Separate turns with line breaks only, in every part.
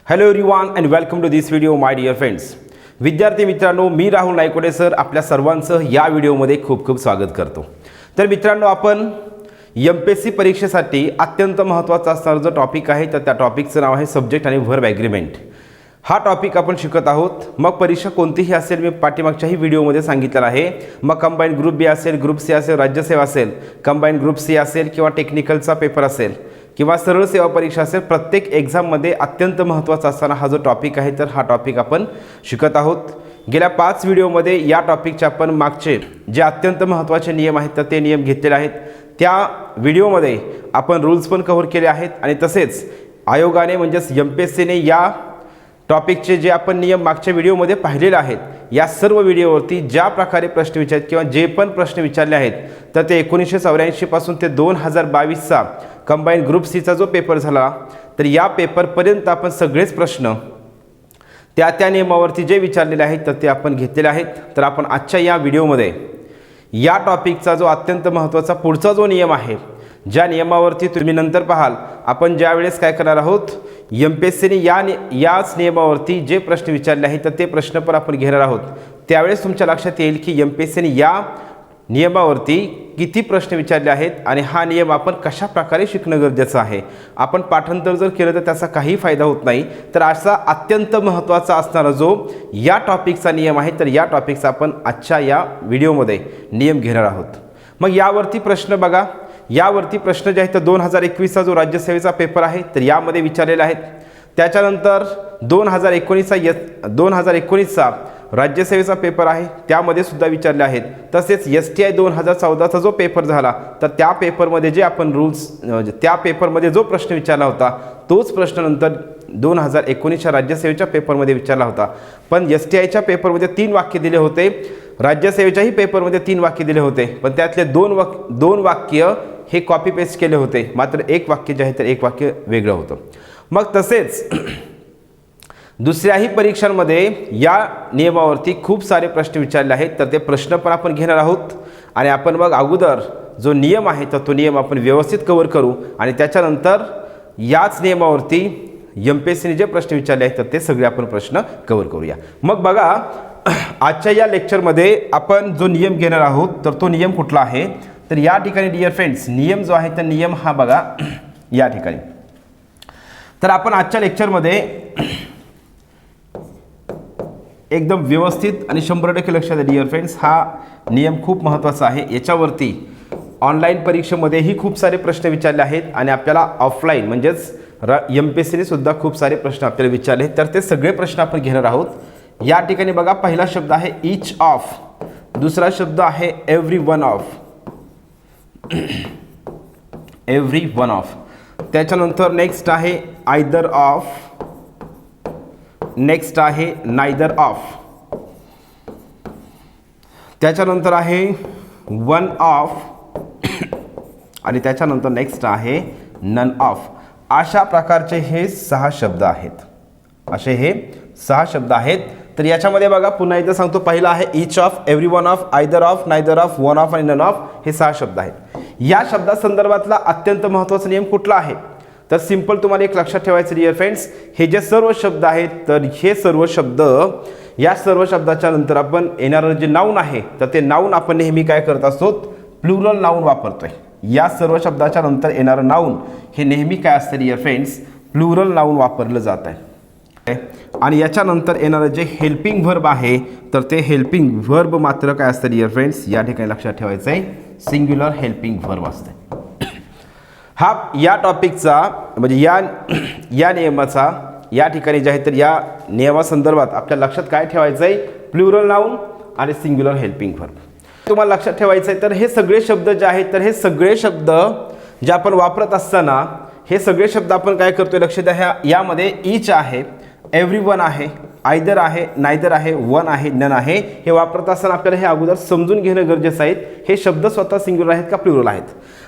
Hello everyone and welcome to this video my dear friends. विद्यार्थी मित्रांनो, मी Rahul Naikode sir आपल्या सर्वांचं या व्हिडिओमध्ये खूप खूप स्वागत करतो. तर मित्रांनो, आपण MPSC परीक्षेसाठी अत्यंत महत्त्वाचा असणारा जो टॉपिक आहे तर त्या टॉपिकचं नाव आहे सब्जेक्ट आणि व्हर्ब ॲग्रीमेंट. हा टॉपिक आपण शिकत आहोत. मग परीक्षा कोणतीही असेल, मी पाठीमागच्याही व्हिडिओमध्ये सांगितलेलं आहे. मग कंबाईन ग्रुप बी असेल, ग्रुप सी असेल, राज्यसेवा असेल, कंबाईन ग्रुप सी असेल किंवा टेक्निकलचा पेपर असेल किंवा सरळ सेवा परीक्षा असेल, प्रत्येक एक्झाममध्ये अत्यंत महत्त्वाचा असणारा हा जो टॉपिक आहे तर हा टॉपिक आपण शिकत आहोत. गेल्या 5 व्हिडिओमध्ये या टॉपिकचे आपण मागचे जे अत्यंत महत्त्वाचे नियम आहेत तर ते नियम घेतलेले आहेत. त्या व्हिडिओमध्ये आपण रूल्स पण कव्हर केले आहेत आणि तसेच आयोगाने म्हणजेच MPSCने या टॉपिकचे जे आपण नियम मागच्या व्हिडिओमध्ये पाहिलेले आहेत, या सर्व व्हिडिओवरती ज्या प्रकारे प्रश्न विचारले किंवा जे पण प्रश्न विचारले आहेत तर ते 1984 पासून ते 2022चा कंबाईन ग्रुप सीचा जो पेपर झाला तर या पेपरपर्यंत आपण सगळेच प्रश्न त्या नियमावरती जे विचारलेले आहेत तर ते आपण घेतलेले आहेत. तर आपण आजच्या या व्हिडिओमध्ये या टॉपिकचा जो अत्यंत महत्त्वाचा पुढचा जो नियम आहे, ज्या नियमावरती तुम्ही नंतर पाहाल, आपण ज्या वेळेस काय करणार आहोत, MPSCने याच नियमावरती जे प्रश्न विचारले आहेत तर ते प्रश्न पण आपण घेणार आहोत. त्यावेळेस तुमच्या लक्षात येईल की MPSCने या नियमावरती किती प्रश्न विचारले आहेत आणि हा नियम आपण कशा प्रकारे शिकणं गरजेचं आहे. आपण पाठांतर जर केलं तर त्याचा काही फायदा होत नाही. तर असा अत्यंत महत्त्वाचा असणारा जो या टॉपिकचा नियम आहे तर या टॉपिकचा आपण आजच्या या व्हिडिओमध्ये नियम घेणार आहोत. मग यावरती प्रश्न बघा, यावरती प्रश्न जे आहेत तर 2021चा जो राज्यसेवेचा पेपर आहे तर यामध्ये विचारलेला आहेत. त्याच्यानंतर 2019चा राज्यसेवेचा पेपर आहे त्यामध्ये सुद्धा विचारले आहेत. तसेच STI 2014चा जो पेपर झाला तर त्या पेपरमध्ये जे आपण रूल्स त्या पेपरमध्ये जो प्रश्न विचारला होता तोच प्रश्न नंतर 2019च्या राज्यसेवेच्या पेपरमध्ये विचारला होता. पण STIच्या पेपरमध्ये 3 वाक्य दिले होते, राज्यसेवेच्याही पेपरमध्ये 3 वाक्य दिले होते, पण त्यातले 2 वाक्य हे कॉपी पेस्ट केले होते, मात्र 1 वाक्य जे आहे तर 1 वाक्य वेगळं होतं. मग तसेच दुसऱ्याही परीक्षांमध्ये या नियमावरती खूप सारे प्रश्न विचारले आहेत तर ते प्रश्न पण आपण घेणार आहोत. आणि आपण मग अगोदर जो नियम आहे तर तो नियम आपण व्यवस्थित कव्हर करू आणि त्याच्यानंतर याच नियमावरती MPSCने जे प्रश्न विचारले आहेत तर ते सगळे आपण प्रश्न कव्हर करूया. मग बघा, आजच्या या लेक्चरमध्ये आपण जो नियम घेणार आहोत तर तो नियम कुठला आहे तर या ठिकाणी डिअर फ्रेंड्स नियम जो आहे तर नियम हा बघा या ठिकाणी. तर आपण आजच्या लेक्चरमध्ये एकदम व्यवस्थित आणि 100% लक्षात द्या डिअर फ्रेंड्स, हा नियम खूप महत्त्वाचा आहे. याच्यावरती ऑनलाईन परीक्षेमध्येही खूप सारे प्रश्न विचारले आहेत आणि आपल्याला ऑफलाईन म्हणजेच MPSCने सुद्धा खूप सारे प्रश्न आपल्याला विचारले आहेत तर ते सगळे प्रश्न आपण घेणार आहोत. या ठिकाणी बघा, पहिला शब्द आहे ईच ऑफ, दुसरा शब्द आहे every one of, every one of. त्याच्यानंतर नेक्स्ट आहे आयदर ऑफ, नेक्स्ट आहे नायदर ऑफ, त्याच्यानंतर आहे वन ऑफ आणि त्याच्यानंतर नेक्स्ट आहे नन ऑफ. अशा प्रकारचे हे 6 शब्द आहेत, असे हे 6 शब्द आहेत. तर याच्यामध्ये बघा पुन्हा एकदा सांगतो, पहिला आहे each of, every one of, either of, neither of, one of आणि नन ऑफ, हे 6 शब्द आहेत. या शब्दासंदर्भातला अत्यंत महत्त्वाचा नियम कुठला आहे तर सिंपल तुम्हाला एक लक्षात ठेवायचं डिअर फ्रेंड्स, हे जे सर्व शब्द आहेत तर हे सर्व शब्द, या सर्व शब्दाच्या नंतर आपण येणारं जे नाऊन आहे तर ते नाऊन आपण नेहमी काय करत असतो, प्लुरल नाऊन वापरतोय. या सर्व शब्दाच्या नंतर येणारं नाऊन हे नेहमी काय असतं डिअर फ्रेंड्स, प्लुरल नाऊन वापरलं जात आहे. आणि याच्यानंतर येणारं जे हेल्पिंग व्हर्ब आहे तर ते हेल्पिंग व्हर्ब मात्र काय असतं डिअर फ्रेंड्स, या ठिकाणी लक्षात ठेवायचं आहे, सिंग्युलर हेल्पिंग व्हर्ब असते. हा या टॉपिकचा म्हणजे या नियमाचा या ठिकाणी जे आहे तर या नियमासंदर्भात आपल्या लक्षात काय ठेवायचं आहे, प्लुरल नाऊन आणि सिंग्युलर हेल्पिंग व्हर्ब तुम्हाला लक्षात ठेवायचं आहे. तर हे सगळे शब्द जे आहेत तर हे सगळे शब्द जे आपण वापरत असताना हे सगळे शब्द आपण काय करतोय लक्षात द्या, यामध्ये ईच आहे, एव्हरी वन आहे, आयदर आहे, नायदर आहे, वन आहे, नन आहे. हे वापरत असताना आपल्याला हे अगोदर समजून घेणं गरजेचं आहे, हे शब्द स्वतः सिंग्युलर आहेत का प्लुरल आहेत.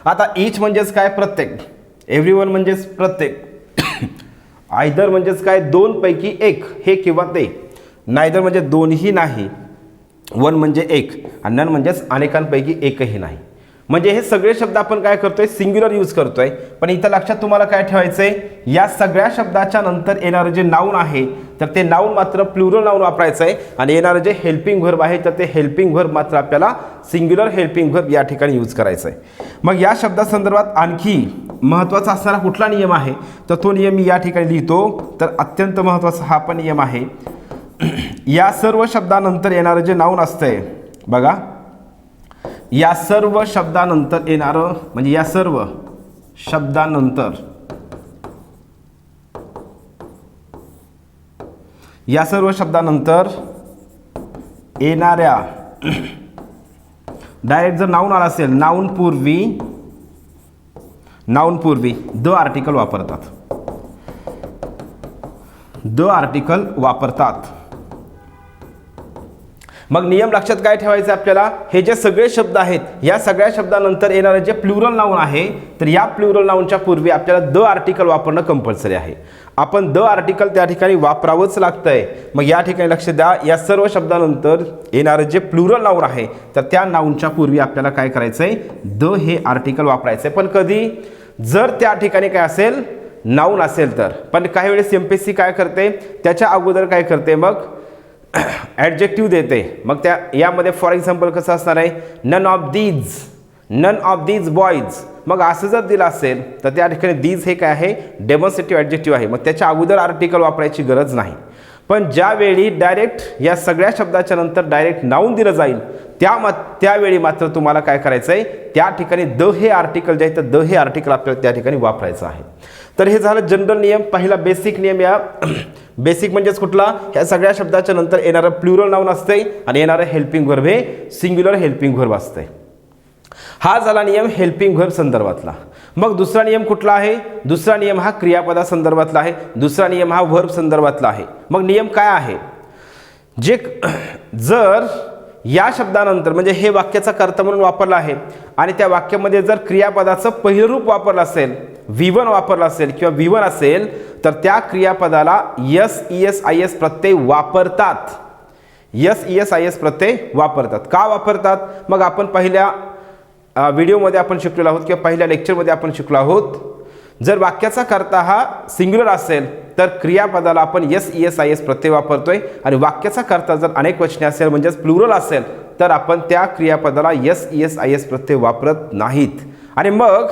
आता ईच म्हणजेच काय, प्रत्येक, एव्हरी वन म्हणजेच प्रत्येक, आयदर म्हणजेच काय, 2 पैकी 1 हे किंवा ते, नायदर म्हणजे दोन्ही नाही, वन म्हणजे 1 आणि नन म्हणजेच अनेकांपैकी एकही नाही. म्हणजे हे सगळे शब्द आपण काय करतोय सिंग्युलर यूज करतोय, पण इथं लक्षात तुम्हाला काय ठेवायचंय, या सगळ्या शब्दाच्या नंतर येणारं जे नाऊन आहे तर ते नाऊन मात्र प्लुरल नाऊन वापरायचं आहे, आणि येणारं जे हेल्पिंग व्हर्ब आहे तर ते हेल्पिंग व्हर्ब मात्र आपल्याला सिंग्युलर हेल्पिंग व्हर्ब या ठिकाणी यूज करायचं आहे. मग या शब्दासंदर्भात आणखी महत्त्वाचा असणारा कुठला नियम आहे तर तो नियम मी या ठिकाणी लिहितो. तर अत्यंत महत्त्वाचा हा पण नियम आहे. या सर्व शब्दानंतर येणारं जे नाऊन असतंय बघा, या सर्व शब्दानंतर येणारं म्हणजे या सर्व शब्दानंतर येणाऱ्या डायरेक्ट जर नाऊन आला असेल, नाऊन पूर्वी द आर्टिकल वापरतात. मग नियम लक्षात काय ठेवायचं आपल्याला, हे जे सगळे शब्द आहेत या सगळ्या शब्दानंतर येणारे जे प्लुरल नाऊन आहे तर या प्लुरल नाऊनच्या पूर्वी आपल्याला द आर्टिकल वापरणं कंपल्सरी आहे. आपण द आर्टिकल त्या ठिकाणी वापरावंच लागतंय. मग या ठिकाणी लक्ष द्या, या सर्व शब्दानंतर येणारं जे प्लुरल नाऊन आहे तर त्या नाऊनच्या पूर्वी आपल्याला काय करायचंय, द हे आर्टिकल वापरायचंय. पण कधी जर त्या ठिकाणी काय असेल, नाऊन असेल तर. पण काही वेळेस MPSC काय करते, त्याच्या अगोदर काय करते, मग ॲडजेक्टिव्ह देते. मग त्या यामध्ये फॉर एक्झाम्पल कसं असणार आहे, नन ऑफ दीज बॉईज. मग असं जर दिलं असेल तर त्या ठिकाणी दीज हे काय आहे, डेमॉन्स्ट्रेटिव्ह ॲडजेक्टिव्ह आहे. मग त्याच्या अगोदर आर्टिकल वापरायची गरज नाही. पण ज्यावेळी डायरेक्ट या सगळ्या शब्दाच्या नंतर डायरेक्ट नाऊन दिलं जाईल त्यावेळी मात्र तुम्हाला काय करायचं आहे, त्या ठिकाणी द हे आर्टिकल जे आहे तर द हे आर्टिकल आपल्याला त्या ठिकाणी वापरायचं आहे. तर हे झालं जनरल नियम, पहिला बेसिक नियम. या बेसिक म्हणजेच कुठला, ह्या सगळ्या शब्दाच्या नंतर येणारं प्लुरल नाऊन असते आणि येणारं हेल्पिंग व्हर्ब हे सिंग्युलर हेल्पिंग व्हर्ब असते. हा झाला नियम हेल्पिंग व्हर्ब संदर्भातला. मग दुसरा नियम कुठला आहे, दुसरा नियम हा क्रियापदा संदर्भातला आहे, दुसरा नियम हा व्हर्ब संदर्भातला आहे. मग नियम काय आहे, जे जर या शब्दानंतर म्हणजे हे वाक्याचा कर्ता म्हणून वापरला आहे आणि त्या वाक्यामध्ये जर क्रियापदाचं पहिलं रूप वापरलं असेल, V1 वापरला असेल किंवा V1 असेल तर त्या क्रियापदाला SES-IS प्रत्यय वापरतात. SES-IS प्रत्यय वापरतात. का वापरतात, मग आपण पहिल्या व्हिडिओमध्ये आपण शिकलेलो आहोत किंवा पहिल्या लेक्चरमध्ये आपण शिकलो आहोत. जर वाक्याचा कर्ता हा सिंग्युलर असेल तर क्रियापदाला आपण SES-IS प्रत्यय वापरतोय, आणि वाक्याचा कर्ता जर अनेक वचने असेल म्हणजेच प्लुरल असेल तर आपण त्या क्रियापदाला SES-IS प्रत्यय वापरत नाहीत. आणि मग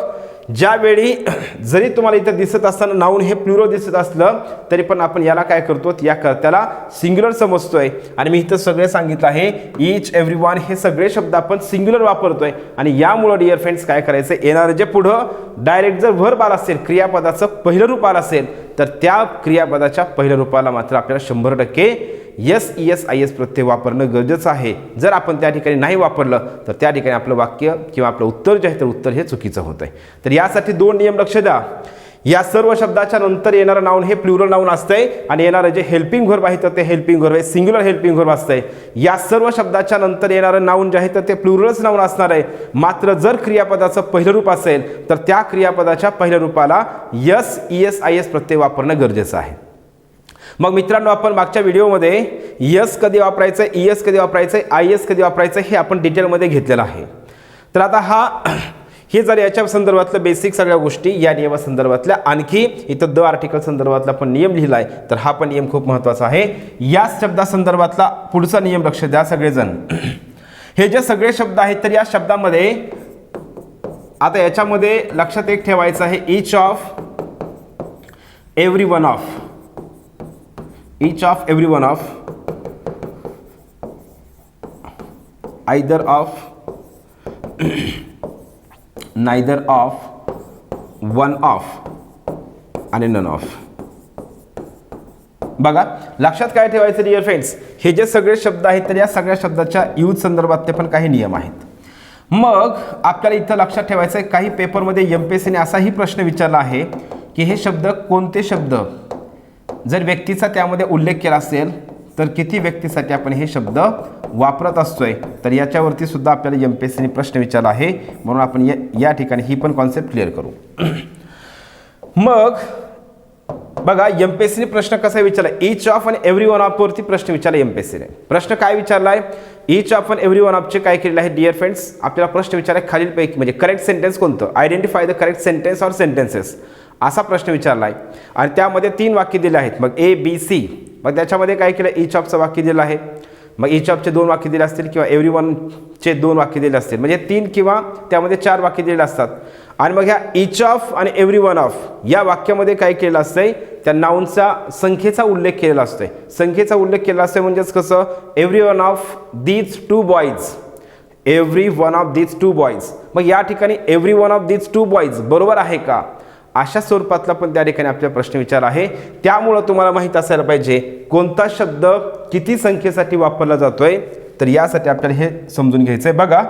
ज्यावेळी जरी तुम्हाला इथं दिसत असताना नाऊन हे प्लुरल दिसत असलं तरी पण आपण याला काय करतो, या कर्त्याला सिंग्युलर समजतोय. आणि मी इथं सगळे सांगितलं आहे, ईच एव्हरीवन हे सगळे शब्द आपण सिंग्युलर वापरतोय. आणि यामुळं डिअर फ्रेंड्स काय करायचं, येणारं जे पुढं डायरेक्ट जर व्हर्ब आला असेल, क्रियापदाचं पहिलं रूप आलं असेल तर त्या क्रियापदाच्या पहिल्या रूपाला मात्र आपल्याला 100% SES-IS प्रत्यय वापरणं गरजेचं आहे. जर आपण त्या ठिकाणी नाही वापरलं तर त्या ठिकाणी आपलं वाक्य किंवा आपलं उत्तर जे आहे तर उत्तर हे चुकीचं होतं आहे. तर यासाठी दोन नियम लक्ष द्या. या सर्व शब्दाच्या नंतर येणारं नाऊन हे प्लुरल नाऊन असतंय आणि येणारं जे हेल्पिंग व्हर्ब आहे तर ते हेल्पिंग व्हर्ब आहे, सिंग्युलर हेल्पिंग व्हर्ब असतंय. या सर्व शब्दाच्या नंतर येणारं नाऊन जे आहे तर ते प्लुरलच नाऊन असणार आहे. मात्र जर क्रियापदाचं पहिलं रूप असेल तर त्या क्रियापदाच्या पहिल्या रूपाला SES-IS प्रत्यय वापरणं गरजेचं आहे. मग मित्रांनो, आपण मागच्या व्हिडिओमध्ये यस कधी वापरायचं, ES कधी वापरायचं, IS कधी वापरायचं हे आपण डिटेलमध्ये घेतलेलं आहे. तर आता हे जर याच्या संदर्भातल्या बेसिक सगळ्या गोष्टी या नियमासंदर्भातल्या, आणखी इथं द आर्टिकल संदर्भातला पण नियम लिहिला आहे. तर हा पण नियम खूप महत्त्वाचा आहे. या शब्दासंदर्भातला पुढचा नियम लक्ष द्या सगळेजण. हे जे सगळे शब्द आहेत तर या शब्दामध्ये आता याच्यामध्ये लक्षात एक ठेवायचं आहे, each of every one of either of neither of one of आणि none of. बघा लक्षात काय ठेवायचं डिअर फ्रेंड्स, हे जे सगळे शब्द आहेत तर या सगळ्या शब्दाच्या यूज संदर्भात ते पण काही नियम आहेत. मग आपल्याला इथं लक्षात ठेवायचं आहे, काही पेपरमध्ये MPSCने असाही प्रश्न विचारला आहे की हे शब्द कोणते शब्द जर व्यक्तीचा त्यामध्ये उल्लेख केला असेल तर किती व्यक्तीसाठी आपण हे शब्द वापरत असतोय. तर याच्यावरती सुद्धा आपल्याला MPSCने प्रश्न विचारला आहे, म्हणून आपण या ठिकाणी ही पण कॉन्सेप्ट क्लिअर करू. मग बघा एमपीएससीने प्रश्न कसा विचारला, ईच ऑफ आणि एव्हरी वन ऑफ वरती प्रश्न विचारला एमपीएससीने. प्रश्न काय विचारला आहे, ईच ऑफ आणि एव्हरी वन ऑफचे काय केलेलं आहे डिअर फ्रेंड्स, आपल्याला प्रश्न विचारला खालीलपैकी म्हणजे करेक्ट सेंटेन्स कोणतं, identify the correct sentence or sentences असा प्रश्न विचारला आहे. आणि त्यामध्ये 3 वाक्य दिले आहेत, मग ए बी सी. मग त्याच्यामध्ये काय केलं, ईच ऑफचं वाक्य दिलं आहे, मग ईच ऑफचे 2 वाक्य दिले असतील किंवा एव्हरी वनचे 2 वाक्य दिले असतील, म्हणजे 3 किंवा त्यामध्ये 4 वाक्य दिलेले असतात. आणि मग ह्या ईच ऑफ आणि एव्हरी वन ऑफ या वाक्यामध्ये काय केलेलं असतंय, त्या नाऊनचा संख्येचा उल्लेख केलेला असतोय. संख्येचा उल्लेख केला असतोय म्हणजेच कसं, every one of these 2 boys, every one of these 2 boys. मग या ठिकाणी every one of these 2 boys बरोबर आहे का, अशा स्वरूपातला पण त्या ठिकाणी आपल्या प्रश्न विचार आहे. त्यामुळं तुम्हाला माहीत असायला पाहिजे कोणता शब्द किती संख्येसाठी वापरला जातोय, तर यासाठी आपल्याला हे समजून घ्यायचं आहे. बघा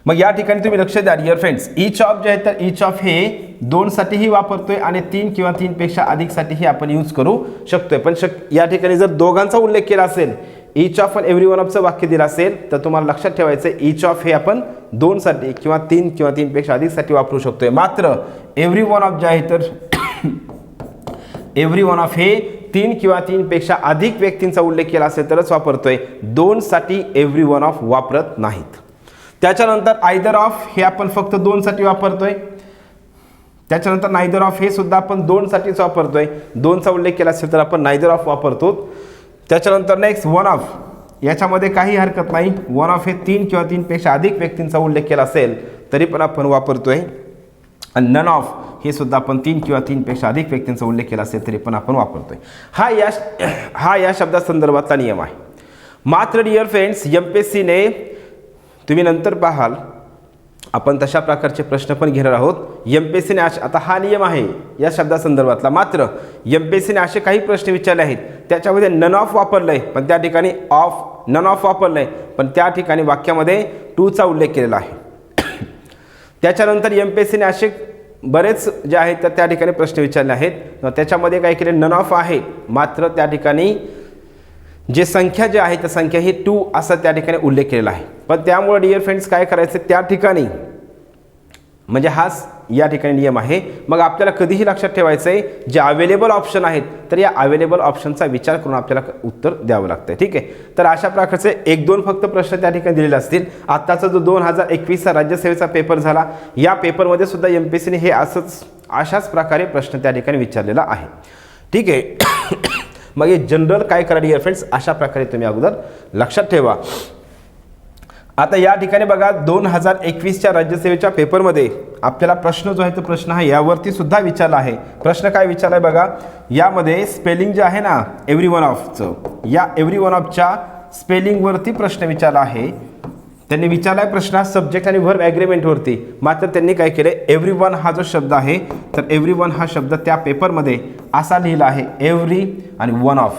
मग या ठिकाणी तुम्ही लक्ष द्या डिअर फ्रेंड्स, ईच ऑफ जे आहे तर ईच ऑफ हे 2 साठीही वापरतोय आणि 3 किंवा 3 पेक्षा अधिकसाठीही आपण यूज करू शकतोय. पण या ठिकाणी जर दोघांचा उल्लेख केला असेल, ईच ऑफ आणि एव्हरी वन ऑफचं वाक्य दिलं असेल, तर तुम्हाला लक्षात ठेवायचं ईच ऑफ हे आपण 2 साठी किंवा 3 किंवा 3 पेक्षा अधिकसाठी वापरू शकतोय. मात्र एव्हरी वन ऑफ जे आहे तर एव्हरी वन ऑफ हे 3 किंवा 3 पेक्षा अधिक व्यक्तींचा उल्लेख केला असेल तरच वापरतोय, 2 साठी एव्हरी वन ऑफ वापरत नाहीत. त्याच्यानंतर आयदर ऑफ हे आपण फक्त 2 साठी वापरतोय. त्याच्यानंतर नायदर ऑफ हे सुद्धा आपण 2 साठीच वापरतोय, 2चा उल्लेख केला असेल तर आपण नायदर ऑफ वापरतो. त्याच्यानंतर नेक्स्ट वन ऑफ, याच्यामध्ये काही हरकत नाही, वन ऑफ हे 3 किंवा 3 पेक्षा अधिक व्यक्तींचा उल्लेख केला असेल तरी पण आपण वापरतोय. आणि नन ऑफ हे सुद्धा आपण 3 किंवा 3 पेक्षा अधिक व्यक्तींचा उल्लेख केला असेल तरी पण आपण वापरतोय. हा या शब्दासंदर्भातला नियम आहे. मात्र डिअर फ्रेंड्स एमपीएससीने, तुम्ही नंतर पाहाल आपण तशा प्रकारचे प्रश्न पण घेणार आहोत. एमपीएससीने आता हा नियम आहे या शब्दासंदर्भातला, मात्र एमपीएससीने असे काही प्रश्न विचारले आहेत त्याच्यामध्ये नन ऑफ वापरलंय, पण त्या ठिकाणी नन ऑफ वापरलंय पण त्या ठिकाणी वाक्यामध्ये 2चा उल्लेख केलेला आहे. त्याच्यानंतर एमपीएससीने असे बरेच जे आहेत तर त्या ठिकाणी प्रश्न विचारले आहेत, त्याच्यामध्ये काय केले, नन ऑफ आहे मात्र त्या ठिकाणी जे संख्या जे आहे त्या संख्या ही 2 असा त्या ठिकाणी उल्लेख केलेला आहे. पण त्यामुळे डिअर फ्रेंड्स काय करायचं त्या ठिकाणी, म्हणजे हाच या ठिकाणी नियम आहे. मग आपल्याला कधीही लक्षात ठेवायचं आहे जे अवेलेबल ऑप्शन आहेत तर या अवेलेबल ऑप्शनचा विचार करून आपल्याला उत्तर द्यावं लागतं. ठीक आहे, तर अशा प्रकारचे 1-2 फक्त प्रश्न त्या ठिकाणी दिलेले असतील. आत्ताचा जो 2021चा राज्यसेवेचा पेपर झाला, या पेपरमध्ये सुद्धा एमपीएससीने हे अशाच प्रकारे प्रश्न त्या ठिकाणी विचारलेला आहे. ठीक आहे, मग हे जनरल काय करा डिअर फ्रेंड्स, अशा प्रकारे तुम्ही अगोदर लक्षात ठेवा. आता या ठिकाणी बघा 2021च्या राज्यसेवेच्या पेपरमध्ये आपल्याला प्रश्न जो आहे तो प्रश्न हा यावरती सुद्धा विचारला आहे. प्रश्न काय विचारला आहे बघा, यामध्ये स्पेलिंग जे आहे ना एव्हरी वन ऑफचं, या एव्हरी वन ऑफच्या स्पेलिंगवरती प्रश्न विचारला आहे. त्यांनी विचारला आहे प्रश्न सब्जेक्ट आणि व्हर्ब ॲग्रीमेंटवरती, मात्र त्यांनी काय केले, एव्हरी वन हा जो शब्द आहे तर एव्हरी वन हा शब्द त्या पेपरमध्ये असा लिहिला आहे एव्हरी आणि वन ऑफ.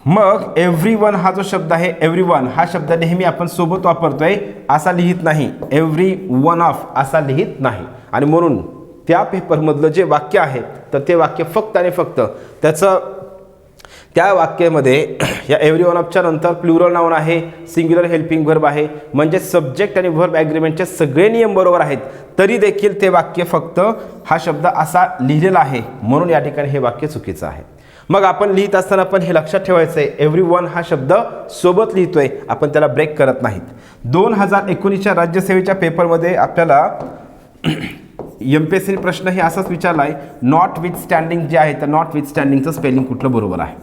मग एव्हरी वन हा जो शब्द आहे, एव्हरी वन हा शब्द नेहमी आपण सोबत वापरतोय, असा लिहित नाही, एव्हरी वन ऑफ असा लिहित नाही. आणि म्हणून त्या पेपरमधलं जे वाक्य आहे तर ते वाक्य फक्त आणि फक्त त्या वाक्यामध्ये या एव्हरी वन ऑफच्या नंतर प्लुरल नाउन आहे, सिंग्युलर हेल्पिंग व्हर्ब आहे, म्हणजे सब्जेक्ट आणि व्हर्ब ॲग्रीमेंटचे सगळे नियम बरोबर आहेत, तरी देखील ते वाक्य फक्त हा शब्द असा लिहिलेला आहे, म्हणून या ठिकाणी हे वाक्य चुकीचं आहे. मग आपण लिहित असताना पण हे लक्षात ठेवायचं आहे, एव्हरी वन हा शब्द सोबत लिहितोय, आपण त्याला ब्रेक करत नाहीत. 2019च्या राज्यसेवेच्या पेपरमध्ये आपल्याला एमपीएससी प्रश्न हे असाच विचारला आहे, नॉट विथ स्टँडिंग जे आहे तर नॉट विथ स्टँडिंगचं स्पेलिंग कुठलं बरोबर आहे.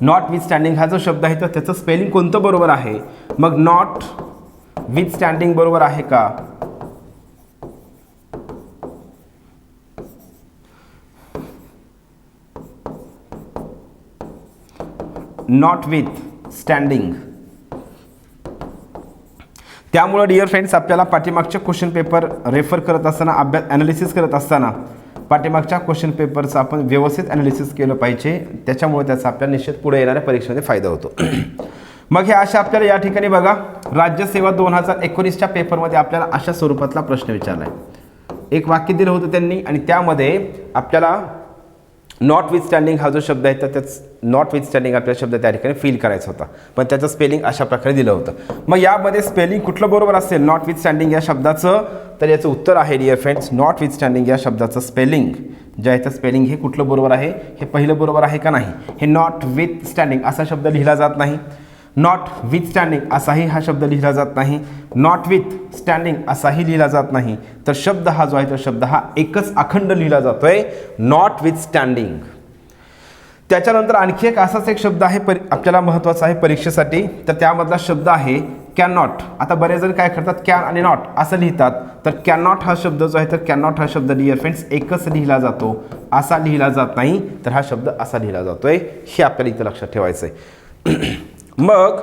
नॉट विथ स्टँडिंग हा जो शब्द आहे तर त्याचं स्पेलिंग कोणतं बरोबर आहे. मग नॉट विथ स्टँडिंग बरोबर आहे का, नॉट विथ स्टँडिंग. त्यामुळे डिअर फ्रेंड्स आपल्याला पाठीमागच्या क्वेश्चन पेपर रेफर करत असताना, अभ्यास ॲनालिसिस करत असताना पाठीमागच्या क्वेश्चन पेपरचं आपण व्यवस्थित ॲनालिसिस केलं पाहिजे, त्याच्यामुळे त्याचा आपल्याला निश्चित पुढे येणाऱ्या परीक्षेमध्ये फायदा होतो. मग हे अशा आपल्याला या ठिकाणी बघा राज्यसेवा 2019च्या पेपरमध्ये आपल्याला अशा स्वरूपातला प्रश्न विचारला आहे. एक वाक्य दिलं होतं त्यांनी आणि त्यामध्ये आपल्याला नॉट विथ स्टँडिंग हा जो शब्द आहे तर त्याच नॉट विथ स्टँडिंग आपल्याला शब्द त्या ठिकाणी फील करायचा होता, पण त्याचं स्पेलिंग अशा प्रकारे दिलं होतं. मग यामध्ये स्पेलिंग कुठलं बरोबर असेल नॉट विथ स्टँडिंग या शब्दाचं? तर याचं उत्तर आहे dear friends, notwithstanding या शब्दाचं स्पेलिंग जे आहे तर स्पेलिंग हे कुठलं बरोबर आहे? हे पहिलं बरोबर आहे का नाही? हे नॉट विथ स्टँडिंग असा शब्द लिहिला जात नाही, नॉट विथ स्टँडिंग असाही हा शब्द लिहिला जात नाही, नॉट विथ स्टँडिंग असाही लिहिला जात नाही. तर शब्द हा जो आहे तो शब्द हा एकच अखंड लिहिला जातोय, नॉट विथ स्टँडिंग. त्याच्यानंतर आणखी एक असाच एक शब्द आहे आपल्याला महत्त्वाचा आहे परीक्षेसाठी, तर त्यामधला शब्द आहे कॅन नॉट. आता बरेच जण काय करतात, कॅन आणि नॉट असं लिहितात, तर कॅन नॉट हा शब्द जो आहे तर कॅन नॉट हा शब्द डिअर फ्रेंड्स एकच लिहिला जातो, असा लिहिला जात नाही, तर हा शब्द असा लिहिला जातोय, हे आपल्याला इथं लक्षात ठेवायचं आहे. मग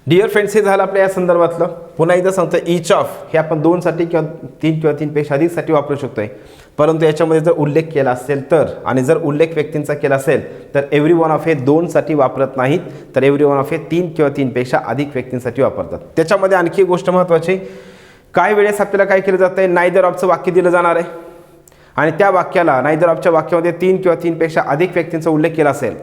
डिअर फ्रेंड्स हे झालं आपल्या या संदर्भातलं. पुन्हा एकदा सांगतो, इच ऑफ हे आपण 2 साठी किंवा 3 पेक्षा अधिकसाठी वापरू शकतोय, परंतु याच्यामध्ये जर उल्लेख केला असेल तर, आणि जर उल्लेख व्यक्तींचा केला असेल तर एव्हरी वन ऑफ हे 2 साठी वापरत नाहीत, तर एव्हरी वन ऑफ हे 3 किंवा 3 पेक्षा अधिक व्यक्तींसाठी वापरतात. त्याच्यामध्ये आणखी एक गोष्ट महत्त्वाची, काही वेळेस आपल्याला काय केलं जातं आहे, नायदर ऑफचं वाक्य दिलं जाणार आहे आणि त्या वाक्याला नायदर ऑफच्या वाक्यामध्ये 3 किंवा 3 पेक्षा अधिक व्यक्तींचा उल्लेख केला असेल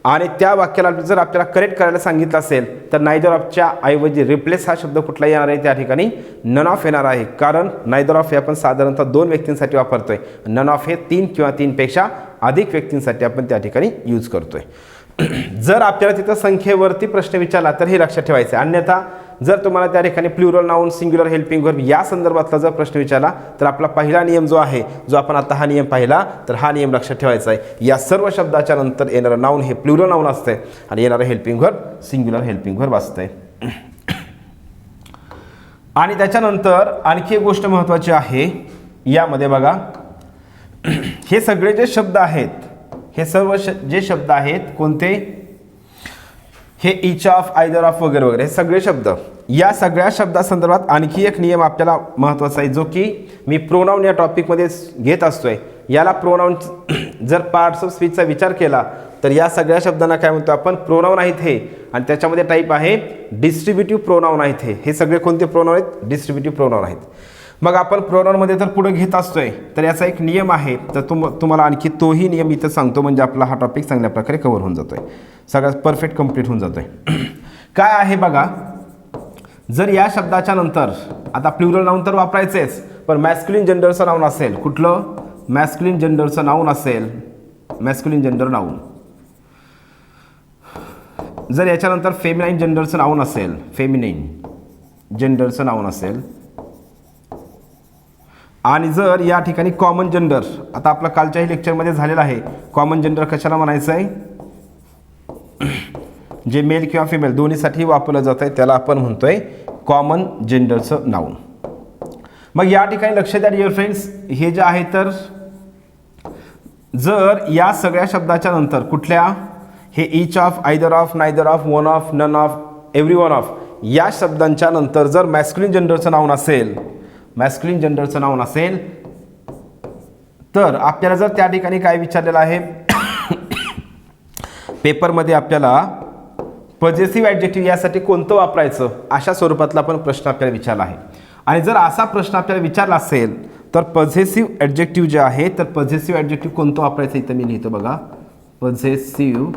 आणि त्या वाक्याला जर आपल्याला करेक्ट करायला सांगितलं असेल तर नायदर ऑफच्या ऐवजी रिप्लेस हा शब्द कुठला येणार आहे? त्या ठिकाणी नन ऑफ येणार आहे, कारण नायदर ऑफ हे आपण साधारणतः 2 व्यक्तींसाठी वापरतोय, नन ऑफ हे 3 किंवा 3 पेक्षा अधिक व्यक्तींसाठी आपण त्या ठिकाणी यूज करतोय. जर आपल्याला तिथं संख्येवरती प्रश्न विचारला तर हे लक्षात ठेवायचं आहे, अन्यथा जर तुम्हाला त्या ठिकाणी plural noun, singular helping verb या संदर्भातला जर प्रश्न विचारला तर आपला पहिला नियम जो आहे, जो आपण आता हा नियम पाहिला, तर हा नियम लक्षात ठेवायचा आहे, या सर्व शब्दाच्या नंतर येणारं नाउन हे प्लुरल नाउन असते आणि येणारं helping verb singular helping verb असते. आणि त्याच्यानंतर आणखी एक गोष्ट महत्त्वाची आहे यामध्ये बघा, हे सगळे जे शब्द आहेत, हे सर्व जे शब्द आहेत कोणते, हे इच ऑफ, आयदर ऑफ वगैरे वगैरे हे सगळे शब्द, या सगळ्या शब्दासंदर्भात आणखी एक नियम आपल्याला महत्त्वाचा आहे, जो की मी प्रोनाउन या टॉपिकमध्ये घेत असतोय. याला प्रोनाउन जर पार्ट्स ऑफ स्पीचचा विचार केला तर या सगळ्या शब्दांना काय म्हणतो आपण? प्रोनाउन आहेत हे, आणि त्याच्यामध्ये टाईप आहे डिस्ट्रीब्युटिव्ह प्रोनाउन आहेत हे सगळे कोणते प्रोनाउन आहेत? डिस्ट्रीब्युटिव्ह प्रोनाउन आहेत. मग आपण प्रोनाउनमध्ये तर पुढे घेत असतोय तर याचा एक नियम आहे, तर तुम्हाला आणखी तोही नियम इथं सांगतो, म्हणजे आपला हा टॉपिक चांगल्या प्रकारे कव्हर होऊन जातोय, सगळ्यात परफेक्ट कंप्लीट होऊन जातोय. काय आहे बघा, जर या शब्दाच्या नंतर आता प्लुरल नाउन तर वापरायचेच, पण मॅस्क्युलिन जेंडरचं नाउन असेल, कुठलं? मॅस्क्युलिन जेंडरचं नाउन असेल, मॅस्क्युलिन जेंडर नाउन. जर याच्यानंतर फेमिनाईन जेंडरचं नाउन असेल, फेमिनाईन जेंडरचं नाउन असेल, आणि जर या ठिकाणी कॉमन जेंडर, आता आपला कालच्याही लेक्चरमध्ये झालेला आहे, कॉमन जेंडर कशाला म्हणायचं आहे? जे मेल किंवा फिमेल दोन्हीसाठी वापरलं जात आहे त्याला आपण म्हणतोय कॉमन जेंडरचं नाउन. मग या ठिकाणी लक्ष द्या डिअर फ्रेंड्स, हे जे आहे तर जर या सगळ्या शब्दाच्या नंतर कुठल्या, हे each of, either of, neither of, one of, none of, every one of या शब्दांच्या नंतर जर मॅस्क्युलिन जेंडरचं नाउन असेल, मॅस्क्युलिन जेंडरचं नाउन असेल, तर आपल्याला जर त्या ठिकाणी काय विचारलेलं आहे पेपरमध्ये, आपल्याला पॉझिटिव्ह ॲडजेक्टिव्ह यासाठी कोणतं वापरायचं अशा स्वरूपातला पण प्रश्न आपल्याला विचारला आहे. आणि जर असा प्रश्न आपल्याला विचारला असेल तर पॉझिटिव्ह ॲडजेक्टिव्ह जे आहे तर पॉझिटिव्ह ॲडजेक्टिव्ह कोणतं वापरायचं इथं मी लिहितो बघा, पॉझिटिव्ह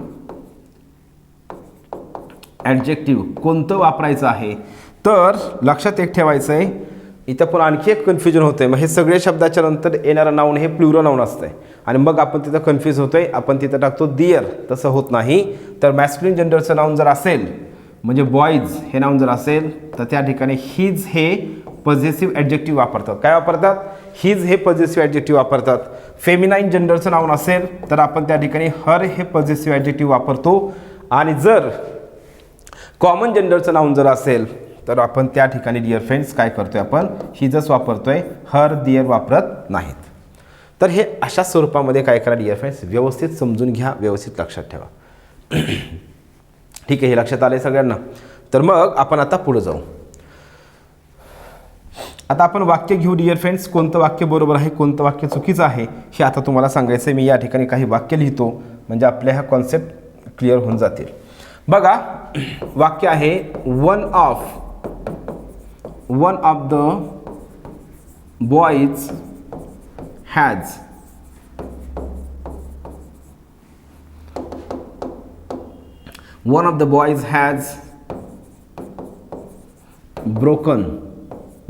ॲडजेक्टिव्ह कोणतं वापरायचं आहे. तर लक्षात एक ठेवायचं आहे, इथं पण आणखी एक कन्फ्युजन होतंय. मग हे सगळे शब्दाच्या नंतर येणारं नाउन हे प्लुरल नाउन असतंय आणि मग आपण तिथं कन्फ्यूज होतोय, आपण तिथं टाकतो दिअर, तसं होत नाही. तर मॅस्क्युलिन जेंडरचं नाउन जर असेल, म्हणजे बॉईज हे नाउन जर असेल, तर त्या ठिकाणी हिज हे पॉझिटिव्ह ॲडजेक्टिव्ह वापरतात. काय वापरतात? हिज हे पॉझिटिव्ह ॲडजेक्टिव्ह वापरतात. फेमिनाईन जेंडरचं नाउन असेल तर आपण त्या ठिकाणी हर हे पॉझिटिव्ह ॲडजेक्टिव्ह वापरतो. आणि जर कॉमन जेंडरचं नाउन जर असेल तर आपण त्या ठिकाणी डिअर फ्रेंड्स काय करतोय, आपण हिजच वापरतोय, हर दिअर वापरत नाहीत. तर हे अशा स्वरूपामध्ये काय करा डिअर फ्रेंड्स, व्यवस्थित समजून घ्या, व्यवस्थित लक्षात ठेवा. ठीक आहे, हे लक्षात आलंय सगळ्यांना. तर मग आपण आता पुढे जाऊ. आता आपण वाक्य घेऊ डिअर फ्रेंड्स, कोणतं वाक्य बरोबर आहे, कोणतं वाक्य चुकीचं आहे हे आता तुम्हाला सांगायचं आहे. मी या ठिकाणी काही वाक्य लिहितो म्हणजे आपल्या ह्या कॉन्सेप्ट क्लिअर होऊन जातील. बघा, वाक्य आहे one of the boys has one of the boys has broken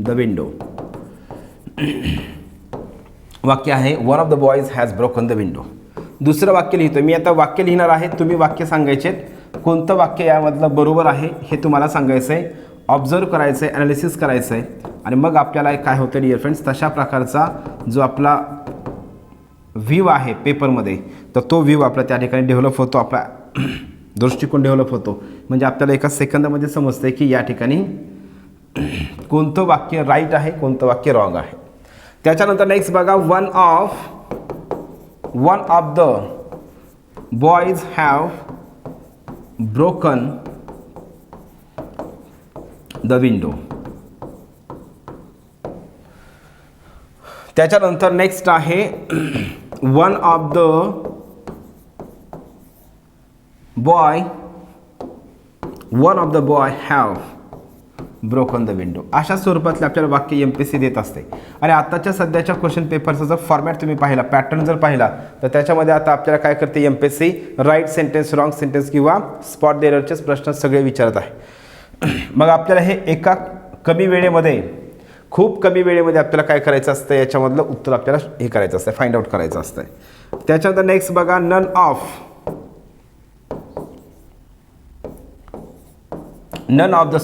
the window. वाक्य आहे one of the boys has broken the window. दुसरं वाक्य लिहितो मी. आता वाक्य लिहिणार आहे, तुम्ही वाक्य सांगायचे. कोणतं वाक्य यामधलं बरोबर आहे हे तुम्हाला सांगायचं आहे, ऑब्झर्व करायचं आहे, ॲनालिसिस करायचं आहे. आणि मग आपल्याला काय होतं डिअर फ्रेंड्स, तशा प्रकारचा जो आपला व्ह्यू आहे पेपरमध्ये, तर तो व्ह्यू आपला त्या ठिकाणी डेव्हलप होतो, आपला दृष्टिकोन डेव्हलप होतो. म्हणजे आपल्याला एका सेकंदामध्ये समजतं की या ठिकाणी कोणतं वाक्य राईट आहे, कोणतं वाक्य रॉंग आहे. त्याच्यानंतर नेक्स्ट बघा, one of the boys have broken the window. त्याच्यानंतर नेक्स्ट आहे one of the boy have broken the window. अशा स्वरूपातले आपल्याला वाक्य MPSC देत असते. आणि आताच्या सध्याच्या क्वेश्चन पेपरचा जर फॉर्मॅट तुम्ही पाहिला, पॅटर्न जर पाहिला, तर त्याच्यामध्ये आता आपल्याला काय करते MPSC, right sentence, wrong sentence किंवा स्पॉट द एररचेच प्रश्न सगळे विचारत आहे. मग आपल्याला हे एका कमी वेळेमध्ये, खूप कमी वेळेमध्ये आपल्याला काय करायचं असतं, याच्यामधलं उत्तर आपल्याला हे करायचं असतं, फाइंड आउट करायचं असतं. त्याच्यानंतर नेक्स्ट बघा, none of the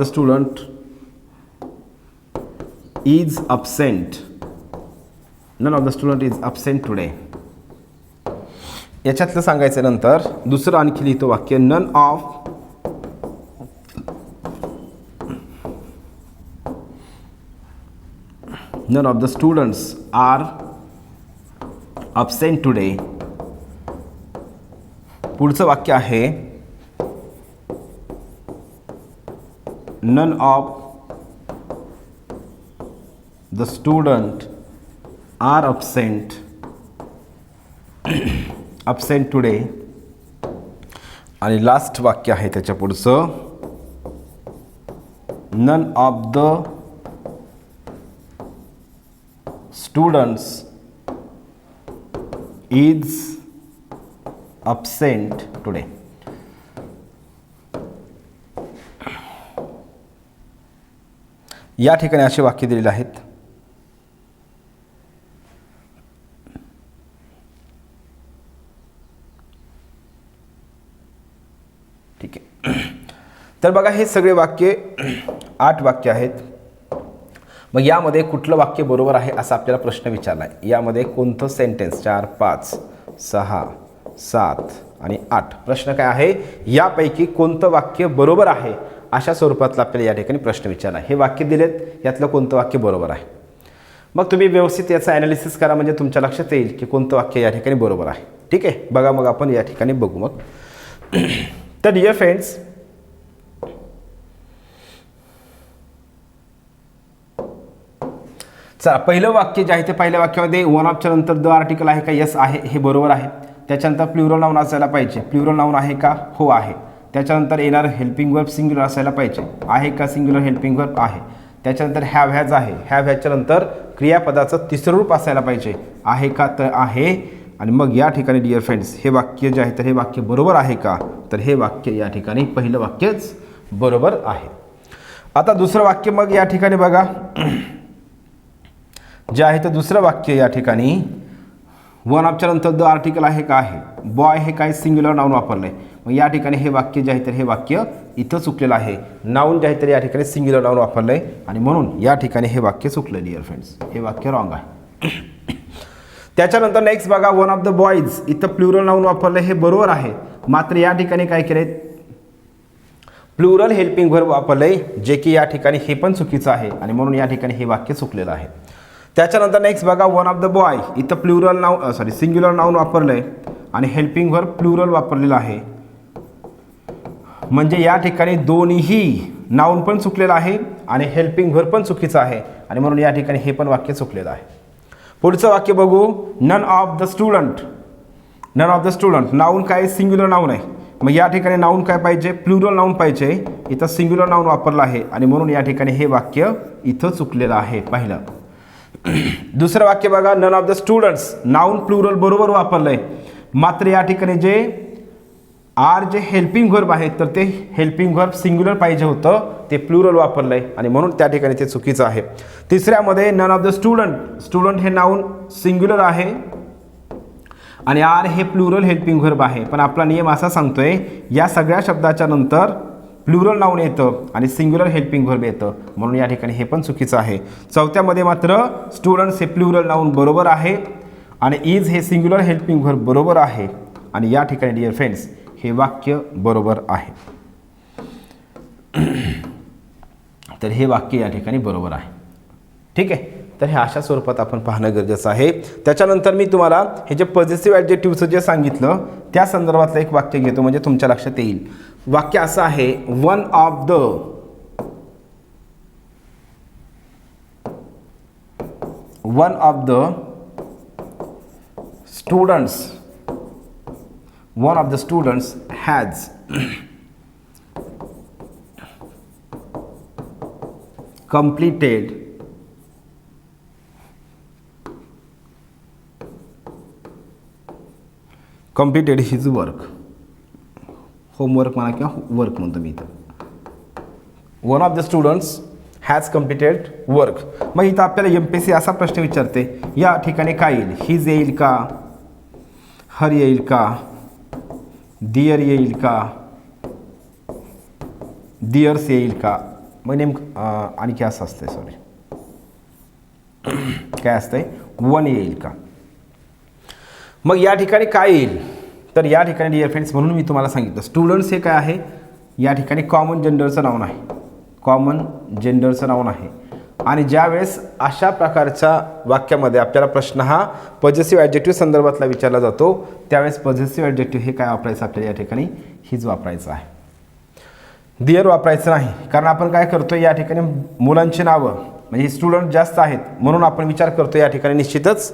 student is absent. None of the student is absent today. याच्यातलं सांगायचं. नंतर दुसरं आणखी लिहितो वाक्य, none of the students are absent today. पुढचं वाक्य आहे, none of the student are absent today. आणि लास्ट वाक्य आहे त्याच्या पुढचं, none of the students is absent today. या ठिकाणी असे वाक्य दिलेले आहेत. ठीक आहे. तर बघा, हे सगळे वाक्य 8 वाक्य आहेत. मग यामध्ये कुठलं वाक्य बरोबर आहे असा आपल्याला प्रश्न विचारला आहे. यामध्ये कोणतं सेंटेन्स, 4, 5, 6, 7 आणि 8 प्रश्न काय आहे, यापैकी कोणतं वाक्य बरोबर आहे अशा स्वरूपातला आपल्याला या ठिकाणी प्रश्न विचारला. हे वाक्य दिलेत, यातलं कोणतं वाक्य बरोबर आहे. मग तुम्ही व्यवस्थित याचा ॲनालिसिस करा, म्हणजे तुमच्या लक्षात येईल की कोणतं वाक्य या ठिकाणी बरोबर आहे. ठीक आहे. बघा, मग आपण या ठिकाणी बघू. मग तर डिअर फ्रेंड्स, चला, पहिलं वाक्य जे आहे ते पहिल्या वाक्यामध्ये वन ऑफच्या नंतर द आर्टिकल आहे का, यस आहे, हे बरोबर आहे. त्याच्यानंतर प्लुरल नाऊन असायला पाहिजे, प्लुरल नाऊन आहे का, हो आहे. त्याच्यानंतर येणार हेल्पिंग वर्ब सिंग्युलर असायला पाहिजे, आहे का सिंग्युलर हेल्पिंग वर्ब, आहे. त्याच्यानंतर हॅव हॅज आहे, हॅव हॅजच्या नंतर क्रियापदाचं तिसरं रूप असायला पाहिजे, आहे का, तर आहे. आणि मग या ठिकाणी डिअर फ्रेंड्स, हे वाक्य जे आहे तर हे वाक्य बरोबर आहे का, तर हे वाक्य या ठिकाणी पहिलं वाक्यच बरोबर आहे. आता दुसरं वाक्य मग या ठिकाणी बघा, जे आहे तर दुसरं वाक्य या ठिकाणी वन ऑफच्या नंतर द आर्टिकल आहे का, आहे. बॉय हे काय सिंग्युलर नाऊन वापरलं आहे. मग या ठिकाणी हे वाक्य जे आहे तर हे वाक्य इथं चुकलेलं आहे. नाऊन जे आहे तर या ठिकाणी सिंग्युलर नाऊन वापरलं आहे आणि म्हणून या ठिकाणी हे वाक्य चुकलं डिअर फ्रेंड्स, हे वाक्य रॉंग आहे. त्याच्यानंतर नेक्स्ट बघा, वन ऑफ द बॉयज, इथं प्लुरल नाऊन वापरलं, हे बरोबर आहे. मात्र या ठिकाणी काय केलंय, प्लुरल हेल्पिंग वर्ब वापरलंय, जे की या ठिकाणी हे पण चुकीचं आहे आणि म्हणून या ठिकाणी हे वाक्य चुकलेलं आहे. त्याच्यानंतर नेक्स्ट बघा, वन ऑफ द बॉय, इथं प्लुरल नाऊन सिंग्युलर नाऊन वापरलंय आणि हेल्पिंग वर्ब प्लुरल वापरलेलं आहे. म्हणजे या ठिकाणी दोन्हीही नाऊन पण चुकलेलं आहे आणि हेल्पिंग वर्ब पण चुकीचं आहे आणि म्हणून या ठिकाणी हे पण वाक्य चुकलेलं आहे. पुढचं वाक्य बघू, none of the student. None of the student noun काय, सिंग्युलर नाऊन आहे. मग या ठिकाणी नाऊन काय पाहिजे, प्लुरल नाऊन पाहिजे. इथं सिंग्युलर नाऊन वापरलं आहे आणि म्हणून या ठिकाणी हे वाक्य इथं चुकलेलं आहे. पहिलं. दुसरं वाक्य बघा, none of the students, noun plural बरोबर वापरलंय. मात्र या ठिकाणी जे आर जे हेल्पिंग व्हर्ब आहे तर ते हेल्पिंग व्हर्ब सिंग्युलर पाहिजे होतं, ते प्लुरल वापरलं आहे आणि म्हणून त्या ठिकाणी ते चुकीचं आहे. तिसऱ्यामध्ये none of the student, student हे नाऊन सिंग्युलर आहे आणि आर हे प्लुरल हेल्पिंग व्हर्ब आहे. पण आपला नियम असा सांगतोय या सगळ्या शब्दाच्या नंतर प्लुरल नाऊन येतं आणि सिंग्युलर हेल्पिंग व्हर्ब येतं, म्हणून या ठिकाणी हे पण चुकीचं आहे. चौथ्यामध्ये मात्र स्टुडंट्स हे प्लुरल नाऊन बरोबर आहे आणि इज हे सिंग्युलर हेल्पिंग व्हर्ब बरोबर आहे आणि या ठिकाणी डिअर फ्रेंड्स हे वाक्य बरोबर आहे. तर हे वाक्य या ठिकाणी बरोबर आहे. ठीक आहे, तर हे अशा स्वरूपात आपण पाहणं गरजेचं आहे. त्याच्यानंतर मी तुम्हाला हे जे पॉझिटिव्ह ॲडजेक्टिव्हचं जे सांगितलं त्या संदर्भातलं एक वाक्य घेतो म्हणजे तुमच्या लक्षात येईल. वाक्य असं आहे, one of the students has completed his work. Homework म्हणा किंवा वर्क म्हणतो मी इथं. One of the students has completed work. मग इथं आपल्याला MPSC असा प्रश्न विचारते, या ठिकाणी काय येईल? हिज येईल का, हर येईल का, डिअर येईल का, डिअर्स येईल का? मग नेमकं आणखी असं असतंय, सॉरी काय असतंय, वन येईल का? मग या ठिकाणी काय येईल? तर या ठिकाणी डिअर फ्रेंड्स म्हणून मी तुम्हाला सांगितलं स्टुडंट्स हे काय आहे, या ठिकाणी कॉमन जेंडरचं नाऊन आहे, कॉमन जेंडरचं नाऊन आहे. आणि ज्यावेळेस अशा प्रकारच्या वाक्यामध्ये आपल्याला प्रश्न हा पॉझिटिव्ह ॲडजेक्टिव्ह संदर्भातला विचारला जातो त्यावेळेस पॉझिटिव्ह ॲडजेक्टिव्ह हे काय वापरायचं आपल्याला या ठिकाणी हिज वापरायचं आहे, डिअर वापरायचं नाही. कारण आपण काय करतो या ठिकाणी मुलांची नावं म्हणजे स्टुडंट जास्त आहेत म्हणून आपण विचार करतो या ठिकाणी निश्चितच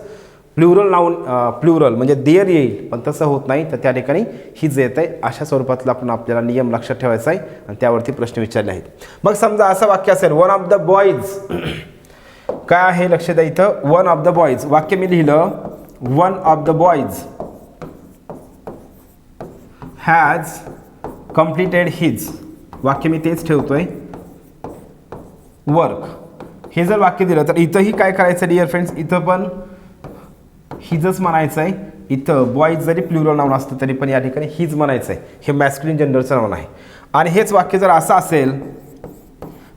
प्लुरल नाऊन प्लुरल म्हणजे डिअर येईल, पण तसं होत नाही. तर त्या ठिकाणी हिज येत आहे. अशा स्वरूपातला आपण आपल्याला नियम लक्षात ठेवायचा आहे आणि त्यावरती प्रश्न विचारले आहेत. मग समजा असं वाक्य असेल, वन ऑफ द बॉईज काय आहे लक्ष द्या इथं, वन ऑफ द बॉईज. वाक्य मी लिहिलं, one of the boys has completed his. वाक्य मी तेच ठेवतोय, वर्क. हे जर वाक्य दिलं तर इथंही काय करायचं डिअर फ्रेंड्स, इथं पण हिजच म्हणायचं आहे. इथं बॉईज जरी प्लुरल नाऊन असतं तरी पण या ठिकाणी हिज म्हणायचं आहे, हे मॅस्क्युलिन जेंडरचं नाऊन आहे. आणि हेच वाक्य जर असं असेल,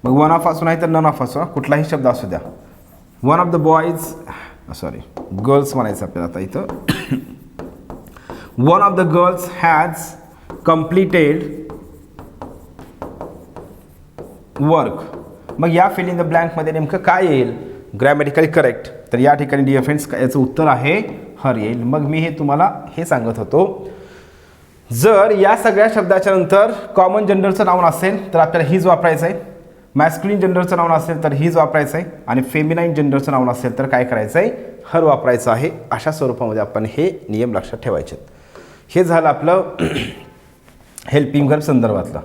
मग वन ऑफ असू नाही तर नन ऑफ असू, कुठलाही शब्द असू द्या, one of the boys sorry girls म्हणायचं आपल्याला. आता इथं one of the girls has completed work. मग या फिल इन द ब्लँकमध्ये नेमकं काय येईल, ग्रॅमॅटिकली करेक्ट. तर या ठिकाणी डिअर फ्रेंड्स याचं उत्तर आहे हर येईल. मग मी हे तुम्हाला हे सांगत होतो, जर या सगळ्या शब्दाच्या नंतर कॉमन जेंडरचं नाऊन असेल तर आपल्याला हिज वापरायचं आहे, मॅस्क्युलिन जेंडरचं नाऊन असेल तर हिज वापरायचं आहे आणि फेमिनाईन जेंडरचं नाऊन असेल तर काय करायचं आहे, हर वापरायचं आहे. अशा स्वरूपामध्ये आपण हे नियम लक्षात ठेवायचे. हे झालं आपलं हेल्पिंग व्हर्ब संदर्भातलं.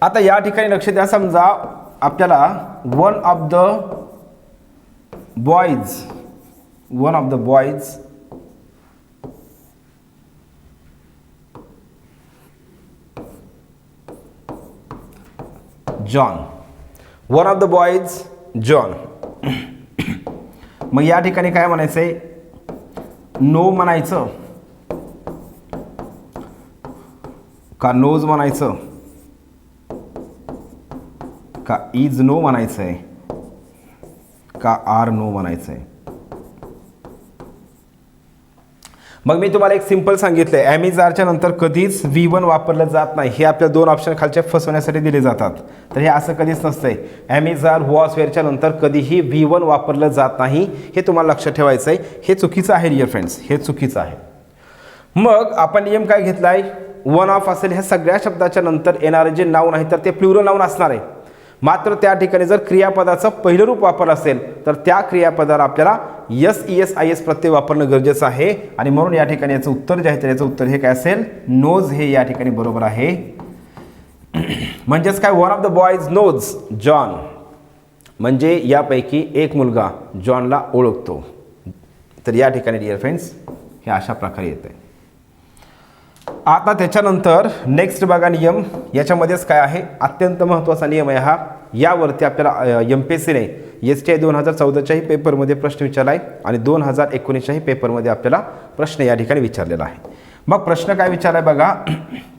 आता या ठिकाणी लक्ष द्या, समजा आपल्याला one of the boys John, one of the boys John. मग या ठिकाणी काय म्हणायचं आहे, नो म्हणायचं का नोज म्हणायचं का इज नो म्हणायचं आहे का आर नो म्हणायचं आहे. मग मी तुम्हाला एक सिंपल सांगितलंय, ॲमिज आरच्या नंतर कधीच V1 वापरलं जात नाही. हे आपल्या दोन ऑप्शन खालच्या फसवण्यासाठी दिले जातात. तर हे असं कधीच नसतंय. ॲमिज आर वॉज वेअरच्या नंतर कधीही V1 वापरलं जात नाही, हे तुम्हाला लक्षात ठेवायचं आहे. हे चुकीचं आहे डिअर फ्रेंड्स, हे चुकीचं आहे. मग आपण नियम काय घेतला आहे, वन ऑफ असेल ह्या सगळ्या शब्दाच्या नंतर येणारे जे नाऊन आहे तर ते प्लुरल नाऊन असणार आहे. मात्र त्या ठिकाणी जर क्रियापदाचं पहिलं रूप वापर असेल तर त्या क्रियापदाला आपल्याला SES प्रत्यय वापरणं गरजेचं आहे. आणि म्हणून या ठिकाणी याचं उत्तर जे आहे तर याचं उत्तर हे काय असेल, नोज हे या ठिकाणी बरोबर आहे. म्हणजेच काय, one of the boys knows John, म्हणजे यापैकी एक मुलगा जॉनला ओळखतो. तर या ठिकाणी डिअर फ्रेंड्स हे अशा प्रकारे येतं आहे. आता त्याच्यानंतर नेक्स्ट बघा नियम, याच्यामध्येच काय आहे, अत्यंत महत्त्वाचा नियम आहे हा. यावरती आपल्याला MPSCने STI 2014च्याही पेपरमध्ये प्रश्न विचारला आहे आणि 2019च्याही पेपरमध्ये आपल्याला प्रश्न या ठिकाणी विचारलेला आहे. मग प्रश्न काय विचारला आहे बघा.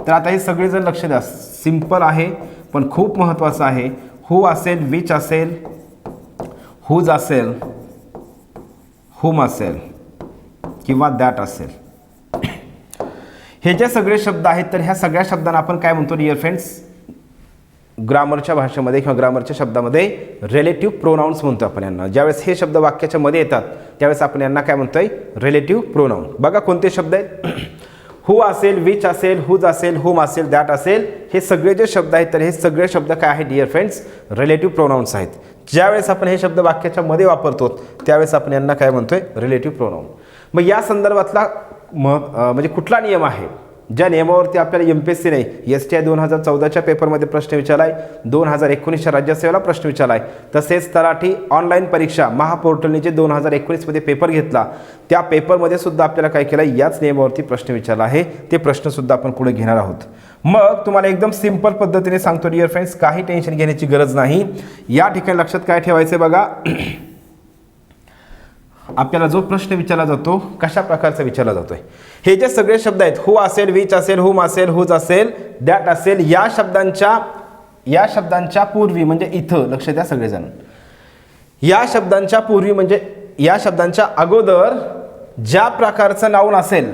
तर आता हे सगळेजण लक्ष द्या, सिंपल आहे पण खूप महत्त्वाचं आहे. हू असेल, विच असेल, हुज असेल, हुम असेल किंवा दॅट असेल, हे जे सगळे शब्द आहेत तर ह्या सगळ्या शब्दांना आपण काय म्हणतो डिअर फ्रेंड्स, ग्रामरच्या भाषेमध्ये किंवा ग्रामरच्या शब्दामध्ये रिलेटिव्ह प्रोनाउन्स म्हणतो आपण यांना. ज्यावेळेस हे शब्द वाक्याच्या मध्ये येतात त्यावेळेस आपण यांना काय म्हणतोय, रिलेटिव्ह प्रोनाउन. बघा कोणते शब्द आहेत. हू असेल, विच असेल, हुज असेल, हुम असेल, दॅट असेल, हे सगळे जे शब्द आहेत तर हे सगळे शब्द काय आहेत डिअर फ्रेंड्स, रिलेटिव्ह प्रोनाउन्स आहेत. ज्यावेळेस आपण हे शब्द वाक्याच्या मध्ये वापरतो त्यावेळेस आपण यांना काय म्हणतोय, रिलेटिव्ह प्रोनाउन. मग या संदर्भातला म्हणजे कुठला नियम आहे ज्या नियमावरती आपल्याला MPSCने STI 2014च्या पेपरमध्ये प्रश्न विचारला आहे, 2019च्या राज्यसेवेला प्रश्न विचारला आहे, तसेच तलाठी ऑनलाईन परीक्षा महापोर्टलने जे 2019मध्ये पेपर घेतला त्या पेपरमध्ये सुद्धा आपल्याला काय केलं, याच नियमावरती प्रश्न विचारला आहे. ते प्रश्नसुद्धा आपण पुढे घेणार आहोत. मग तुम्हाला एकदम सिंपल पद्धतीने सांगतो डिअर फ्रेंड्स, काही टेन्शन घेण्याची गरज नाही. या ठिकाणी लक्षात काय ठेवायचं आहे बघा, आपल्याला जो प्रश्न विचारला जातो कशा प्रकारचा विचारला जातोय, हे जे सगळे शब्द आहेत, हू असेल, विच असेल, हुम असेल, हुज असेल, दॅट असेल, या शब्दांच्या पूर्वी म्हणजे इथं लक्ष द्या सगळेजण, या शब्दांच्या पूर्वी म्हणजे या शब्दांच्या अगोदर ज्या प्रकारचं नाऊन असेल,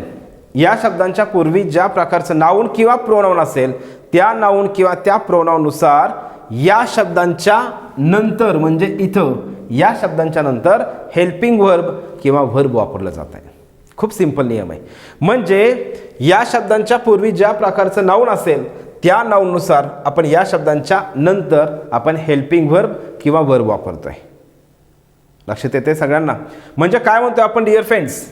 या शब्दांच्या पूर्वी ज्या प्रकारचं नाऊन किंवा प्रोनाऊन असेल त्या नाऊन किंवा त्या प्रोनाऊननुसार या शब्दांच्या नंतर म्हणजे इथं या शब्दांच्या नंतर हेल्पिंग वर्ब किंवा वर्ब वापरलं जात आहे. खूप सिंपल नियम आहे. म्हणजे या शब्दांच्या पूर्वी ज्या प्रकारचं नाऊन असेल त्या नाऊननुसार आपण या शब्दांच्या नंतर आपण हेल्पिंग वर्ब किंवा वर्ब वापरतोय. लक्षात येते सगळ्यांना. म्हणजे काय म्हणतोय आपण डिअर फ्रेंड्स,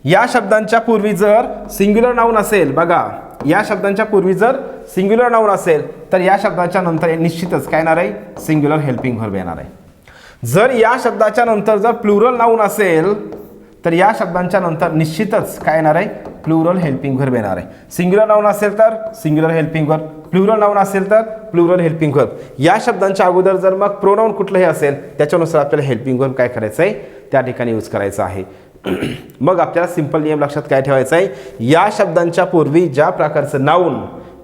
या शब्दांच्या पूर्वी जर सिंग्युलर नाऊन असेल, बघा या शब्दांच्या पूर्वी जर सिंग्युलर नाऊन असेल तर या शब्दाच्या नंतर निश्चितच काय येणार आहे, सिंग्युलर हेल्पिंग वर्ब येणार आहे. जर या शब्दाच्या नंतर जर प्लुरल नाऊन असेल तर या शब्दांच्या नंतर निश्चितच काय येणार आहे, प्लुरल हेल्पिंग वर्ब येणार आहे. सिंग्युलर नाऊन असेल तर singular helping verb, plural noun असेल तर प्लुरल हेल्पिंग वर्ब. या शब्दांच्या अगोदर जर मग प्रोनाऊन कुठलंही असेल त्याच्यानुसार आपल्याला हेल्पिंग वर्ब काय करायचं आहे, त्या ठिकाणी यूज करायचं आहे. मग आपल्याला सिंपल नियम लक्षात काय ठेवायचा आहे, या शब्दांच्या पूर्वी ज्या प्रकारचं नाऊन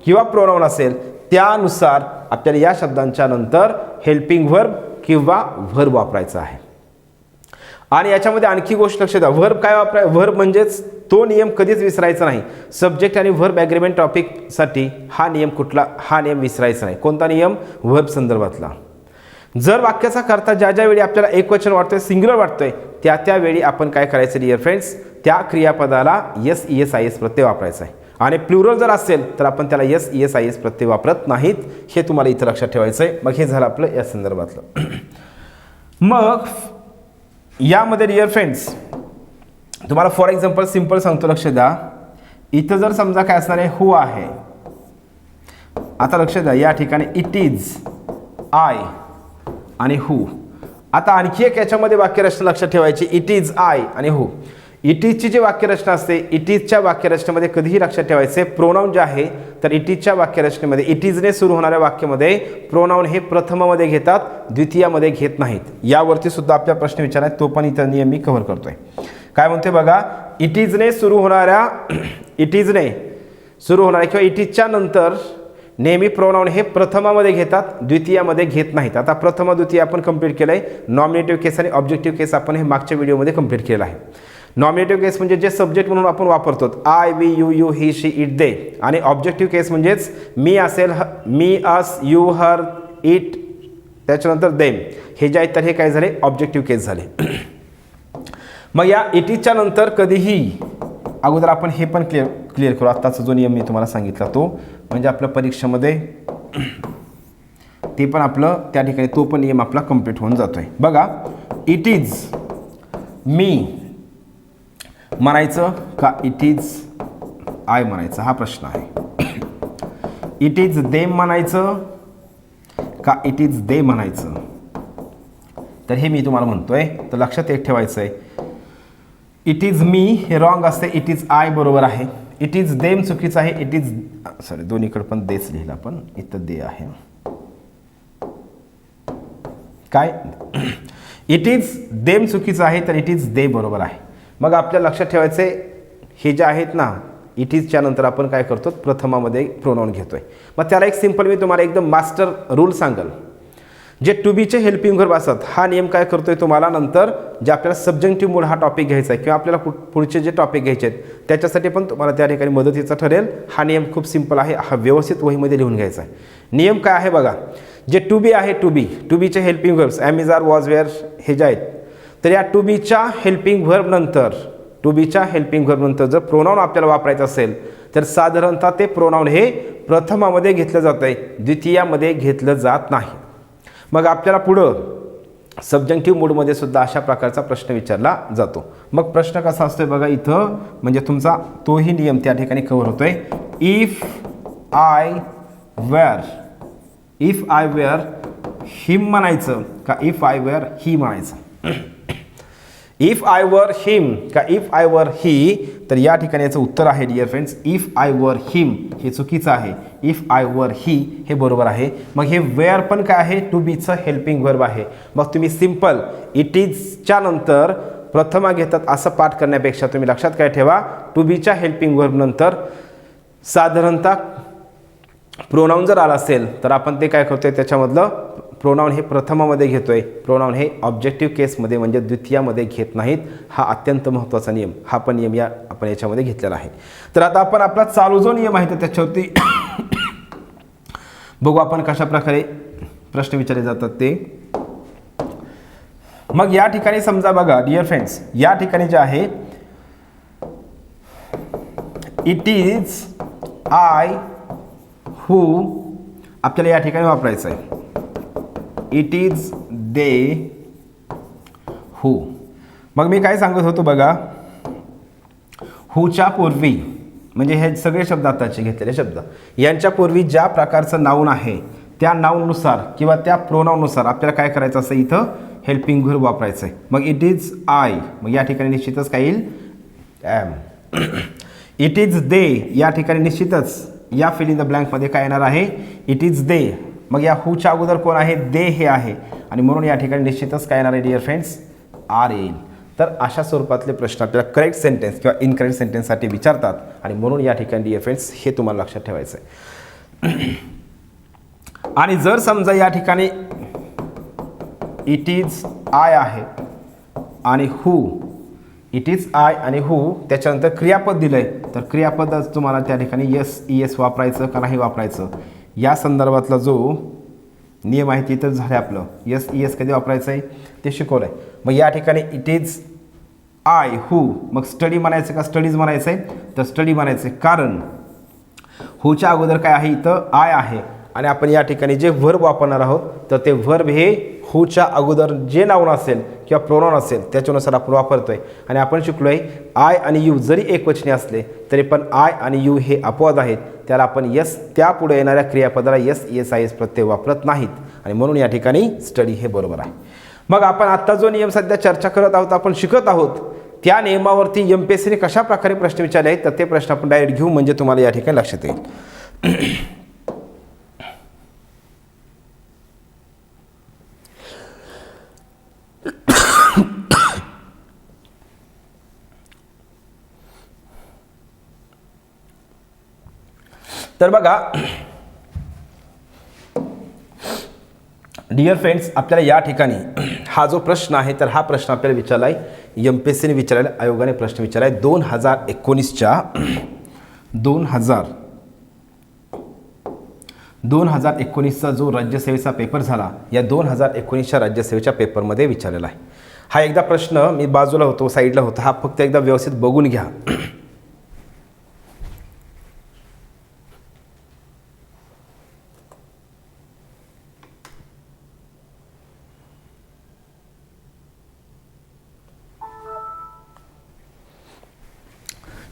किंवा प्रोनाऊन असेल त्यानुसार आपल्याला या शब्दांच्या नंतर हेल्पिंग वर्ब किंवा वर्ब वापरायचा आहे. आणि याच्यामध्ये आणखी गोष्ट लक्षात द्या, वर्ब काय वर्ब म्हणजेच तो नियम कधीच विसरायचा नाही. सब्जेक्ट आणि वर्ब ॲग्रीमेंट टॉपिकसाठी हा नियम विसरायचा नाही. कोणता नियम, वर्ब संदर्भातला. जर वाक्याचा करता ज्या वेळी आपल्याला एकवचन वाटतोय, सिंग्युलर वाटतोय, त्यावेळी आपण काय करायचं डिअर फ्रेंड्स, त्या क्रियापदाला SES प्रत्यय वापरायचा आहे. आणि प्लुरल जर असेल तर आपण त्याला SES प्रत्यय वापरत नाहीत. हे तुम्हाला इथं लक्षात ठेवायचं आहे. मग हे झालं आपलं या संदर्भातलं. मग यामध्ये डिअर फ्रेंड्स तुम्हाला फॉर एक्झाम्पल सिंपल सांगतो, लक्ष द्या. इथं जर समजा काय असणार आहे, हू आहे. आता लक्ष द्या, या ठिकाणी इट इज, आय आणि हू. आता आणखी एक याच्यामध्ये वाक्यरचना लक्षात ठेवायची, इट इज, आय आणि हू. इट इजची जी वाक्यरचना असते, इट इजच्या वाक्यरचनेमध्ये कधीही लक्षात ठेवायचे प्रोनाऊन जे आहे तर इट इजच्या वाक्यरचनेमध्ये इट इजने सुरू होणाऱ्या वाक्यामध्ये प्रोनाऊन हे प्रथमामध्ये घेतात, द्वितीयामध्ये घेत नाहीत. यावरती सुद्धा आपल्या प्रश्न विचारला, तो पण इथं नियम मी कव्हर करतोय. काय म्हणतोय बघा, इट इजने सुरू होणाऱ्या किंवा इट इजच्या नंतर नेहमी प्रोनाऊन हे प्रथमामध्ये घेतात, द्वितीयामध्ये घेत नाहीत. आता प्रथम द्वितीय आपण कंप्लीट केलं आहे. नॉमिनेटिव्ह केस आणि ऑब्जेक्टिव्ह केस आपण हे मागच्या व्हिडिओमध्ये कंप्लीट केलं आहे. नॉमिनेटिव्ह केस म्हणजे जे सब्जेक्ट म्हणून आपण वापरतो, I, we, you, he, she, it, they. आणि ऑब्जेक्टिव्ह केस म्हणजेच मी असेल, me, us, you, her, it, त्याच्यानंतर देम, हे जे आहेत तर हे काय झाले, ऑब्जेक्टिव्ह केस झाले. मग या इट इजच्या नंतर कधीही अगोदर आपण हे पण क्लिअर करू. आत्ताचा जो नियम मी तुम्हाला सांगितला तो म्हणजे आपल्या परीक्षेमध्ये ते पण आपलं त्या ठिकाणी तो पण नियम आपला कंप्लीट होऊन जातोय. बघा, इट इज मी म्हणायचं का इट इज आय म्हणायचं, हा प्रश्न आहे. इट इज देम म्हणायचं का इट इज दे म्हणायचं, तर हे मी तुम्हाला म्हणतोय. तर लक्षात एक ठेवायचं आहे, इट इज मी हे रॉंग असते, इट इज आय बरोबर आहे. इट इज देम चुकीचं आहे. इट इज सॉरी दोन्हीकडे पण देच लिहिलं आपण, इथं दे आहे. काय इट इज देम चुकीचं आहे तर इट इज दे बरोबर आहे. मग आपल्याला लक्षात ठेवायचं आहे हे जे आहेत ना इट इजच्या नंतर आपण काय करतो प्रथमामध्ये प्रोनाऊन घेतोय. मग त्याला एक सिंपल मी तुम्हाला एकदम मास्टर रूल सांगेल. जे टू बीचे हेल्पिंग व्हर्ब असतात हा नियम काय करतोय तुम्हाला नंतर जे आपल्याला सब्जेक्टिव्ह मूड हा टॉपिक घ्यायचा आहे किंवा आपल्याला पुढचे जे टॉपिक घ्यायचे आहेत त्याच्यासाठी पण तुम्हाला त्या ठिकाणी मदतीचा ठरेल. हा नियम खूप सिंपल आहे. हा व्यवस्थित वहीमध्ये लिहून घ्यायचा आहे. नियम काय आहे बघा. जे टू बी आहे टू बीचे helping verbs am is are was were हे जे आहेत तर या टू बीच्या हेल्पिंग व्हर्ब नंतर जर प्रोनाऊन आपल्याला वापरायचं असेल तर साधारणतः ते प्रोनाऊन हे प्रथमामध्ये घेतलं जातं आहे, द्वितीयामध्ये घेतलं जात नाही. मग आपल्याला पुढं सब्जेक्टिव्ह मूडमध्ये सुद्धा अशा प्रकारचा प्रश्न विचारला जातो. मग प्रश्न कसा असतोय बघा इथं म्हणजे तुमचा तोही नियम त्या ठिकाणी कव्हर होतोय. इफ आय वेअर हिम म्हणायचं का इफ आय वेअर ही म्हणायचं. इफ आय वर हिम का इफ आय वर ही तर या ठिकाणी याचं उत्तर आहे डिअर फ्रेंड्स इफ आय वर हिम हे चुकीचं आहे. इफ आय वर ही हे बरोबर आहे. मग हे वेअर पण काय आहे टू बीचं हेल्पिंग व्हर्ब आहे. मग तुम्ही सिंपल इट इजच्या नंतर प्रथमा घेतात असं पाठ करण्यापेक्षा तुम्ही लक्षात काय ठेवा टू बीच्या हेल्पिंग व्हर्ब नंतर साधारणतः प्रोनाऊन जर आला असेल तर आपण ते काय करतोय त्याच्यामधलं प्रोनाऊन हे प्रथमामध्ये घेतोय. प्रोनाऊन हे ऑब्जेक्टिव्ह केसमध्ये म्हणजे द्वितीयामध्ये घेत नाहीत. हा अत्यंत महत्त्वाचा नियम. हा पण नियम आपण याच्यामध्ये घेतलेला आहे. तर आता आपण आपला चालू जो नियम आहे तर त्याच्यावरती बघू आपण कशा प्रकारे प्रश्न विचारले जातात ते. मग या ठिकाणी समजा बघा डिअर फ्रेंड्स या ठिकाणी जे आहे इट इज आय हू आपल्याला या ठिकाणी वापरायचं आहे. इट इज दे हू. मग मी काय सांगत होतो बघा हूच्या पूर्वी म्हणजे हे सगळे शब्द आताचे घेतलेले शब्द यांच्या पूर्वी ज्या प्रकारचं नाऊन आहे त्या नाऊननुसार किंवा त्या प्रोनाऊननुसार आपल्याला काय करायचं असं इथं हेल्पिंग व्हर्ब वापरायचं आहे. मग इट इज आय मग या ठिकाणी निश्चितच काय येईल ॲम. इट इज दे या ठिकाणी निश्चितच या फिल इन द ब्लँकमध्ये काय येणार आहे इट इज दे. मग या हूच्या अगोदर कोण आहे दे हे आहे आणि म्हणून या ठिकाणी निश्चितच काय येणार आहे डिअर फ्रेंड्स आर येईल. तर अशा स्वरूपातले प्रश्न आपल्याला करेक्ट सेंटेन्स किंवा इनकरेक्ट सेंटेन्ससाठी विचारतात आणि म्हणून या ठिकाणी डिअर फ्रेंड्स हे तुम्हाला लक्षात ठेवायचं आहे. आणि जर समजा या ठिकाणी इट इज आय आहे आणि हू इट इज आय आणि हू त्याच्यानंतर क्रियापद दिलं आहे तर क्रियापदच तुम्हाला त्या ठिकाणी यस ई एस वापरायचं का नाही वापरायचं या संदर्भातला जो नियम आहे ते तर झालं आपलं. यस ई एस कधी वापरायचं आहे ते शिकवलं आहे. मग या ठिकाणी इट इज आय हू मग स्टडी म्हणायचं का स्टडीज म्हणायचं आहे तर स्टडी म्हणायचं आहे कारण हूच्या अगोदर काय आहे इथं आय आहे आणि आपण या ठिकाणी जे व्हर्ब वापरणार आहोत तर ते व्हर्ब हे हूच्या अगोदर जे नाऊन असेल किंवा प्रोनाऊन असेल त्याच्यानुसार आपण वापरतोय. आणि आपण शिकलो आहे आय आणि यू जरी एकवचनी असले तरी पण आय आणि यू हे अपवाद आहेत. त्याला आपण यस त्यापुढे येणाऱ्या क्रियापदाला S E S I S प्रत्यय वापरत नाहीत आणि म्हणून या ठिकाणी स्टडी हे बरोबर आहे. मग आपण आत्ता जो नियम सध्या चर्चा करत आहोत आपण शिकत आहोत त्या नियमावरती एमपीएससीने कशा प्रकारे प्रश्न विचारले आहेत तर ते प्रश्न आपण डायरेक्ट घेऊ म्हणजे तुम्हाला या ठिकाणी लक्षात येईल. तर बघा डिअर फ्रेंड्स आपल्याला या ठिकाणी हा जो प्रश्न आहे तर हा प्रश्न आपल्याला विचारला आहे एमपीएससीने विचारलेला आयोगाने प्रश्न विचारला आहे 2019चा जो राज्यसेवेचा पेपर झाला या 2019च्या राज्यसेवेच्या पेपरमध्ये विचारलेला आहे. हा एकदा प्रश्न मी बाजूला होतो साईडला होता हा फक्त एकदा व्यवस्थित बघून घ्या.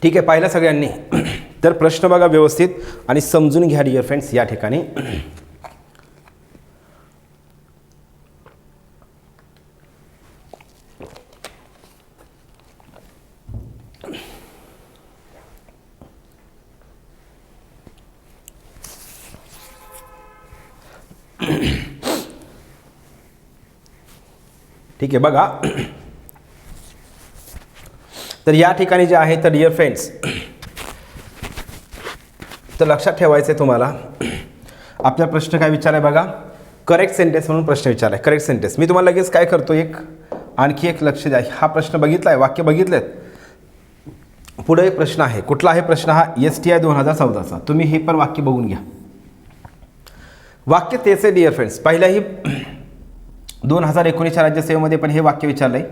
ठीक आहे पाहिलं सगळ्यांनी. तर प्रश्न बघा व्यवस्थित आणि समजून घ्या डिअर फ्रेंड्स या ठिकाणी. ठीक आहे बघा. तर या ठिकाणी जे आहे तर डिअर फ्रेंड्स, तर लक्षात ठेवायचं आहे तुम्हाला, आपला प्रश्न काय विचारलाय बघा, करेक्ट सेंटेन्स म्हणून प्रश्न विचारलाय. करेक्ट सेंटेन्स मी तुम्हाला लगेच काय करतो, आणखी एक लक्ष द्या. हा प्रश्न बघितला आहे, वाक्य बघितलेत. पुढे एक प्रश्न आहे. कुठला आहे प्रश्न हा? STI 2014चा. तुम्ही हे पण वाक्य बघून घ्या. वाक्य तेच आहे डिअर फ्रेंड्स. पहिल्याही 2019च्या राज्यसेवेमध्ये पण हे वाक्य विचारलं आहे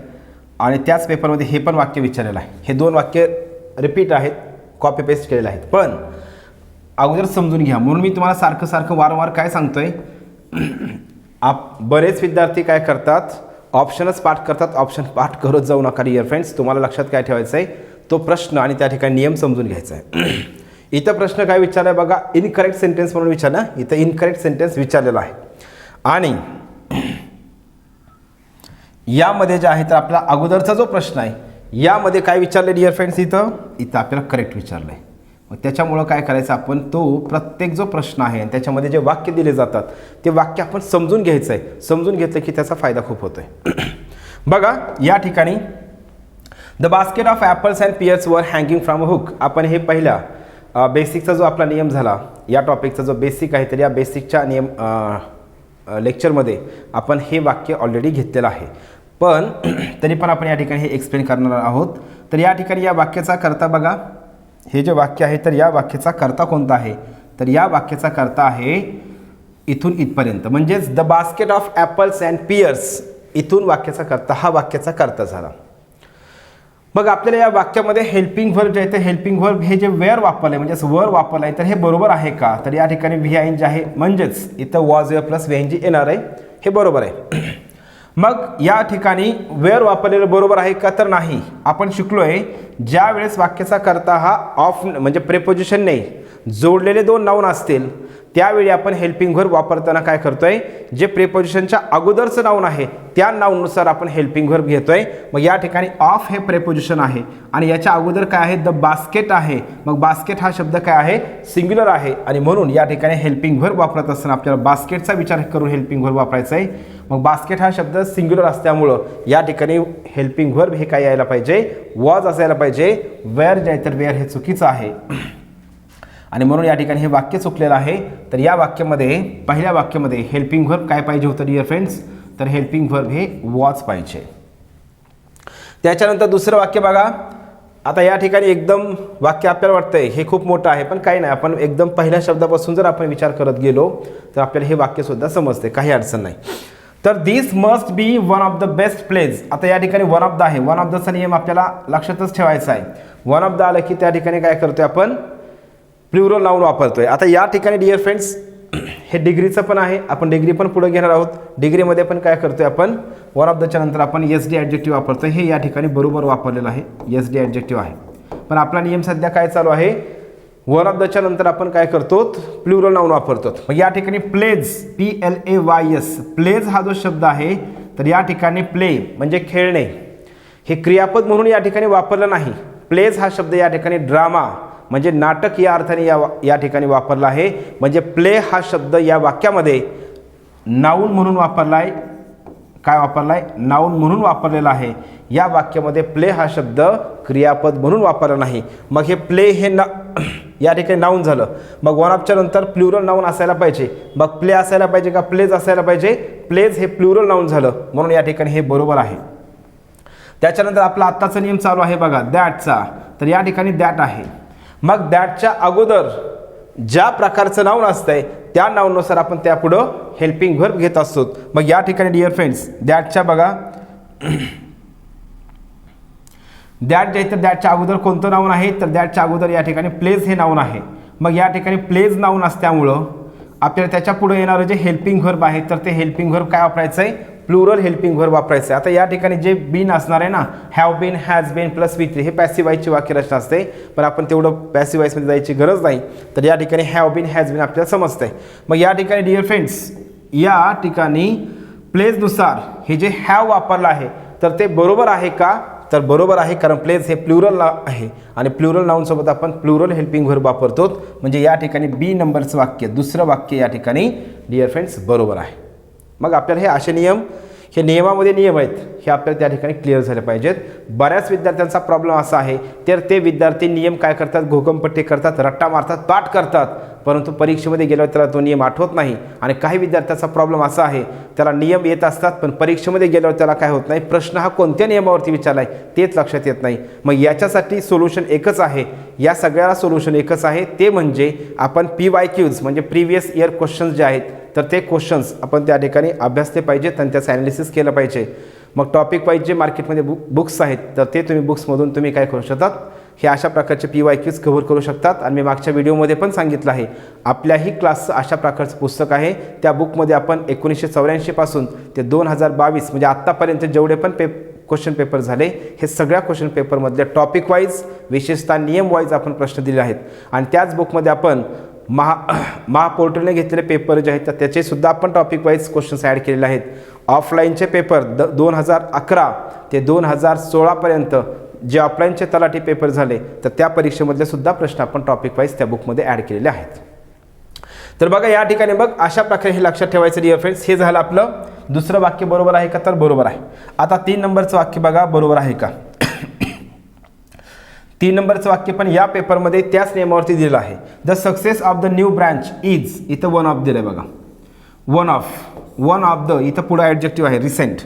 आणि त्याच पेपरमध्ये हे पण वाक्य विचारलेलं आहे. हे दोन वाक्य रिपीट आहेत, कॉपी पेस्ट केलेले आहेत. पण अगोदर समजून घ्या, म्हणून मी तुम्हाला सारखं सारखं वारंवार काय सांगतोय. बरेच विद्यार्थी काय करतात, ऑप्शनच पाठ करतात. ऑप्शन पाठ करत जाऊ नका डिअर फ्रेंड्स. तुम्हाला लक्षात काय ठेवायचं आहे, तो प्रश्न आणि त्या ठिकाणी नियम समजून घ्यायचा आहे. इथं प्रश्न काय विचारला आहे बघा, इनकरेक्ट सेंटेन्स म्हणून विचारला. इथं इनकरेक्ट सेंटेन्स विचारलेला आहे. आणि यामध्ये जे आहे तर आपला अगोदरचा जो प्रश्न आहे यामध्ये काय विचारलं डिअर फ्रेंड्स, इथं आपल्याला करेक्ट विचारलं आहे. मग त्याच्यामुळं काय करायचं, आपण तो प्रत्येक जो प्रश्न आहे आणि त्याच्यामध्ये जे वाक्य दिले जातात ते वाक्य आपण समजून घ्यायचं आहे. समजून घेतलं की त्याचा फायदा खूप होतो आहे. बघा या ठिकाणी, the basket of apples and pears were hanging from a hook. आपण हे पहिला बेसिकचा जो आपला नियम झाला, या टॉपिकचा जो बेसिक आहे, तर या बेसिकच्या नियम लेक्चरमध्ये आपण हे वाक्य ऑलरेडी घेतलेलं आहे. पण तरी पण आपण या ठिकाणी हे एक्सप्लेन करणार आहोत. तर या ठिकाणी या वाक्याचा करता बघा, हे जे वाक्य आहे तर या वाक्याचा कर्ता कोणता आहे, तर या वाक्याचा कर्ता आहे इथून इथपर्यंत, म्हणजेच the basket of apples and pears. इथून वाक्याचा कर्ता, हा वाक्याचा कर्ता झाला. मग आपल्याला या वाक्यामध्ये हेल्पिंग व्हर्ब जे आहे ते हेल्पिंग व्हर्ब हे जे वेअर वापरलं आहे, म्हणजेच वर वापरलं आहे, तर हे बरोबर आहे का, तर या ठिकाणी VING जे आहे, म्हणजेच इथं वॉज वेअर प्लस VING येणार आहे, हे बरोबर आहे. मग या ठिकाणी वेअर वापरलेलं बरोबर आहे का, तर नाही. आपण शिकलो आहे, ज्या वेळेस वाक्याचा कर्ता हा ऑफ म्हणजे प्रेपोजिशन नाही, जोडलेले दोन नाऊन असतील, त्यावेळी आपण हेल्पिंग व्हर्ब वापरताना काय करतोय, जे प्रेपोजिशनच्या अगोदरचं नाऊन आहे त्या नाऊननुसार आपण हेल्पिंग व्हर्ब घेतोय. मग या ठिकाणी ऑफ हे प्रेपोजिशन आहे आणि याच्या अगोदर काय आहे, द बास्केट आहे. मग बास्केट हा शब्द काय आहे, सिंग्युलर आहे आणि म्हणून या ठिकाणी हेल्पिंग व्हर्ब वापरत असताना आपल्याला बास्केटचा विचार करून हेल्पिंग व्हर्ब वापरायचा आहे. मग बास्केट हा शब्द सिंग्युलर असल्यामुळं या ठिकाणी हेल्पिंग व्हर्ब हे काय यायला पाहिजे, वॉज असायला पाहिजे. वेअर जे आहे तर वेअर हे चुकीचं आहे आणि म्हणून या ठिकाणी हे वाक्य चुकलेलं आहे. तर या वाक्यामध्ये, पहिल्या वाक्यामध्ये हेल्पिंग व्हर्ब काय पाहिजे होतं डिअर फ्रेंड्स, तर हेल्पिंग व्हर्ब हे वॉज पाहिजे. त्याच्यानंतर दुसरं वाक्य बघा. आता या ठिकाणी एकदम वाक्य आपल्याला वाटतंय हे खूप मोठं आहे, पण काही नाही, आपण एकदम पहिल्या शब्दापासून जर आपण विचार करत गेलो तर आपल्याला हे वाक्यसुद्धा समजते, काही अडचण नाही. तर this must be one of the best place. आता या ठिकाणी वन ऑफ द आहे, वन ऑफ दचा नियम आपल्याला लक्षातच ठेवायचा आहे. वन ऑफ द आलं की त्या ठिकाणी काय करतोय आपण, प्लुरल नाऊन वापरतोय. आता या ठिकाणी डिअर फ्रेंड्स हे डिग्रीचं पण आहे, आपण डिग्री पण पुढे घेणार आहोत. डिग्रीमध्ये पण काय करतोय आपण, वन ऑफ दच्या नंतर आपण SD ॲडजेक्टिव्ह वापरतोय. हे या ठिकाणी बरोबर वापरलेलं आहे, SD ॲडजेक्टिव्ह आहे. पण आपला नियम सध्या काय चालू आहे, वन ऑफ दच्या नंतर आपण काय करतो, प्लुरल नाऊन वापरतो. मग या ठिकाणी प्लेज, PLAYS, प्लेज हा जो शब्द आहे तर या ठिकाणी प्ले म्हणजे खेळणे हे क्रियापद म्हणून या ठिकाणी वापरलं नाही. प्लेज हा शब्द या ठिकाणी ड्रामा म्हणजे नाटक या अर्थाने या ठिकाणी वापरला आहे. म्हणजे प्ले हा शब्द या वाक्यामध्ये नाऊन म्हणून वापरला आहे. काय वापरला आहे, नाऊन म्हणून वापरलेला आहे. या वाक्यामध्ये प्ले हा शब्द क्रियापद म्हणून वापरला नाही. मग हे प्ले हे या ठिकाणी नाऊन झालं. मग वन ऑफच्या नंतर प्लुरल नाऊन असायला पाहिजे. मग प्ले असायला पाहिजे का प्लेज असायला पाहिजे, प्लेज हे प्लुरल नाऊन झालं, म्हणून या ठिकाणी हे बरोबर आहे. त्याच्यानंतर आपला आत्ताचा नियम चालू आहे बघा, दॅटचा. तर या ठिकाणी दॅट आहे. मग दॅटच्या अगोदर ज्या प्रकारचं नाऊन असतंय त्या नाऊननुसार आपण त्यापुढं हेल्पिंग व्हर्ब घेत असतो. मग या ठिकाणी डिअर फ्रेंड्स दॅटच्या बघा, दॅट जे आहे तर दॅटच्या अगोदर कोणतं नाऊन आहे, तर दॅटच्या अगोदर या ठिकाणी प्लेज हे नाऊन आहे. मग या ठिकाणी प्लेज नाऊन असल्यामुळं आपल्याला त्याच्या पुढे येणारं जे हेल्पिंग व्हर्ब आहे तर ते हेल्पिंग व्हर्ब काय वापरायचं आहे, प्लुरल हेल्पिंग व्हर्ब वापरायचं आहे. आता या ठिकाणी जे बीन असणार आहे ना, have been, has been plus V3 हे पॅसिव्ह वाईजची वाक्यरचना असते. पण आपण तेवढं पॅसिव्ह वाईजमध्ये जायची गरज नाही. तर या ठिकाणी हॅव बीन, हॅज बीन आपल्याला समजतंय. मग या ठिकाणी डिअर फ्रेंड्स या ठिकाणी प्लेजनुसार हे जे हॅव वापरलं आहे तर ते बरोबर आहे का, तर बरोबर आहे, कारण प्लेज हे प्लुरल आहे आणि प्लुरल नाऊनसोबत आपण प्लुरल हेल्पिंग व्हर्ब वापरतो. म्हणजे या ठिकाणी B नंबरचं वाक्य, दुसरं वाक्य या ठिकाणी डिअर फ्रेंड्स बरोबर आहे. मग आपल्याला हे असे नियम हे नियमामध्ये नियम आहेत हे आपल्याला त्या ठिकाणी क्लिअर झाले पाहिजेत. बऱ्याच विद्यार्थ्यांचा प्रॉब्लेम असा आहे तर ते विद्यार्थी नियम काय करतात, घोकमपट्टी करतात, रट्टा मारतात, पाठ करतात, परंतु परीक्षेमध्ये गेल्यावर त्याला तो नियम आठवत नाही. आणि काही विद्यार्थ्यांचा प्रॉब्लेम असा आहे त्याला नियम येत असतात पण परीक्षेमध्ये गेल्यावर त्याला काय होत नाही, प्रश्न हा कोणत्या नियमावरती विचारला आहे तेच लक्षात येत नाही. मग याच्यासाठी सोल्युशन एकच आहे, या सगळ्याला सोल्युशन एकच आहे, ते म्हणजे आपण PYQs म्हणजे प्रिव्हियस इयर क्वेश्चन्स जे आहेत तर ते क्वेश्चन्स आपण त्या ठिकाणी अभ्यासले पाहिजेत आणि त्याचं ॲनालिसिस केलं पाहिजे. मग टॉपिक वाईज जे मार्केटमध्ये बुक्स आहेत तर ते तुम्ही बुक्समधून तुम्ही काय करू शकतात, हे अशा प्रकारचे PYQs कव्हर करू शकतात. आणि मी मागच्या व्हिडिओमध्ये पण सांगितलं आहे आपल्याही क्लासचं अशा प्रकारचं पुस्तक आहे. त्या बुकमध्ये आपण 1984 पासून ते 2022 म्हणजे आत्तापर्यंत जेवढे पण क्वेश्चन पेपर झाले हे सगळ्या क्वेश्चन पेपरमधले टॉपिक वाईज विशेषतः नियम वाईज आपण प्रश्न दिले आहेत. आणि त्याच बुकमध्ये आपण महापोर्टलने घेतलेले पेपर जे आहेत तर त्याचेसुद्धा आपण टॉपिक वाईज क्वेश्चन्स ॲड केलेले आहेत. ऑफलाईनचे पेपर 2011 ते 2016पर्यंत जे ऑफलाईनचे तलाठी पेपर झाले तर त्या परीक्षेमधले सुद्धा प्रश्न आपण टॉपिक वाईज त्या बुकमध्ये ॲड केलेले आहेत. तर बघा या ठिकाणी बघ अशा प्रकारे हे लक्षात ठेवायचं डिअर फ्रेंड्स. हे झालं आपलं दुसरं वाक्य बरोबर आहे का, तर बरोबर आहे. आता 3 नंबरचं वाक्य बघा बरोबर आहे का. 3 नंबरचं वाक्य पण या पेपरमध्ये त्याच नियमावरती दिलेलं आहे. The success of the new branch is, इथं वन ऑफ दिलं आहे बघा, वन ऑफ द, इथं पुढं ॲडजेक्टिव्ह आहे रिसेंट.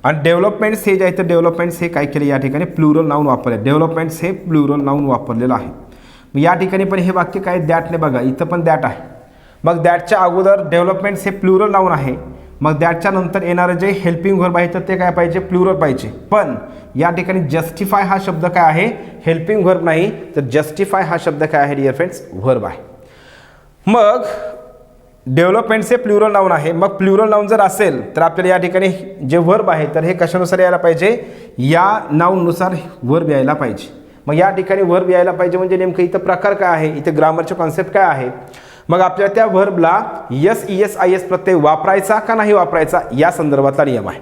आणि डेव्हलपमेंट्स हे जे आहे तर डेव्हलपमेंट्स हे काय केले या ठिकाणी प्लुरल नाऊन वापरले, डेव्हलपमेंट्स हे प्लुरल नाऊन वापरलेलं आहे. या ठिकाणी पण हे वाक्य काय दॅटने बघा, इथं पण दॅट आहे. मग दॅटच्या अगोदर डेव्हलपमेंट्स हे प्लुरल नाऊन आहे, मग दॅटच्या नंतर येणारं जे हेल्पिंग व्हर्ब आहे तर ते काय पाहिजे, प्लुरल पाहिजे. पण या ठिकाणी जस्टिफाय हा शब्द काय आहे, हेल्पिंग व्हर्ब नाही तर जस्टिफाय हा शब्द काय आहे डिअर फ्रेंड्स, व्हर्ब आहे. मग डेव्हलपमेंटचे प्लुरल नाऊन आहे, मग प्लुरल नाऊन जर असेल तर आपल्याला या ठिकाणी जे व्हर्ब आहे तर हे कशानुसार यायला पाहिजे, या नाऊननुसार व्हर्ब यायला पाहिजे. मग या ठिकाणी व्हर्ब यायला पाहिजे म्हणजे नेमकं इथं प्रकार काय आहे, इथे ग्रामरचे कॉन्सेप्ट काय आहे. मग आपल्याला त्या व्हर्बला SES प्रत्यय वापरायचा का नाही वापरायचा या संदर्भातला नियम आहे.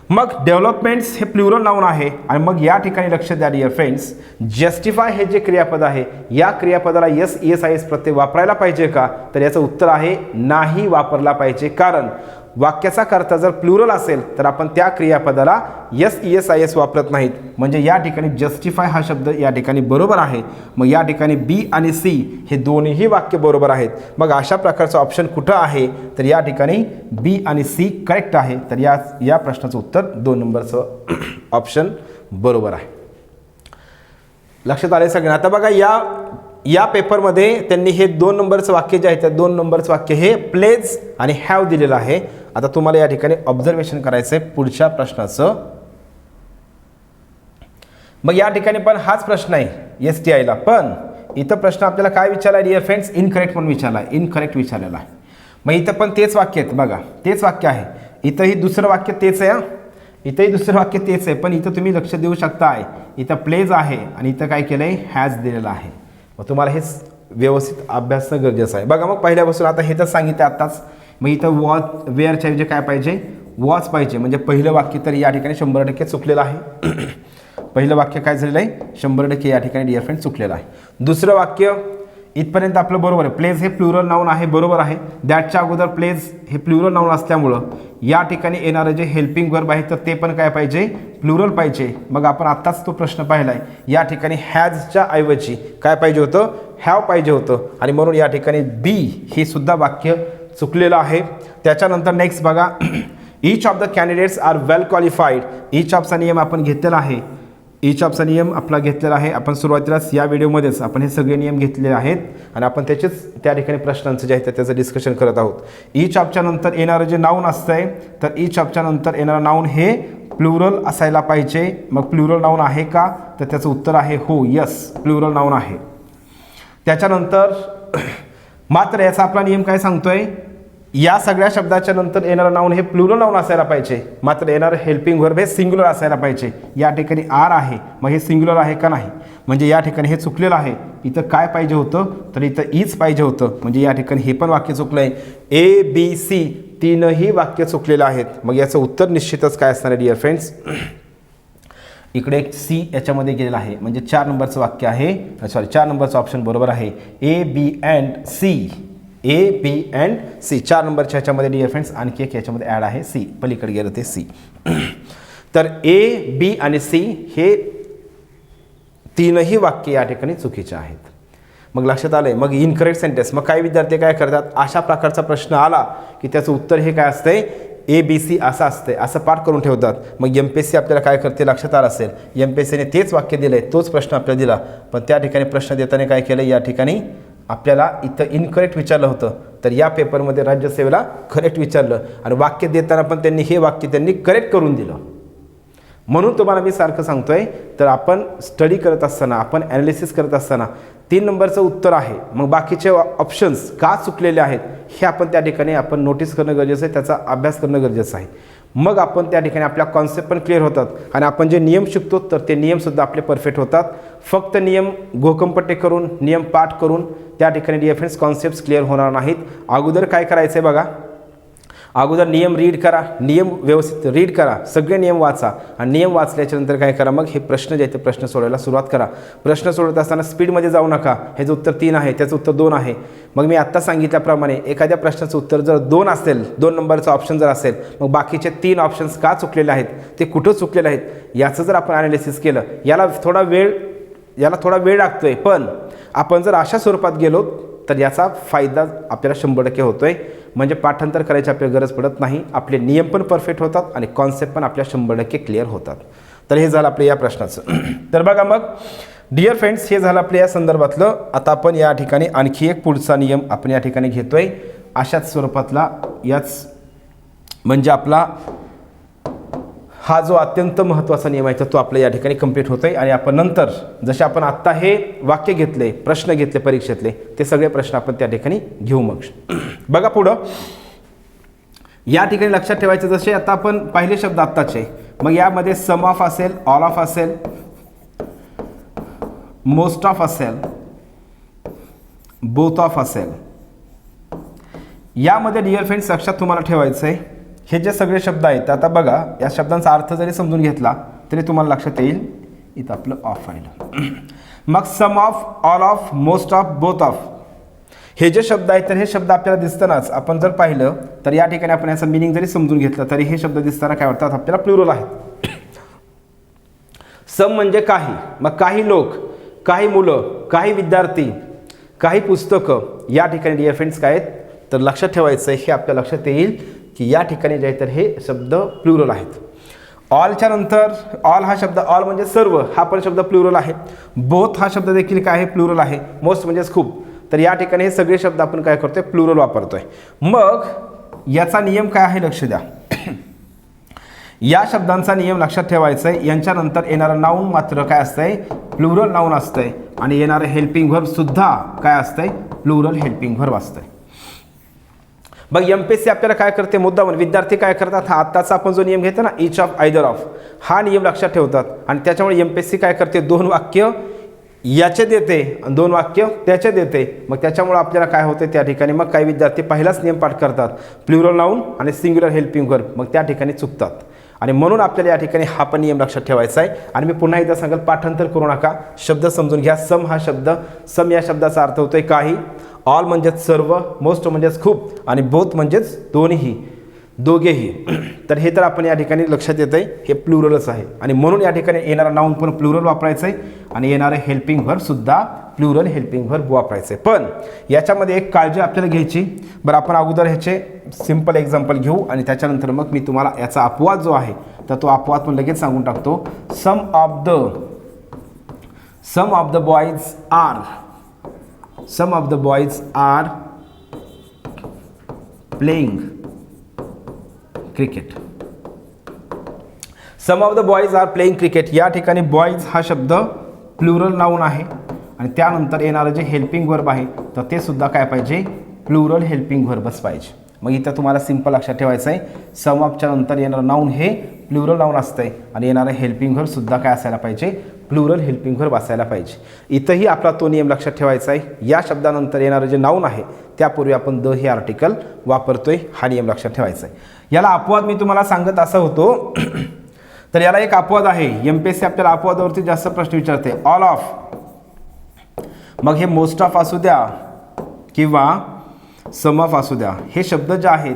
मग डेव्हलपमेंट्स हे प्लुरल नाऊन आहे आणि मग या ठिकाणी लक्ष द्या डिअर फ्रेंड्स, जस्टिफाय हे जे क्रियापद आहे या क्रियापदाला SES प्रत्यय वापरायला पाहिजे का, तर याचं उत्तर आहे नाही वापरला पाहिजे. कारण वाक्याचा कर्ता जर प्लुरल असेल तर आपण त्या क्रियापदाला SES वापरत नाहीत. म्हणजे या ठिकाणी जस्टिफाय हा शब्द या ठिकाणी बरोबर आहे. मग या ठिकाणी B आणि C हे दोन्हीही वाक्य बरोबर आहेत. मग अशा प्रकारचं ऑप्शन कुठं आहे तर या ठिकाणी B आणि C करेक्ट आहे. तर या प्रश्नाचं उत्तर 2 नंबरचं ऑप्शन बरोबर आहे. लक्षात आले सगळ्यांना. आता बघा या पेपरमध्ये त्यांनी हे 2 नंबरचं वाक्य जे आहे त्या 2 नंबरचं वाक्य हे प्लेज आणि हॅव दिलेलं आहे. आता तुम्हाला या ठिकाणी ऑब्झर्वेशन करायचं आहे पुढच्या प्रश्नाचं. मग या ठिकाणी पण हाच प्रश्न आहे STIला, पण इथं प्रश्न आपल्याला काय विचारला आहे डिअर फ्रेंड्स, इनकरेक्ट म्हणून विचारला आहे, इनकरेक्ट विचारलेला आहे. मग इथं पण तेच वाक्य आहेत बघा, तेच वाक्य आहे. इथंही दुसरं वाक्य तेच आहे, इथंही दुसरं वाक्य तेच आहे, पण इथं तुम्ही लक्ष देऊ शकताय इथं प्लेज आहे आणि इथं काय केलं आहे हॅज दिलेलं आहे. मग तुम्हाला हे व्यवस्थित अभ्यासणं गरजेचं आहे. बघा मग पहिल्यापासून आता हे तर सांगितलं आत्ताच. मग इथं वॉच वेअरच्या ऐवजी काय पाहिजे, वॉच पाहिजे. म्हणजे पहिलं वाक्य तर या ठिकाणी 100% चुकलेलं आहे. पहिलं वाक्य काय झालेलं आहे 100% या ठिकाणी डिअर फ्रेंड चुकलेलं आहे. दुसरं वाक्य इथपर्यंत आपलं बरोबर आहे, प्लेज हे प्लुरल नाऊन आहे बरोबर आहे. दॅटच्या अगोदर प्लेज हे प्लुरल नाऊन असल्यामुळं या ठिकाणी येणारं जे हेल्पिंग वर्ब आहे तर ते पण काय पाहिजे, प्लुरल पाहिजे. मग आपण आत्ताच तो प्रश्न पाहिला आहे, या ठिकाणी हॅजच्या ऐवजी काय पाहिजे होतं, हॅव पाहिजे होतं. आणि म्हणून या ठिकाणी B हे सुद्धा वाक्य चुकलेलं आहे. त्याच्यानंतर नेक्स्ट बघा, each of the candidates are well qualified. Each ऑफचा नियम आपण घेतलेला आहे, ईच ऑफचा नियम आपला घेतलेला आहे. आपण सुरुवातीलाच या व्हिडिओमध्येच आपण हे सगळे नियम घेतलेले आहेत आणि आपण त्याचेच त्या ठिकाणी प्रश्नांचं जे आहे त्याचं डिस्कशन करत आहोत. ईच ऑफच्या नंतर येणारं जे नाऊन असतंय तर ईच ऑफच्या नंतर येणारं नाऊन हे प्लुरल असायला पाहिजे. मग प्लुरल नाऊन आहे का, तर त्याचं उत्तर आहे हो, यस प्लुरल नाऊन आहे. त्याच्यानंतर मात्र याचा आपला नियम काय सांगतोय, या सगळ्या शब्दाच्या नंतर येणारं नाऊन हे प्लुरल नाऊन असायला पाहिजे, मात्र येणारं हेल्पिंग व्हर्ब हे सिंग्युलर असायला पाहिजे. या ठिकाणी आर आहे, मग हे सिंग्युलर आहे का नाही, म्हणजे या ठिकाणी हे चुकलेलं आहे. इथं काय पाहिजे होतं, तर इथं इज पाहिजे होतं, म्हणजे या ठिकाणी हे पण वाक्य चुकलं आहे. ABC तीनही वाक्य चुकलेलं आहेत. मग याचं उत्तर निश्चितच काय असणार आहे डिअर फ्रेंड्स, इकडे एक C याच्यामध्ये गेलेलं आहे, म्हणजे 4 नंबरचं वाक्य आहे, 4 नंबरचं ऑप्शन बरोबर आहे. A, B and C A B and C 4 नंबरच्या ह्याच्यामध्ये डिअर फ्रेंड्स आणखी एक याच्यामध्ये ॲड आहे सी, पलीकडे गेलं ते सी. तर ए बी आणि सी हे तीनही वाक्य या ठिकाणी चुकीचे आहेत. मग लक्षात आलं आहे. मग इनकरेक्ट सेंटेन्स, मग काही विद्यार्थी काय करतात, अशा प्रकारचा प्रश्न आला की त्याचं उत्तर हे काय असतंय, ए बी सी असं असते, असं पाठ करून ठेवतात. मग MPSC आपल्याला काय करते लक्षात आलं असेल, MPSCने तेच वाक्य दिलं आहे, तोच प्रश्न आपल्याला दिला, पण त्या ठिकाणी प्रश्न देताना काय केलं, या ठिकाणी आपल्याला इथं इनकरेक्ट विचारलं होतं, तर या पेपरमध्ये राज्यसेवेला करेक्ट विचारलं आणि वाक्य देताना पण त्यांनी हे वाक्य त्यांनी करेक्ट करून दिलं. म्हणून तुम्हाला मी सारखं सांगतोय, तर आपण स्टडी करत असताना, आपण ॲनालिसिस करत असताना 3 नंबरचं उत्तर आहे, मग बाकीचे ऑप्शन्स का चुकलेले आहेत हे आपण त्या ठिकाणी आपण नोटीस करणं गरजेचं आहे, त्याचा अभ्यास करणं गरजेचं आहे. मग आपण त्या ठिकाणी आपल्या कॉन्सेप्ट पण क्लिअर होतात आणि आपण जे नियम शिकतो तर ते नियमसुद्धा आपले परफेक्ट होतात. फक्त नियम घोकंपट्टे करून, नियम पाठ करून त्या ठिकाणी डिअर फ्रेंड्स कॉन्सेप्ट्स क्लिअर होणार नाहीत. अगोदर काय करायचं आहे बघा, अगोदर नियम रीड करा, नियम व्यवस्थित रीड करा, सगळे नियम वाचा आणि नियम वाचल्याच्यानंतर काय करा, मग हे प्रश्न जे आहेत ते प्रश्न सोडवायला सुरुवात करा. प्रश्न सोडवत असताना स्पीडमध्ये जाऊ नका. हे जे उत्तर 3 आहे त्याचं उत्तर 2 आहे. मग मी आत्ता सांगितल्याप्रमाणे एखाद्या प्रश्नाचं उत्तर जर 2 असेल, 2 नंबरचा ऑप्शन जर असेल, मग बाकीचे 3 ऑप्शन्स का चुकलेले आहेत, ते कुठं चुकलेले आहेत, याचं जर आपण ॲनालिसिस केलं, याला थोडा वेळ लागतो आहे, पण आपण जर अशा स्वरूपात गेलो तर याचा फायदा आपल्याला 100% होतो आहे. म्हणजे पाठांतर करायची आपल्याला गरज पडत नाही, आपले नियम पण परफेक्ट होतात आणि कॉन्सेप्ट पण आपल्या 100% क्लिअर होतात. तर हे झालं आपलं या प्रश्नाचं. तर बघा मग डिअर फ्रेंड्स, हे झालं आपल्या या संदर्भातलं. आता आपण या ठिकाणी आणखी एक पुढचा नियम आपण या ठिकाणी घेतोय अशाच स्वरूपातला, याच म्हणजे आपला हा जो अत्यंत महत्त्वाचा नियम आहे तो आपल्या या ठिकाणी कंप्लीट होतो आहे. आणि आपण नंतर जसे आपण आत्ता हे वाक्य घेतले, प्रश्न घेतले परीक्षेतले, ते सगळे प्रश्न आपण त्या ठिकाणी घेऊ. मग बघा पुढं या ठिकाणी लक्षात ठेवायचं, जसे आता आपण पहिले शब्द आत्ताचे, मग यामध्ये सम ऑफ असेल, ऑल ऑफ असेल, मोस्ट ऑफ असेल, बोथ ऑफ असेल, यामध्ये डिअर फ्रेंड्स लक्षात तुम्हाला ठेवायचं आहे, हे जे सगळे शब्द आहेत आता बघा, या शब्दांचा अर्थ जरी समजून घेतला तरी तुम्हाला लक्षात येईल. इथं आपलं ऑफ आहे. मग some of, all of, most of, both of, हे जे शब्द आहेत तर हे शब्द आपल्याला दिसतानाच आपण जर पाहिलं तर या ठिकाणी आपण याचा मिनिंग जरी समजून घेतलं तरी हे शब्द दिसताना काय वाटतात आपल्याला, प्लुरल आहेत. सम म्हणजे काही, मग काही लोक, काही मुलं, काही विद्यार्थी, काही पुस्तकं, या ठिकाणी डिअर फ्रेंड्स काय आहेत तर लक्षात ठेवायचं आहे, हे आपल्या लक्षात येईल की या ठिकाणी जे आहे तर हे शब्द प्लुरल आहेत. ऑलच्या नंतर, ऑल हा शब्द, ऑल म्हणजे सर्व, हा पण शब्द प्लुरल आहे. बोथ हा शब्द देखील काय आहे, प्लुरल आहे. मोस्ट म्हणजेच खूप, तर या ठिकाणी हे सगळे शब्द आपण काय करतोय, प्लुरल वापरतोय. मग याचा नियम काय आहे लक्ष द्या. या शब्दांचा नियम लक्षात ठेवायचा आहे. यांच्यानंतर येणारं नाऊन मात्र काय असतंय, प्लुरल नाऊन असतंय आणि येणारं हेल्पिंग व्हर्ब सुद्धा काय असतंय, प्लुरल हेल्पिंग व्हर्ब असतंय. मग MPSC आपल्याला काय करते, मुद्दामून विद्यार्थी काय करतात, हा आत्ताचा आपण जो नियम घेतो ना, इच ऑफ, आयदर ऑफ, हा नियम लक्षात ठेवतात आणि त्याच्यामुळे MPSC काय करते, 2 वाक्य याचे देते आणि 2 वाक्य त्याचे देते. मग त्याच्यामुळे आपल्याला काय होते त्या ठिकाणी, मग काही विद्यार्थी पहिलाच नियम पाठ करतात, प्लुरल नाऊन आणि सिंग्युलर हेल्पिंग व्हर्ब, मग त्या ठिकाणी चुकतात. आणि म्हणून आपल्याला या ठिकाणी हा पण नियम लक्षात ठेवायचा आहे. आणि मी पुन्हा एकदा सांगेल, पाठांतर करू नका, शब्द समजून घ्या. सम हा शब्द, सम या शब्दाचा अर्थ होतोय काही, ऑल म्हणजेच सर्व, मोस्ट म्हणजेच खूप आणि बोथ म्हणजेच दोन्ही, दोघेही. तर हे तर आपण या ठिकाणी लक्षात येतं आहे, हे प्लुरलच आहे आणि म्हणून या ठिकाणी येणारा नाऊन पण प्लुरल वापरायचं आहे आणि येणारं हेल्पिंग व्हर्बसुद्धा प्लुरल हेल्पिंग व्हर्ब वापरायचं आहे. पण याच्यामध्ये एक काळजी आपल्याला घ्यायची. बरं, आपण अगोदर ह्याचे सिम्पल एक्झाम्पल घेऊ आणि त्याच्यानंतर मग मी तुम्हाला याचा अपवाद जो आहे तर तो अपवाद पण लगेच सांगून टाकतो. Some of the boys are playing cricket. Some of the boys are playing cricket, या ठिकाणी बॉयज हा शब्द प्लुरल नाऊन आहे आणि त्यानंतर येणारं जे हेल्पिंग व्हर्ब आहे तर ते सुद्धा काय पाहिजे, प्लुरल हेल्पिंग व्हर्बच पाहिजे. मग इथं तुम्हाला सिंपल लक्षात ठेवायचं आहे, सम ऑफच्या नंतर येणारं नाऊन हे प्लुरल नाऊन असतंय आणि येणारं हेल्पिंग व्हर्ब सुद्धा काय असायला पाहिजे, प्लुरल हेल्पिंग व्हर्ब असायला पाहिजे. इथंही आपला तो नियम लक्षात ठेवायचा आहे. या शब्दानंतर येणारं जे नाऊन आहे त्यापूर्वी आपण द हे आर्टिकल वापरतोय, हा नियम लक्षात ठेवायचा आहे. याला अपवाद मी तुम्हाला सांगत असं होतो, तर याला एक अपवाद आहे. MPSC आपल्याला अपवादावरती जास्त प्रश्न विचारते. ऑल ऑफ, मग हे मोस्ट ऑफ असू द्या किंवा सम ऑफ असू द्या, हे शब्द जे आहेत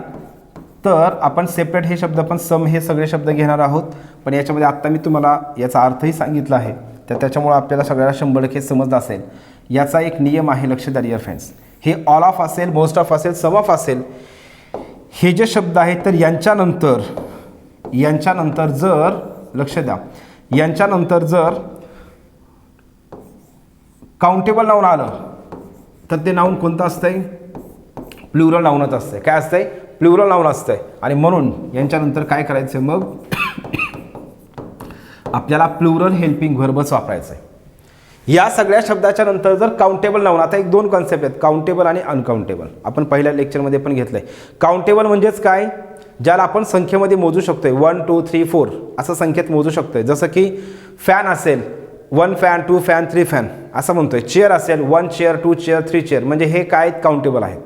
तर आपण सेपरेट हे शब्द पण सम हे सगळे शब्द घेणार आहोत. पण याच्यामध्ये आत्ता मी तुम्हाला याचा अर्थही सांगितला आहे, तर त्याच्यामुळं आपल्याला सगळ्याला 100% समजलं असेल. याचा एक नियम आहे, लक्ष द्या डिअर फ्रेंड्स. हे ऑल ऑफ असेल, मोस्ट ऑफ असेल, सम ऑफ असेल, हे जे शब्द आहेत तर यांच्यानंतर जर लक्ष द्या, यांच्यानंतर जर काउंटेबल नाऊन आलं तर ते नाऊन कोणतं असतंय? प्लुरल नाऊनच असतंय. काय असतंय? प्लुरल नाऊन असतंय. आणि म्हणून यांच्यानंतर काय करायचं? मग आपल्याला प्लुरल हेल्पिंग व्हर्बच वापरायचं आहे. या सगळ्या शब्दाच्या नंतर जर काउंटेबल नाऊन, आता एक दोन कॉन्सेप्ट आहेत, काउंटेबल आणि अनकाउंटेबल. आपण पहिल्या लेक्चरमध्ये पण घेतलंय. काउंटेबल म्हणजेच काय? ज्याला आपण संख्येमध्ये मोजू शकतोय, 1 2 3 4 असं संख्येत मोजू शकतोय. जसं की फॅन असेल, 1 फॅन 2 फॅन 3 फॅन असं म्हणतोय. चेअर असेल, 1 चेअर 2 चेअर 3 चेअर, म्हणजे हे काय काउंटेबल आहेत.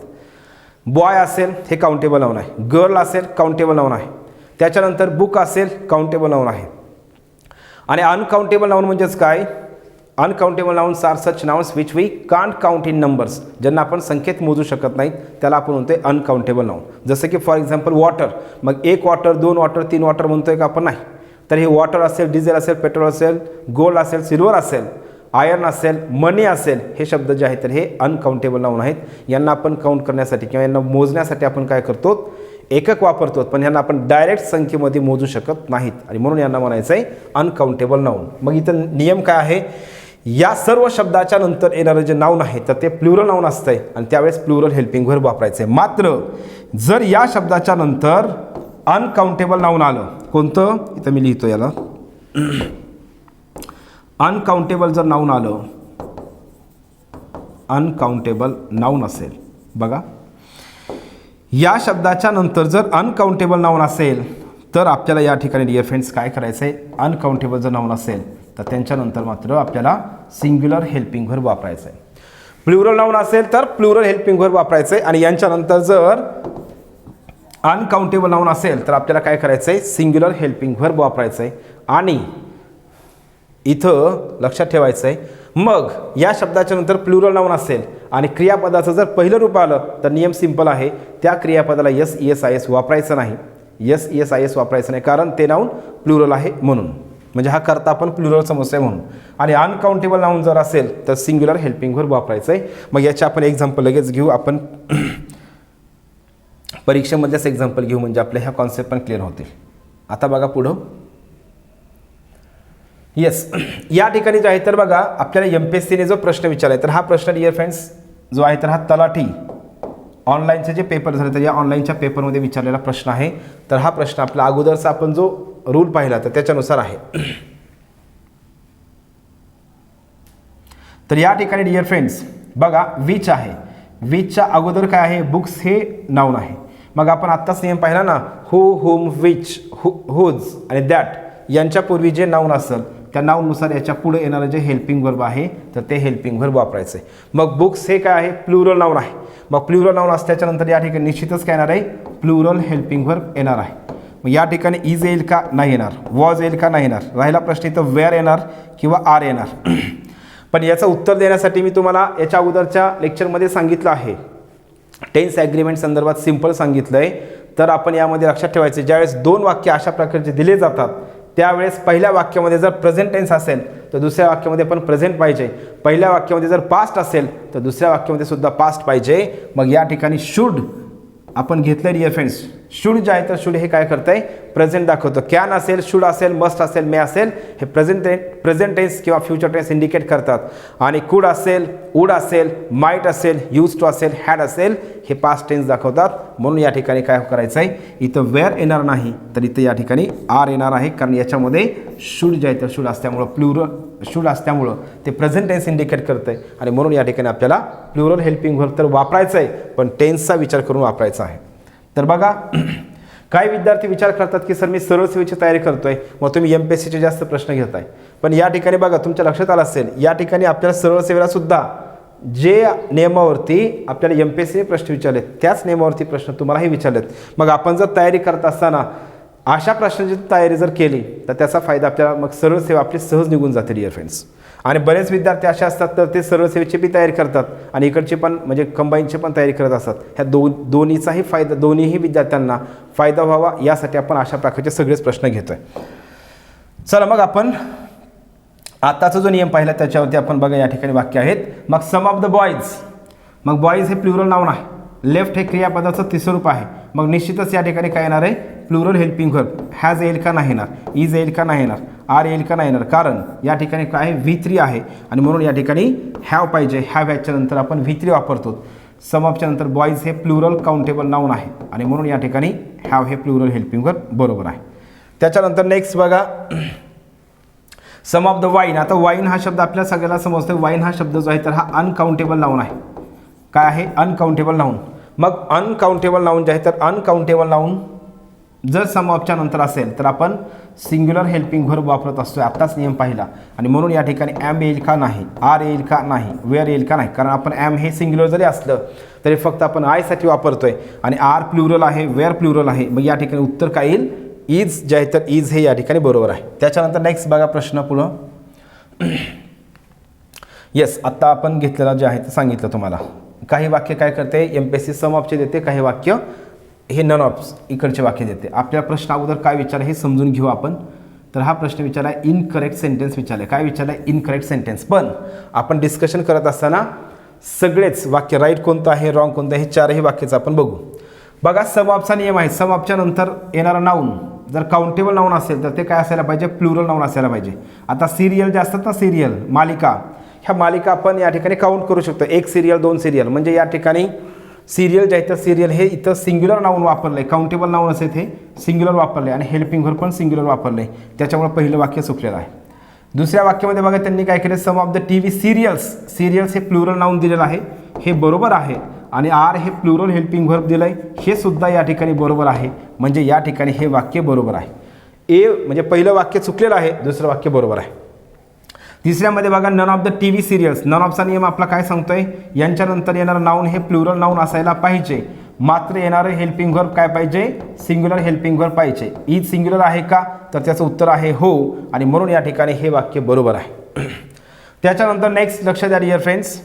बॉय असेल, हे काउंटेबल नाऊन आहे. गर्ल असेल, काउंटेबल नाऊन आहे. त्याच्यानंतर बुक असेल, काउंटेबल नाऊन आहे. आणि अनकाउंटेबल नाऊन म्हणजेच काय? Uncountable nouns are such nouns which we can't count in numbers, ज्यांना आपण संख्येत मोजू शकत नाहीत त्याला आपण म्हणतोय अनकाउंटेबल नाउन. जसं की फॉर एक्झाम्पल वॉटर, मग 1 वॉटर 2 वॉटर 3 वॉटर म्हणतोय का आपण? नाही. तर हे वॉटर असेल, डिझेल असेल, पेट्रोल असेल, गोल्ड असेल, सिल्वर असेल, आयर्न असेल, मनी असेल, हे शब्द जे आहेत तर हे अनकाउंटेबल नाउन आहेत. यांना आपण काउंट करण्यासाठी किंवा यांना मोजण्यासाठी आपण काय करतो? एकक वापरतो, पण यांना आपण डायरेक्ट संख्येमध्ये मोजू शकत नाहीत आणि म्हणून यांना म्हणायचं आहे अनकाउंटेबल नाउन. मग इथं नियम काय आहे? या सर्व शब्दाच्या नंतर येणारं जे नाऊन आहे तर ते प्लुरल नाऊन असतंय आणि त्यावेळेस प्लुरल हेल्पिंग व्हर्ब वापरायचं आहे. मात्र जर या शब्दाच्या नंतर अनकाउंटेबल नाऊन आलं, कोणतं? इथं मी लिहितो याला. अनकाउंटेबल जर नाऊन आलं, अनकाउंटेबल नाऊन असेल, बघा या शब्दाच्या नंतर जर अनकाउंटेबल नाऊन असेल तर आपल्याला या ठिकाणी डिअर फ्रेंड्स काय करायचं आहे? अनकाउंटेबल जर नाऊन असेल तर त्यांच्यानंतर मात्र आपल्याला सिंग्युलर हेल्पिंग व्हर्ब वापरायचं आहे. प्लुरल नाऊन असेल तर प्लुरल हेल्पिंग व्हर्ब वापरायचं आहे. आणि यांच्यानंतर जर अनकाउंटेबल नाऊन असेल तर आपल्याला काय करायचं आहे? सिंग्युलर हेल्पिंग व्हर्ब वापरायचं आहे. आणि इथं लक्षात ठेवायचं आहे, मग या शब्दाच्या नंतर प्लुरल नाऊन असेल आणि क्रियापदाचं जर पहिलं रूप आलं तर नियम सिंपल आहे, त्या क्रियापदाला यस ES IS वापरायचं नाही. यस ES IS वापरायचं नाही, कारण ते नाऊन प्लुरल आहे म्हणून. म्हणजे हा करता आपण प्लुरल समस्या म्हणून. आणि अनकाउंटेबल नाऊन जर असेल तर सिंग्युलर हेल्पिंग व्हर्ब वापरायचं आहे. मग याचे आपण एक्झाम्पल लगेच घेऊ. आपण परीक्षेमधलेच एक्झाम्पल घेऊ, म्हणजे आपल्या ह्या कॉन्सेप्ट पण क्लिअर होतील. आता बघा पुढं. येस, या ठिकाणी जे आहे तर बघा आपल्याला MPSCने जो प्रश्न विचारला आहे तर हा प्रश्न डिअर फ्रेंड्स जो आहे तर हा तलाठी ऑनलाईनचे जे पेपर झाले तर या ऑनलाईनच्या पेपरमध्ये विचारलेला प्रश्न आहे. तर हा प्रश्न आपला अगोदरचा आपण जो रूल पाहिला तर त्याच्यानुसार आहे. तर या ठिकाणी डिअर फ्रेंड्स बघा विच आहे, विचच्या अगोदर काय आहे? बुक्स हे नाऊन आहे. मग आपण आत्ताच नियम पाहिला ना, हू, हुम, विच, हुज आणि दॅट यांच्यापूर्वी जे नाऊन असेल त्या नाऊननुसार याच्या पुढे येणारं जे हेल्पिंग व्हर्ब आहे तर ते हेल्पिंग व्हर्ब वापरायचं आहे. मग बुक्स हे काय आहे? प्लुरल नाऊन आहे. मग प्लुरल नाऊन असल्याच्यानंतर या ठिकाणी निश्चितच काय येणार आहे? प्लुरल हेल्पिंग व्हर्ब येणार आहे. मग या ठिकाणी इज येईल का? नाही येणार. वॉज येईल का? नाही येणार. राहिला प्रश्न इथं वेअर येणार किंवा आर येणार. पण याचं उत्तर देण्यासाठी मी तुम्हाला याच्या अगोदरच्या लेक्चरमध्ये सांगितलं आहे, टेन्स ॲग्रीमेंट संदर्भात सिंपल सांगितलं आहे. तर आपण यामध्ये लक्षात ठेवायचं, ज्यावेळेस 2 वाक्य अशा प्रकारचे दिले जातात त्यावेळेस पहिल्या वाक्यामध्ये जर प्रेझेंट टेन्स असेल तर दुसऱ्या वाक्यामध्ये पण प्रेझेंट पाहिजे. पहिल्या वाक्यामध्ये जर पास्ट असेल तर दुसऱ्या वाक्यामध्ये सुद्धा पास्ट पाहिजे. मग या ठिकाणी शुड आपण घेतलं डिअर फ्रेंड्स. शुड जे आहे तर शुड हे काय करतंय? प्रेझेंट दाखवतं. कॅन असेल, शुड असेल, मस्ट असेल, मे असेल, हे प्रेझेंट टेन्स किंवा फ्युचर टेन्स इंडिकेट करतात. आणि कुड असेल, वुड असेल, माईट असेल, यूज टू असेल, हॅड असेल, हे पास्ट टेन्स दाखवतात. म्हणून या ठिकाणी काय करायचं आहे? इथं वेअर येणार नाही तर इथं या ठिकाणी आर येणार आहे, कारण याच्यामध्ये शुड जे आहे तर शुड असल्यामुळं प्लुरल शुड असल्यामुळं ते प्रेझेंट टेन्स इंडिकेट करतं आहे. आणि म्हणून या ठिकाणी आपल्याला प्लुरल हेल्पिंग व्हर्ब तर वापरायचं आहे, पण टेन्सचा विचार करून वापरायचा आहे. तर बघा काही विद्यार्थी विचार करतात की सर मी सरळ सेवेची तयारी करतोय, मग तुम्ही MPSCचे जास्त प्रश्न घेताय. पण या ठिकाणी बघा तुमच्या लक्षात आलं असेल, या ठिकाणी आपल्याला सरळ सेवेला सुद्धा जे नियमावरती आपल्याला MPSCने प्रश्न विचारलेत त्याच नियमावरती प्रश्न तुम्हालाही विचारलेत. मग आपण जर तयारी करत असताना अशा प्रश्नांची तयारी जर केली तर त्याचा फायदा आपल्याला मग सरळ सेवा आपली सहज निघून जाते डिअर फ्रेंड्स. आणि बरेच विद्यार्थी असे असतात तर ते सरळ सेवेची बी तयारी करतात आणि इकडची पण म्हणजे कंबाईनची पण तयारी करत असतात. ह्या दोन्हीचाही फायदा, दोन्हीही विद्यार्थ्यांना फायदा व्हावा यासाठी आपण अशा प्रकारचे सगळेच प्रश्न घेतो आहे. चला मग आपण आताचा जो नियम पाहिला त्याच्यावरती आपण बघा. या ठिकाणी वाक्य आहेत. मग सम ऑफ द बॉईज, मग बॉईज हे प्लुरल नाउन आहे. लेफ्ट हे क्रियापदाचं तिसरं रूप आहे. मग निश्चितच या ठिकाणी काय येणार आहे, प्लुरल हेल्पिंग व्हर्ब. हॅज येईल का नाही येणार, इज येईल का नाही येणार, आर येईल का नाही येणार, कारण या ठिकाणी काय V3 आहे आणि म्हणून या ठिकाणी हॅव पाहिजे. हॅव याच्या नंतर आपण V3 वापरतो. सम ऑफच्या नंतर बॉईज हे प्लुरल काउंटेबल नाउन आहे आणि म्हणून या ठिकाणी हॅव हे प्लुरल हेल्पिंग व्हर्ब बरोबर आहे. त्याच्यानंतर नेक्स्ट बघा, सम ऑफ द वाईन. आता वाईन हा शब्द आपल्या सगळ्याला समजतो. वाईन हा शब्द जो आहे तर हा अनकाउंटेबल नाउन आहे. काय आहे, अनकाउंटेबल नाउन. मग अनकाउंटेबल नाउन जे आहे तर अनकाउंटेबल नाउन जर सम ऑफच्या नंतर असेल तर आपण सिंग्युलर हेल्पिंग व्हर्ब वापरत असतो. आत्ताच नियम पाहिला आणि म्हणून या ठिकाणी ॲम येईल का नाही, आर येईल का नाही, वेअर येईल का नाही, कारण आपण ॲम हे सिंग्युलर जरी असलं तरी फक्त आपण आयसाठी वापरतोय आणि आर प्लुरल आहे, वेअर प्लुरल आहे. मग या ठिकाणी उत्तर काय येईल, इज जे आहे तर इज हे या ठिकाणी बरोबर आहे. त्याच्यानंतर नेक्स्ट बघा प्रश्न पुढं. येस, आत्ता आपण घेतलेलं जे आहे ते सांगितलं तुम्हाला. काही वाक्य काय करते, MPSC सम ऑफचे देते, काही वाक्य हे नन ऑफ इकडचे वाक्य देते. आपल्या प्रश्न अगोदर काय विचार हे समजून घेऊ आपण. तर हा प्रश्न विचारला इनकरेक्ट सेंटेन्स विचारला. काय विचारला, इनकरेक्ट सेंटेन्स. पण आपण डिस्कशन करत असताना सगळेच वाक्य राईट कोणतं आहे, रॉंग कोणतं आहे, हे चारही वाक्याचं आपण बघू. बघा, सम ऑफचा नियम आहे. सम ऑफच्या नंतर येणारा नाऊन जर काउंटेबल नाऊन असेल तर ते काय असायला पाहिजे, प्लुरल नाऊन असायला पाहिजे. आता सिरियल जे असतात ना, सिरियल मालिका, ह्या मालिका आपण या ठिकाणी काउंट करू शकतो. एक सिरियल, दोन सिरियल, म्हणजे या ठिकाणी सिरियल जे आहे तर सिरियल हे इथं सिंग्युलर नाऊन वापरलं आहे. काउंटेबल नाऊन असेल ते सिंग्युलर वापरले आणि हेल्पिंग व्हर्ब पण सिंग्युलर वापरले. त्याच्यामुळे पहिलं वाक्य चुकलेलं आहे. दुसऱ्या वाक्यामध्ये बघा त्यांनी काय केलं, some of the TV serials. Serials हे प्लुरल नाऊन दिलेलं आहे, हे बरोबर आहे. आणि आर हे प्लुरल हेल्पिंग व्हर्ब दिलं आहे, हे सुद्धा या ठिकाणी बरोबर आहे. म्हणजे या ठिकाणी हे वाक्य बरोबर आहे. ए म्हणजे पहिलं वाक्य चुकलेलं आहे, दुसरं वाक्य बरोबर आहे. तिसऱ्यामध्ये बघा, none of the TV serials. None ऑफचा नियम आपला काय सांगतोय, यांच्यानंतर येणारं नाऊन हे प्लुरल नाऊन असायला पाहिजे. मात्र येणारं हेल्पिंग व्हर्ब काय पाहिजे, सिंग्युलर हेल्पिंग व्हर्ब पाहिजे. इज सिंग्युलर आहे का, तर त्याचं उत्तर आहे हो, आणि म्हणून या ठिकाणी हे वाक्य बरोबर आहे. त्याच्यानंतर नेक्स्ट लक्ष द्या डिअर फ्रेंड्स.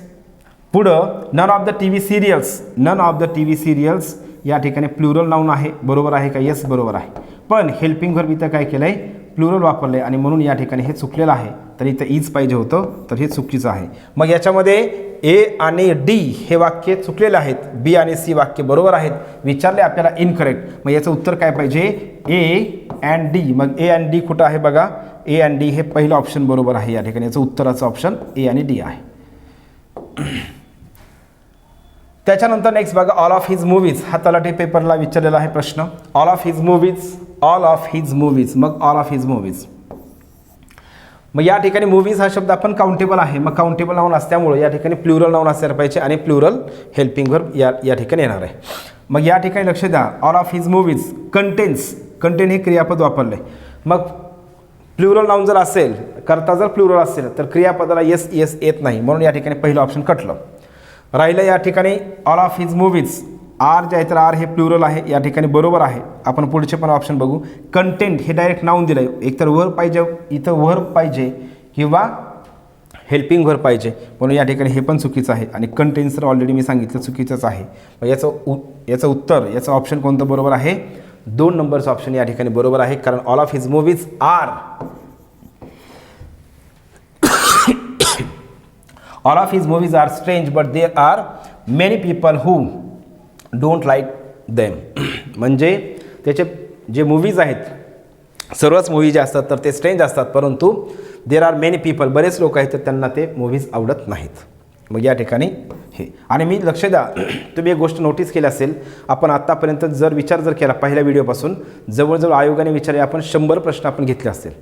पुढं none of the TV serials. None of the TV serials या ठिकाणी प्लुरल नाऊन आहे, बरोबर आहे का, येस बरोबर आहे. पण हेल्पिंग व्हर्ब इथं काय केलं आहे, प्लुरल वापरलं आहे आणि म्हणून या ठिकाणी हे चुकलेलं आहे. तर इथं इज पाहिजे होतं, तर हे चुकीचं आहे. मग याच्यामध्ये ए आणि डी हे वाक्य चुकलेले आहेत, बी आणि सी वाक्य बरोबर आहेत. विचारले आपल्याला इनकरेक्ट, मग याचं उत्तर काय पाहिजे, ए अँड डी. मग ए अँड डी कुठं आहे बघा, ए अँड डी हे पहिलं ऑप्शन बरोबर आहे. या ठिकाणी याचं उत्तराचं ऑप्शन ए आणि डी आहे. त्याच्यानंतर नेक्स्ट बघा, ऑल ऑफ हिज मूवीज. हा तलाठी पेपरला विचारलेला आहे प्रश्न. All of his movies, all of his movies. मग ऑल ऑफ हिज मूवीज, मग या ठिकाणी मूवीज हा शब्द आपण काउंटेबल आहे. मग काउंटेबल नाऊन असल्यामुळे या ठिकाणी प्लुरल नाऊन असायला पाहिजे आणि प्लुरल हेल्पिंग व्हर्ब या ठिकाणी येणार आहे. मग या ठिकाणी लक्ष द्या, all of his movies contains. Content हे क्रियापद वापरले. मग प्लुरल नाऊन जर असेल, करता जर प्लुरल असेल तर क्रियापदाला येस येस येत नाही, म्हणून या ठिकाणी पहिलं ऑप्शन कटलं. राहिलं या ठिकाणी all of his movies. Are जे आहे तर आर हे प्लुरल आहे, या ठिकाणी बरोबर आहे. आपण पुढचे पण ऑप्शन बघू. कंटेंट हे डायरेक्ट नाऊन दिलं आहे, एकतर वर्ब पाहिजे, इथं वर्ब पाहिजे किंवा हेल्पिंग व्हर्ब पाहिजे, म्हणून या ठिकाणी हे पण चुकीचं आहे. आणि कंटेंट तर ऑलरेडी मी सांगितलं चुकीचंच आहे. मग याचं उत्तर, याचं ऑप्शन कोणतं बरोबर आहे, 2 नंबरचं ऑप्शन या ठिकाणी बरोबर आहे. कारण all of his movies are, all of his movies are strange but there are many people who don't like them. म्हणजे त्याचे जे मूवीज आहेत, सर्वच मूवी जे असतात तर ते स्ट्रेंज असतात, परंतु देर आर मेनी पीपल, बरेच लोक आहेत तर त्यांना ते मूवीज आवडत नाहीत. मग या ठिकाणी हे. आणि मी लक्ष द्या, तुम्ही एक गोष्ट नोटीस केली असेल, आपण आत्तापर्यंत जर विचार जर केला पहिल्या व्हिडिओपासून, जवळजवळ आयोगाने विचारले आपण 100 प्रश्न आपण घेतले असतील,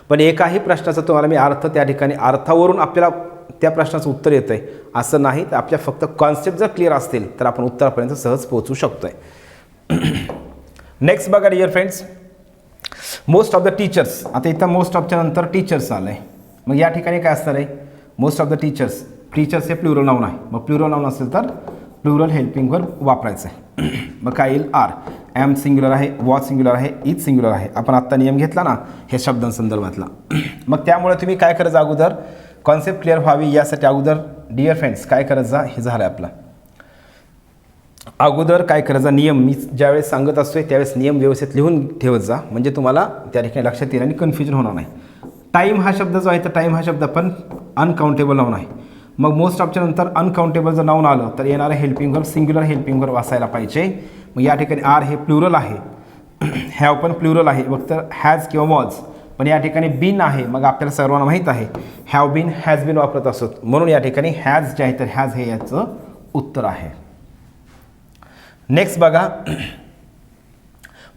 पण एकाही प्रश्नाचा तुम्हाला मी अर्थ त्या ठिकाणी अर्थावरून आपल्याला त्या प्रश्नाचं उत्तर येतं आहे असं नाही. तर आपल्या फक्त कॉन्सेप्ट जर क्लिअर असतील तर आपण उत्तरापर्यंत सहज पोहोचू शकतो आहे. नेक्स्ट बघा dear friends, most of the teachers. आता इथं मोस्ट ऑफच्या नंतर टीचर्स आलं आहे. मग या ठिकाणी काय असणार आहे, most of the teachers. Teachers हे प्लुरल नाऊन आहे, मग प्लुरल नाऊन असेल तर प्लुरल हेल्पिंग व्हर्ब वापरायचं आहे. मग काय येईल, आर. ॲम सिंग्युलर आहे, वॉज सिंग्युलर आहे, इज सिंग्युलर आहे. आपण आत्ता नियम घेतला ना हे शब्दांसंदर्भातला. मग त्यामुळे तुम्ही काय करायचं अगोदर कॉन्सेप्ट क्लिअर व्हावी यासाठी अगोदर डिअर फ्रेंड्स काय करायचं हे झालं आपला. अगोदर काय करायचं नियम मी ज्यावेळेस सांगत असतोय त्यावेळेस नियम व्यवस्थित लिहून ठेवत जा म्हणजे तुम्हाला त्या ठिकाणी लक्षात येईल आणि कन्फ्युजन होणार नाही. टाईम हा शब्द जो आहे तर टाईम हा शब्द पण अनकाउंटेबल नाऊन आहे. मग मोस्ट ऑफच्या नंतर अनकाउंटेबल जर नाऊन आलं तर येणारं helping verb singular helping verb असायला पाहिजे. मग या ठिकाणी आर हे प्लुरल आहे, हॅव पण प्लुरल आहे, फक्त हॅज किंवा वॉज. पण या ठिकाणी बीन आहे, मग आपल्याला सर्वांना माहीत आहे हॅव बीन हॅज बीन वापरत असतो म्हणून या ठिकाणी हॅज जे आहे तर हॅज हे याचं उत्तर आहे. नेक्स्ट बघा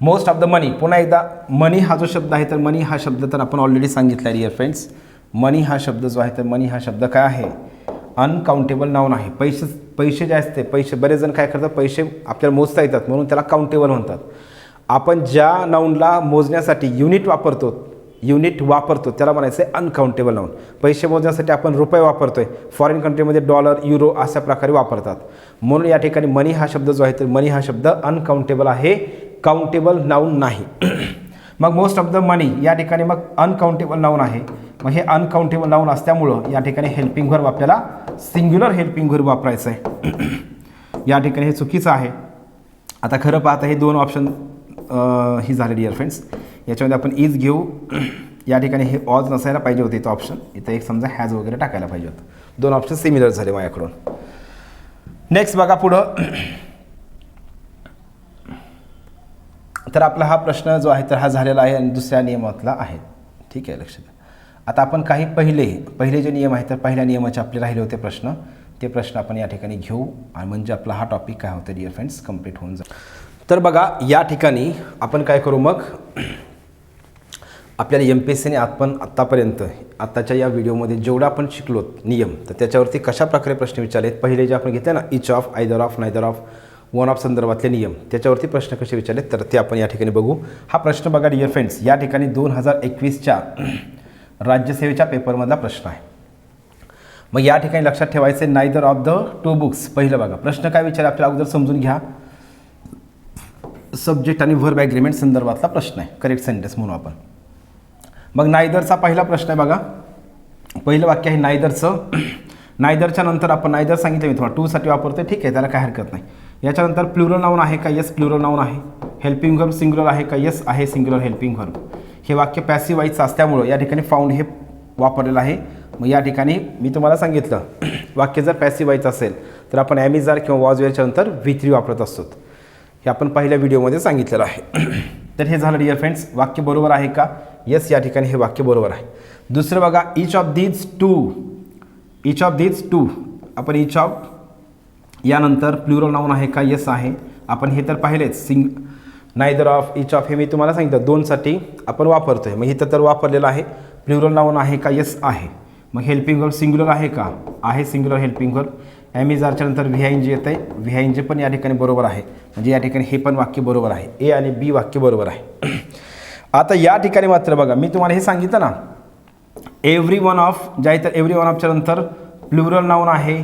मोस्ट ऑफ द मनी. पुन्हा एकदा मनी हा जो शब्द आहे तर मनी हा शब्द तर आपण ऑलरेडी सांगितला आहे डिअर फ्रेंड्स. मनी हा शब्द जो आहे तर मनी हा शब्द काय आहे अनकाउंटेबल नाऊन आहे. पैसे जे असते पैसे बरेच जण काय करतात पैसे आपल्याला मोजता येतात म्हणून त्याला काउंटेबल म्हणतात. आपण ज्या नाऊनला मोजण्यासाठी युनिट वापरतो त्याला म्हणायचं आहे अनकाउंटेबल नाऊन. पैसे मोजण्यासाठी आपण रुपये वापरतोय, फॉरेन कंट्रीमध्ये डॉलर युरो अशा प्रकारे वापरतात. म्हणून या ठिकाणी मनी हा शब्द जो आहे तर मनी हा शब्द अनकाउंटेबल आहे, काउंटेबल नाऊन नाही. मग मोस्ट ऑफ द मनी या ठिकाणी मग अनकाउंटेबल नाऊन आहे. मग हे अनकाउंटेबल नाऊन असल्यामुळं या ठिकाणी हेल्पिंग वर्ब आपल्याला सिंग्युलर हेल्पिंग वर्ब वापरायचं आहे. या ठिकाणी हे चुकीचं आहे. आता खरं पाहता हे दोन ऑप्शन ही झाले डिअर फ्रेंड्स. याच्यामध्ये आपण इज घेऊ. या ठिकाणी हे ऑज नसायला पाहिजे होते इथं ऑप्शन, इथं एक समजा हॅज वगैरे टाकायला पाहिजे होतं. दोन ऑप्शन सिमिलर झाले माझ्याकडून. नेक्स्ट बघा पुढं. तर आपला हा प्रश्न जो आहे तर हा झालेला आहे आणि दुसऱ्या नियमातला आहे. ठीक आहे लक्षात. आता आपण काही पहिले जे नियम आहेत तर पहिल्या नियमाचे आपले राहिले होते प्रश्न ते प्रश्न आपण या ठिकाणी घेऊ आणि म्हणजे आपला हा टॉपिक काय होतं डिअर फ्रेंड्स कंप्लीट होऊन जाईल. तर बघा या ठिकाणी आपण काय करू मग आपल्याला MPSCने आपण आत्ताच्या या व्हिडिओमध्ये जेवढा आपण शिकलो नियम तर त्याच्यावरती कशा प्रकारे प्रश्न विचारलेत. पहिले जे आपण घेतले ना इच of, either of, neither of, one of संदर्भातले नियम त्याच्यावरती प्रश्न कसे विचारलेत तर ते आपण या ठिकाणी बघू. हा प्रश्न बघा डिअर फ्रेंड्स या ठिकाणी 2021च्या राज्यसेवेच्या पेपरमधला प्रश्न आहे. मग या ठिकाणी लक्षात ठेवायचे neither of the two books. पहिलं बघा प्रश्न काय विचार आपल्याला अगोदर समजून घ्या. सब्जेक्ट आणि व्हर्ब ॲग्रीमेंट संदर्भातला प्रश्न आहे, करेक्ट सेंटेन्स म्हणून आपण. मग नायदरचा पहिला प्रश्न आहे बघा. पहिलं वाक्य आहे नायदरचं. नायदरच्या नंतर आपण नायदर सांगितलं मी तुम्हाला टूसाठी वापरतो ठीक आहे त्याला काय हरकत नाही. याच्यानंतर प्लुरल नाऊन आहे का यस प्लुरल नाऊन आहे. हेल्पिंग व्हर्ब सिंग्युलर आहे का यस आहे सिंग्युलर हेल्पिंग व्हर्ब. हे वाक्य पॅसिव्ह वाईजचं असल्यामुळं या ठिकाणी फाउंड हे वापरलेलं आहे. मग या ठिकाणी मी तुम्हाला सांगितलं वाक्य जर पॅसिव्ह वाईजचं असेल तर आपण ॲमिजार किंवा वॉजवेअरच्या नंतर V3 वापरत असतो. हे आपण पहिल्या व्हिडिओमध्ये सांगितलेलं आहे. तर हे झालं डिअर फ्रेंड्स. वाक्य बरोबर आहे का यस या ठिकाणी हे वाक्य बरोबर आहे. दुसरं बघा इच ऑफ दीज टू आपण इच ऑफ यानंतर प्लुरल नाऊन आहे का यस आहे. आपण हे तर पाहिलेच नायदर ऑफ इच ऑफ हे मी तुम्हाला सांगितलं दोनसाठी आपण वापरतो आहे. मग इथं तर वापरलेलं आहे. प्लुरल नाऊन आहे का यस आहे. मग हेल्पिंग वर्ब सिंग्युलर आहे का आहे सिंग्युलर हेल्पिंग वर्ब. ॲमिजारच्या नंतर VING येतं आहे. VING पण या ठिकाणी बरोबर आहे म्हणजे या ठिकाणी हे पण वाक्य बरोबर आहे. ए आणि बी वाक्य बरोबर आहे. आता या ठिकाणी मात्र बघा मी तुम्हाला हे सांगितलं ना एव्हरी वन ऑफ जे आहे तर एव्हरी वन ऑफच्या नंतर प्लुरल नाऊन आहे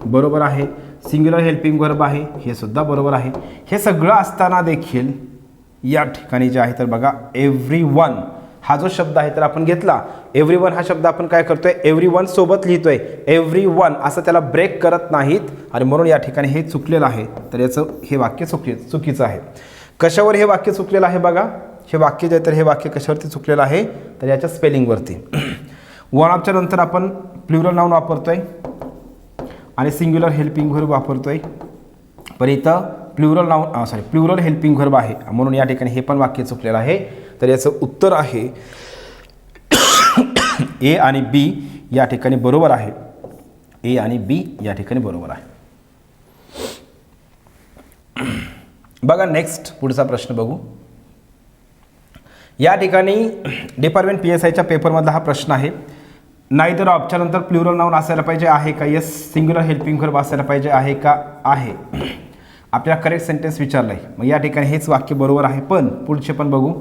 बरोबर आहे. सिंग्युलर हेल्पिंग वर्ब आहे हे सुद्धा बरोबर आहे. हे सगळं असताना देखील या ठिकाणी जे आहे तर बघा एव्हरी वन हा जो शब्द आहे तर आपण घेतला. एव्हरी वन हा शब्द आपण काय करतोय एव्हरी वन सोबत लिहितोय. एव्हरी वन असं त्याला ब्रेक करत नाहीत आणि म्हणून या ठिकाणी हे चुकलेलं आहे. तर याचं हे वाक्य चुकीचं आहे. कशावर हे वाक्य चुकलेलं आहे बघा. हे वाक्य जे तर हे वाक्य कशावरती चुकलेलं आहे तर याच्या स्पेलिंगवरती. वन ऑफच्या नंतर आपण प्लुरल नाऊन वापरतोय आणि सिंग्युलर हेल्पिंग व्हर्ब वापरतोय. पण इथं प्लुरल हेल्पिंग व्हर्ब आहे म्हणून या ठिकाणी हे पण वाक्य चुकलेलं आहे. तर याचं उत्तर आहे ए आणि बी या ठिकाणी बरोबर आहे. ए आणि बी या ठिकाणी बरोबर आहे. बघा नेक्स्ट पुढचा प्रश्न बघू. या ठिकाणी डिपार्टमेंट PSIच्या पेपरमधला हा प्रश्न आहे. नायदर ऑफच्या नंतर प्लुरल नाऊन असायला पाहिजे आहे का यस सिंग्युलर हेल्पिंग व्हर्ब असायला पाहिजे आहे का आहे. आपल्याला करेक्ट सेंटेन्स विचारलं आहे. मग या ठिकाणी हेच वाक्य बरोबर आहे. पण पुढचे पण बघू.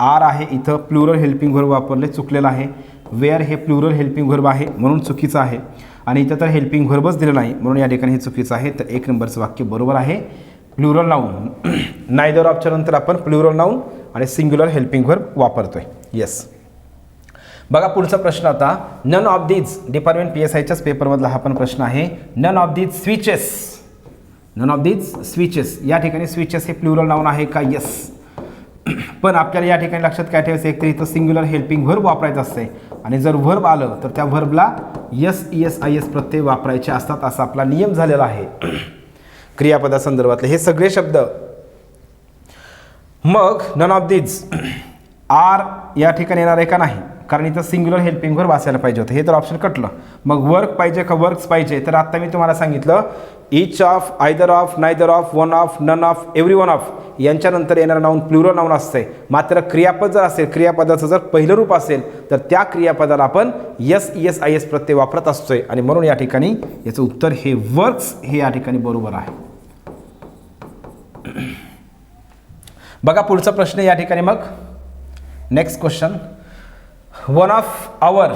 आर आहे इथं प्लुरल हेल्पिंग व्हर्ब वापरले चुकलेलं आहे. वेअर हे प्लुरल हेल्पिंग व्हर्ब आहे म्हणून चुकीचं आहे. आणि इथं तर हेल्पिंग व्हर्बच दिलं नाही म्हणून या ठिकाणी हे चुकीचं आहे. तर एक नंबरचं वाक्य बरोबर आहे. प्लुरल नाऊन नायदर ऑफच्या नंतर आपण प्लुरल नाऊन आणि सिंग्युलर हेल्पिंग व्हर्ब वापरतोय. येस. बघा पुढचा प्रश्न आता, नन ऑफ दीज डिपार्टमेंट PSIच्याच पेपरमधला हा पण प्रश्न आहे. None of these switches, none of these switches, या ठिकाणी स्विचेस हे प्लुरल नाऊन आहे का? येस. पण आपल्याला या ठिकाणी लक्षात काय ठेवायचं, एक तर इथं सिंग्युलर हेल्पिंग व्हर्ब वापरायचं असते आणि जर व्हर्ब आलं तर त्या व्हर्बला SES प्रत्यय वापरायचे असतात, असा आपला नियम झालेला आहे क्रियापदासंदर्भातले हे सगळे शब्द. मग नन ऑफ दीज आर या ठिकाणी येणार आहे का? नाही, कारण इथं सिंग्युलर हेल्पिंग व्हर्ब असायला पाहिजे होतं, हे तर ऑप्शन कटलं. मग वर्क पाहिजे का वर्क्स पाहिजे? तर आता मी तुम्हाला सांगितलं each of, either of, neither of, one of, none of, every one of यांच्यानंतर येणारं नाऊन प्लुरल नाऊन असते. मात्र क्रियापद जर असेल, क्रियापदाचं जर पहिलं रूप असेल तर त्या क्रियापदाला आपण SES प्रत्यय वापरत असतोय आणि म्हणून या ठिकाणी याचं उत्तर हे वर्क्स हे या ठिकाणी बरोबर आहे. बघा पुढचा प्रश्न या ठिकाणी. मग next question, one of our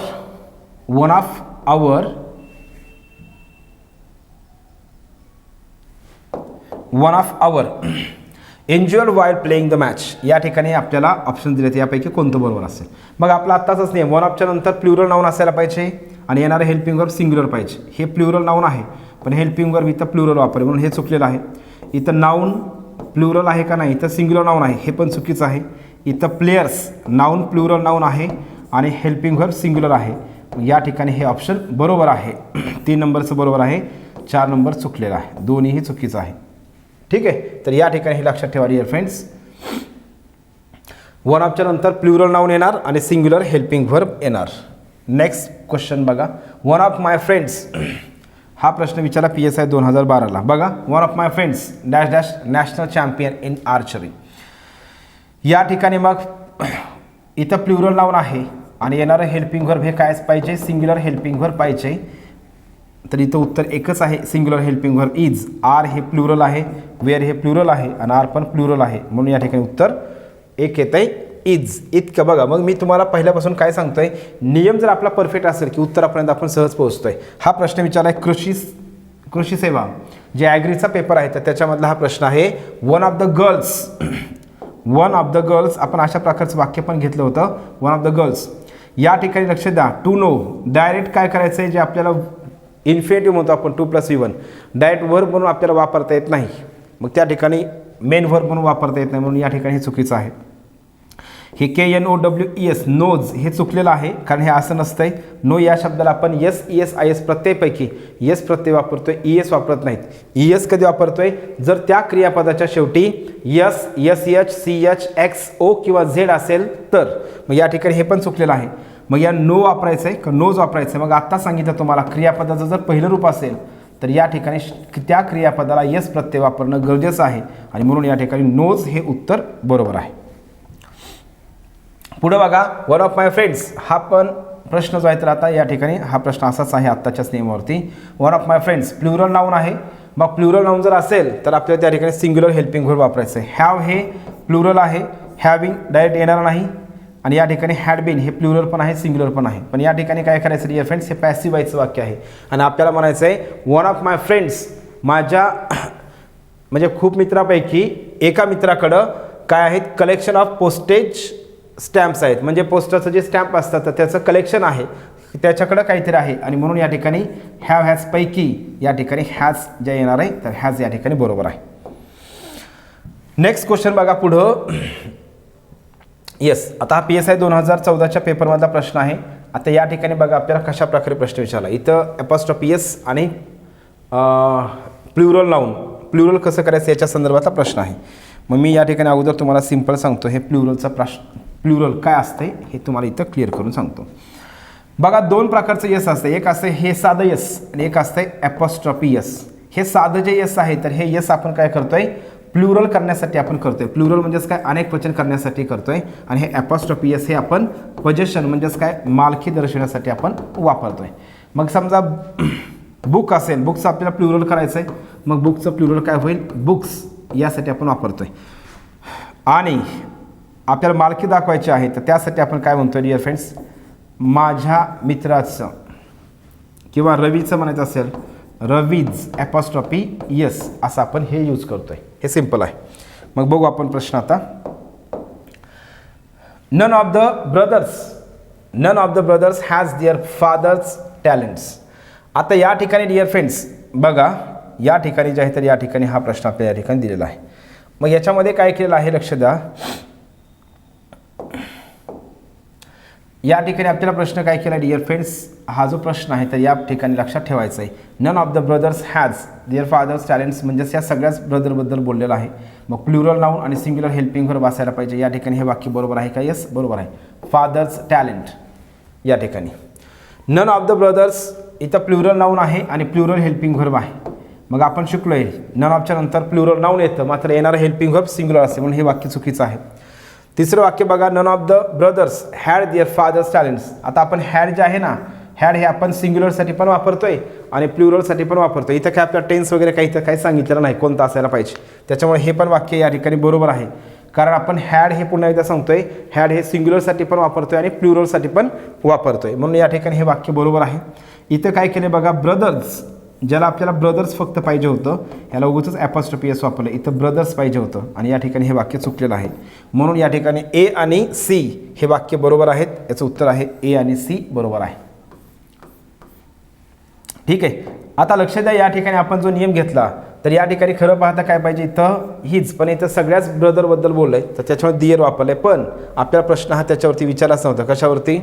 enjoyed while playing the match, या ठिकाणी आपल्याला ऑप्शन दिलेत, यापैकी कोणतं बरोबर असेल? मग आपला आत्ताच नियम, वन ऑफच्या नंतर प्लुरल नाऊन असायला पाहिजे आणि येणारं हेल्पिंग वर्ब सिंग्युलर पाहिजे. हे प्लुरल नाऊन आहे पण हेल्पिंग वर्ब इथं प्लुरल वापरले म्हणून हे चुकलेलं आहे. इथं नाऊन प्लुरल आहे का? नाही, इथं सिंग्युलर नाऊन आहे, हे पण चुकीचं आहे. इथं प्लेयर्स नाऊन प्लुरल नाऊन आहे आणि हेल्पिंग व्हर्ब सिंग्युलर आहे. या ठिकाणी हे ऑप्शन बरोबर आहे. 3 नंबरचं बरोबर आहे, 4 नंबर चुकलेला आहे, दोन्हीही चुकीचं आहे. ठीक आहे, तर या ठिकाणी हे लक्षात ठेवा डिअर फ्रेंड्स, वन ऑफच्या नंतर प्लुरल नाऊन येणार आणि सिंग्युलर हेल्पिंग व्हर्ब येणार. नेक्स्ट क्वेश्चन बघा, वन ऑफ माय फ्रेंड्स, हा प्रश्न विचारला PSI 2012ला. बघा, one of my friends dash dash national champion in archery. या ठिकाणी मग इथं प्लुरल नाऊन आहे आणि येणारं हेल्पिंग व्हर्ब हे कायच पाहिजे? सिंग्युलर हेल्पिंग व्हर्ब पाहिजे. तर इथं उत्तर एकच आहे, singular helping verb is. Are हे प्लुरल आहे, वेअर हे प्लुरल आहे आणि आर पण प्लुरल आहे म्हणून या ठिकाणी उत्तर एक येत आहे, इज. इतकं बघा. मग मी तुम्हाला पहिल्यापासून काय सांगतोय, नियम जर आपला परफेक्ट असेल की उत्तरापर्यंत आपण सहज पोहोचतोय. हा प्रश्न विचारला आहे कृषी सेवा जे ॲग्रीचा पेपर आहे तर त्याच्यामधला हा प्रश्न आहे. वन ऑफ द गर्ल्स आपण अशा प्रकारचं वाक्य पण घेतलं होतं, वन ऑफ द गर्ल्स. या ठिकाणी लक्ष द्या, टू नो डायरेक्ट काय करायचं आहे, जे आपल्याला इन्फिनिटिव्ह म्हणतो आपण 2+V1 डायरेक्ट व्हर्ब म्हणून आपल्याला वापरता येत नाही. मग त्या ठिकाणी मेन व्हर्ब म्हणून वापरता येत नाही म्हणून या ठिकाणी हे चुकीचं आहे. हे KNOWES नोज हे चुकलेलं आहे, कारण हे असं नसतंय. नो या शब्दाला आपण SES प्रत्ययपैकी येस प्रत्यय वापरतोय, ES वापरत नाहीत. ES कधी वापरतोय? जर त्या क्रियापदाच्या शेवटी yes, SH, CH, X, O किंवा Z असेल तर. मग या ठिकाणी हे पण चुकलेलं आहे. मग या नो वापरायचं आहे का नोज वापरायचं आहे? मग आत्ता सांगितलं तुम्हाला, क्रियापदाचं जर पहिलं रूप असेल तर या ठिकाणी त्या क्रियापदाला येस प्रत्यय वापरणं गरजेचं आहे आणि म्हणून या ठिकाणी नोज हे उत्तर बरोबर आहे. पुढं बघा, वन ऑफ माय फ्रेंड्स हा पण प्रश्न जो आहे तर आता या ठिकाणी हा प्रश्न असाच आहे आत्ताच्याच नियमावरती. One of my friends plural noun आहे. मग प्लुरल नाऊन जर असेल तर आपल्याला त्या ठिकाणी सिंग्युलर हेल्पिंग व्हर्ब वापरायचं आहे. हॅव हे प्लुरल आहे, हॅविंग डायरेक्ट येणार नाही आणि या ठिकाणी हॅड बीन हे प्लुरल पण आहे, सिंग्युलर पण आहे. पण या ठिकाणी काय करायचं डिअर फ्रेंड्स, हे पॅसिव्ह व्हायचं वाक्य आहे आणि आपल्याला म्हणायचं आहे वन ऑफ माय फ्रेंड्स, माझ्या म्हणजे खूप मित्रापैकी एका मित्राकडं काय आहेत, कलेक्शन ऑफ पोस्टेज स्टॅम्प्स आहेत. म्हणजे पोस्टाचं जे स्टॅम्प असतात तर त्याचं कलेक्शन आहे, त्याच्याकडं काहीतरी आहे आणि म्हणून या ठिकाणी हॅव हॅज पैकी या ठिकाणी हॅज जे येणार आहे तर हॅज या ठिकाणी बरोबर आहे. नेक्स्ट क्वेश्चन बघा पुढं. येस, आता हा PSI 2014च्या पेपरमधला प्रश्न आहे. आता या ठिकाणी बघा आपल्याला कशा प्रकारे प्रश्न विचारला. इथं अपॉस्ट्रॉफी एस आणि प्लुरल नाऊन, प्लुरल कसं करायचं याच्या संदर्भातला प्रश्न आहे. मग मी या ठिकाणी अगोदर तुम्हाला सिंपल सांगतो, हे प्लुरलचा प्रश्न प्लुरल काय असते हे तुम्हाला इथं क्लिअर करून सांगतो. बघा, 2 प्रकारचं यस असतं. एक असतं हे साधं यस आणि एक असतं अपॉस्ट्रॉफी यस. हे साधं जे यस आहे तर हे यस आपण काय करतोय, प्लुरल करण्यासाठी आपण करतोय. प्लुरल म्हणजेच काय, अनेक वचन करण्यासाठी करतोय. आणि हे अपॉस्ट्रॉफी यस हे आपण पोजेशन म्हणजेच काय, मालकी दर्शवण्यासाठी आपण वापरतोय. मग समजा बुक असेल, बुकचं आपल्याला प्लुरल करायचं आहे, मग बुकचं प्लुरल काय होईल, बुक्स यासाठी आपण वापरतोय. आणि आपल्याला मालकी दाखवायची आहे तर त्यासाठी आपण काय म्हणतोय डिअर फ्रेंड्स, माझ्या मित्राचं किंवा रवीचं म्हणायचं असेल, रवीज ॲपॉस्ट्रॉफी यस असं आपण हे यूज करतोय. हे सिम्पल आहे. मग बघू आपण प्रश्न आता. None of the brothers has their fathers talents. आता या ठिकाणी डिअर फ्रेंड्स बघा, या ठिकाणी जे आहे तर या ठिकाणी हा प्रश्न आपल्याला या ठिकाणी दिलेला आहे. मग याच्यामध्ये काय केलेलं आहे लक्ष द्या. या ठिकाणी आपल्याला प्रश्न काय केला डिअर फ्रेंड्स, हा जो प्रश्न आहे तर या ठिकाणी लक्षात ठेवायचं आहे. None of the brothers has their fathers talents म्हणजेच या सगळ्याच ब्रदरबद्दल बोललेलं आहे. मग प्लुरल नाऊन आणि सिंग्युलर हेल्पिंग व्हर्ब असायला पाहिजे. या ठिकाणी हे वाक्य बरोबर आहे का? येस बरोबर आहे. फादर्स टॅलेंट या ठिकाणी. नन ऑफ द ब्रदर्स इथं प्लुरल नाऊन आहे आणि प्लुरल हेल्पिंग व्हर्ब आहे. मग आपण शिकलो आहे नन ऑफच्या नंतर प्लुरल नाऊन येतं, मात्र येणारं हेल्पिंग व्हर्ब सिंग्युलर असते, म्हणून हे वाक्य चुकीचं आहे. तिसरं वाक्य बघा, none of the brothers had their fathers talents. आता आपण हॅड जे आहे ना, हॅड हे आपण सिंग्युलरसाठी पण वापरतोय आणि प्लुरलसाठी पण वापरतोय. इथं काय आपल्या टेन्स वगैरे काही इथं काही सांगितलेलं नाही कोणतं असायला पाहिजे, त्याच्यामुळे हे पण वाक्य या ठिकाणी बरोबर आहे. कारण आपण हॅड हे पुन्हा एकदा सांगतोय, हॅड हे सिंग्युलरसाठी पण वापरतोय आणि प्लुरलसाठी पण वापरतोय, म्हणून या ठिकाणी हे वाक्य बरोबर आहे. इथं काय केले बघा, ब्रदर्स, ज्याला आपल्याला ब्रदर्स फक्त पाहिजे होतं ह्याला उगाचच ॲपॉस्ट्रॉफी एस वापरलं, इथं ब्रदर्स पाहिजे होतं आणि या ठिकाणी हे वाक्य चुकलेलं आहे. म्हणून या ठिकाणी ए आणि सी हे वाक्य बरोबर आहेत. याचं उत्तर आहे ए आणि सी बरोबर आहे. ठीक आहे. आता लक्ष द्या, या ठिकाणी आपण जो नियम घेतला तर या ठिकाणी खरं पाहता काय पाहिजे, इथं हीच, पण इथं सगळ्याच ब्रदरबद्दल बोललं आहे तर त्याच्यावर दियर वापरलं आहे. पण आपल्याला प्रश्न हा त्याच्यावरती विचारायचा नव्हता, कशावरती,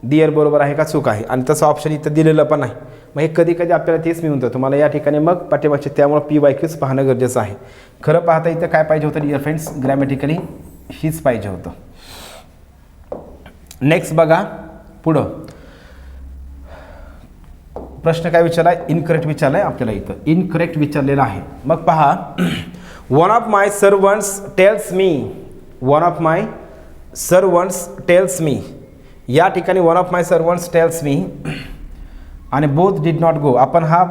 दियर बरोबर आहे का चूक आहे, आणि तसं ऑप्शन इथं दिलेलं पण नाही. मग हे कधी कधी आपल्याला तेच मी म्हणतो तुम्हाला या ठिकाणी मग पाठीमागचे, त्यामुळे PYQच पाहणं गरजेचं आहे. खरं पाहता इथं काय पाहिजे होतं डिअर फ्रेंड्स, ग्रॅमॅटिकली हीच पाहिजे होतं. नेक्स्ट बघा पुढं प्रश्न काय विचारला आहे, इनकरेक्ट विचारला आहे आपल्याला, इथं इनकरेक्ट विचारलेला आहे. मग पहा, one of my servants tells me, या ठिकाणी one of my servants tells me आणि बोथ डिड नॉट गो. आपण हा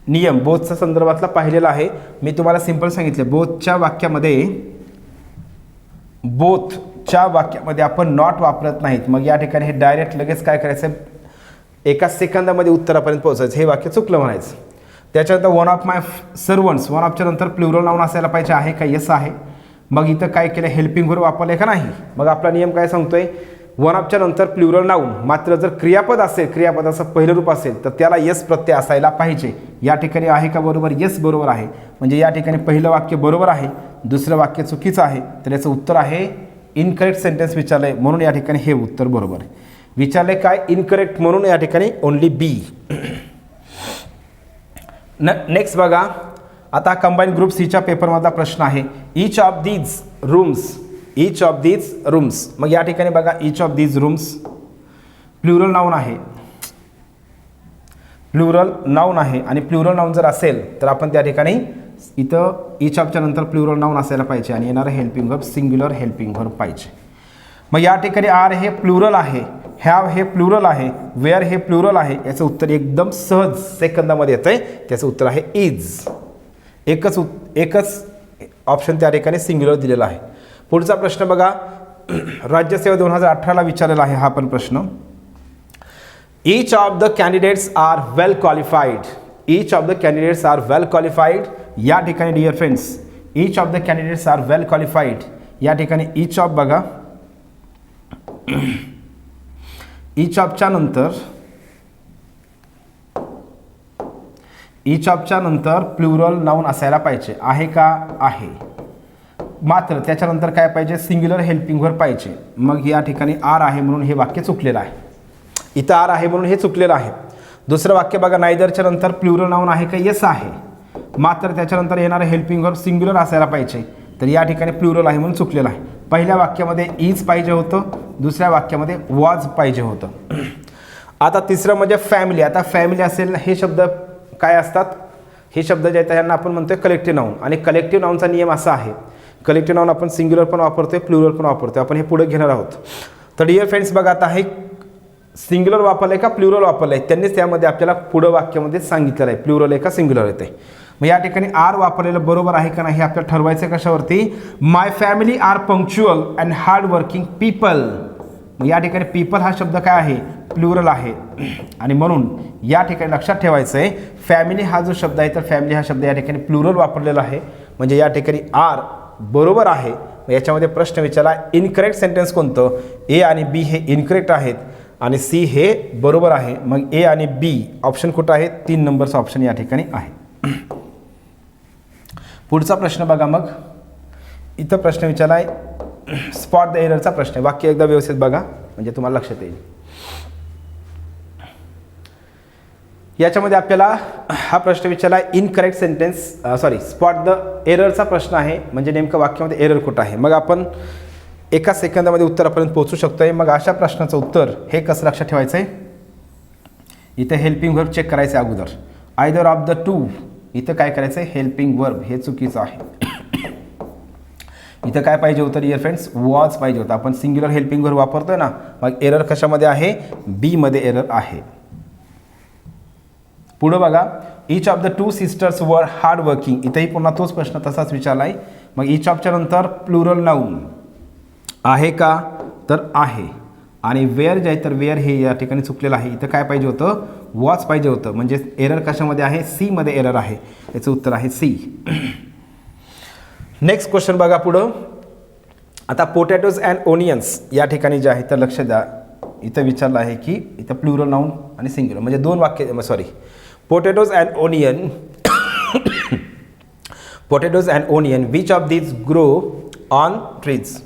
नियम बोथच्या संदर्भातला पाहिलेला आहे. मी तुम्हाला सिंपल सांगितले, बोथच्या वाक्यामध्ये आपण नॉट वापरत नाहीत. मग या ठिकाणी हे डायरेक्ट लगेच काय करायचं, एका सेकंदामध्ये उत्तरापर्यंत पोहोचायचं, हे वाक्य चुकलं म्हणायचं. त्याच्यानंतर one of my servants, one ऑफच्या नंतर प्लुरल नाऊन असायला पाहिजे, आहे का, येस आहे. मग इथं काय केलं, हेल्पिंग व्हर्ब वापरले का नाही. मग आपला नियम काय सांगतोय, वन ऑफच्या नंतर प्लुरल नाऊन, मात्र जर क्रियापद असेल, क्रियापदाचं पहिलं रूप असेल तर त्याला येस प्रत्यय असायला पाहिजे. या ठिकाणी आहे का बरोबर, येस बरोबर आहे. म्हणजे या ठिकाणी पहिलं वाक्य बरोबर आहे, दुसरं वाक्य चुकीचं आहे, तर याचं उत्तर आहे इनकरेक्ट सेंटेन्स विचारलंय, म्हणून या ठिकाणी हे उत्तर बरोबर आहे. विचारले काय, इनकरेक्ट, म्हणून या ठिकाणी ओनली बी. नेक्स्ट बघा, आता कंबाईन ग्रुप सीच्या पेपरमधला प्रश्न आहे. Each of these rooms. मग या ठिकाणी बघा, each of these rooms plural noun आहे आणि प्लुरल नाऊन जर असेल तर आपण त्या ठिकाणी इथं इच ऑफच्या नंतर प्लुरल नाऊन असायला पाहिजे आणि येणारं helping verb singular helping verb पाहिजे. मग या ठिकाणी आर हे प्लुरल आहे, हॅव हे प्लुरल आहे, वेअर हे प्लुरल आहे. याचं उत्तर एकदम सहज सेकंदामध्ये येतं आहे. त्याचं उत्तर आहे इज. एकच ऑप्शन त्या ठिकाणी सिंग्युलर दिलेला आहे. पुढचा प्रश्न बघा, राज्यसेवा 2018ला विचारलेला आहे हा पण प्रश्न. Each of the candidates are well qualified. या ठिकाणी dear friends, each of the candidates are well qualified. या ठिकाणी ईच ऑफ बघा, ईच ऑफच्या नंतर प्लुरल नाऊन असायला पाहिजे, आहे का, आहे. मात्र त्याच्यानंतर काय पाहिजे, सिंग्युलर हेल्पिंग व्हर्ब पाहिजे. मग या ठिकाणी आर आहे म्हणून हे वाक्य चुकलेलं आहे. इथं आर आहे म्हणून हे चुकलेलं आहे. दुसरं वाक्य बघा, नायदरच्या नंतर प्लुरल नाऊन आहे का, येस आहे. मात्र त्याच्यानंतर येणारं हेल्पिंग व्हर्ब सिंग्युलर असायला पाहिजे, तर या ठिकाणी प्लुरल आहे म्हणून चुकलेलं आहे. पहिल्या वाक्यामध्ये इज पाहिजे होतं, दुसऱ्या वाक्यामध्ये वॉज पाहिजे होतं. आता तिसरं म्हणजे फॅमिली. आता फॅमिली असेल, हे शब्द काय असतात, हे शब्द जे आहेत यांना आपण म्हणतोय कलेक्टिव्ह नाऊन. आणि कलेक्टिव्ह नाऊनचा नियम असा आहे, कलेक्टिव्ह नाऊन आपण सिंग्युलर पण वापरतोय, प्लुरल पण वापरतोय. आपण हे पुढे घेणार आहोत. तर डिअर फ्रेंड्स बघा, आता हे सिंग्युलर वापरलं आहे का प्लुरल वापरलं आहे, त्यांनीच त्यामध्ये आपल्याला पुढं वाक्यामध्ये सांगितलेलं आहे प्लुरल आहे का सिंग्युलर येते. मग या ठिकाणी आर वापरलेलं बरोबर आहे का नाही हे आपल्याला ठरवायचं. कशावरती, my family are punctual and hard working people. मग या ठिकाणी पीपल हा शब्द काय आहे, प्लुरल आहे आणि म्हणून या ठिकाणी लक्षात ठेवायचं आहे फॅमिली हा जो शब्द आहे तर फॅमिली हा शब्द या ठिकाणी प्लुरल वापरलेला आहे, म्हणजे या ठिकाणी आर बरोबर आहे. याच्यामध्ये प्रश्न विचारला इनकरेक्ट सेंटेन्स कोणतं, ए आणि बी हे इनकरेक्ट आहेत आणि सी हे बरोबर आहे. मग ए आणि बी ऑप्शन कुठं आहे, 3 नंबरचा ऑप्शन या ठिकाणी आहे. पुढचा प्रश्न बघा. मग इथं प्रश्न विचारला आहे स्पॉट द एररचा प्रश्न आहे. वाक्य एकदा व्यवस्थित बघा म्हणजे तुम्हाला लक्षात येईल. याच्यामध्ये आपल्याला हा प्रश्न विचारला इनकरेक्ट सेंटेन्स स्पॉट द एररचा प्रश्न आहे, म्हणजे नेमकं वाक्यामध्ये एरर कुठं आहे. मग आपण एका सेकंदामध्ये उत्तरापर्यंत पोहोचू शकतोय. मग अशा प्रश्नाचं उत्तर हे कसं लक्षात ठेवायचं आहे, इथं हेल्पिंग वर्ब चेक करायचं आहे अगोदर. आयदर ऑफ द टू, इथं काय करायचं आहे हेल्पिंग वर्ब, हे चुकीचं आहे. इथं काय पाहिजे होतं डिअर फ्रेंड्स, वॉज पाहिजे होतं. आपण सिंग्युलर हेल्पिंग वर्ब वापरतोय ना, मग एरर कशामध्ये आहे, बी मध्ये एरर आहे. पुढं बघा each of the two sisters वर हार्ड वर्किंग, इथंही पुन्हा तोच प्रश्न तसाच विचारला आहे. मग इच ऑफच्या नंतर प्लुरल नाऊन आहे का, तर आहे. आणि वेअर जे आहे तर वेअर हे या ठिकाणी चुकलेलं आहे. इथं काय पाहिजे होतं, वॉच पाहिजे होतं, म्हणजे एरर कशामध्ये आहे, सी मध्ये एरर आहे. याचं उत्तर आहे सी. नेक्स्ट क्वेश्चन बघा पुढं. आता पोटॅटोज अँड ओनियन्स या ठिकाणी जे आहे तर लक्ष द्या, इथं विचारलं आहे की इथं प्लुरल नाऊन आणि सिंग्युलर, म्हणजे 2 वाक्य potatoes and onion potatoes and onion which of these grow on trees.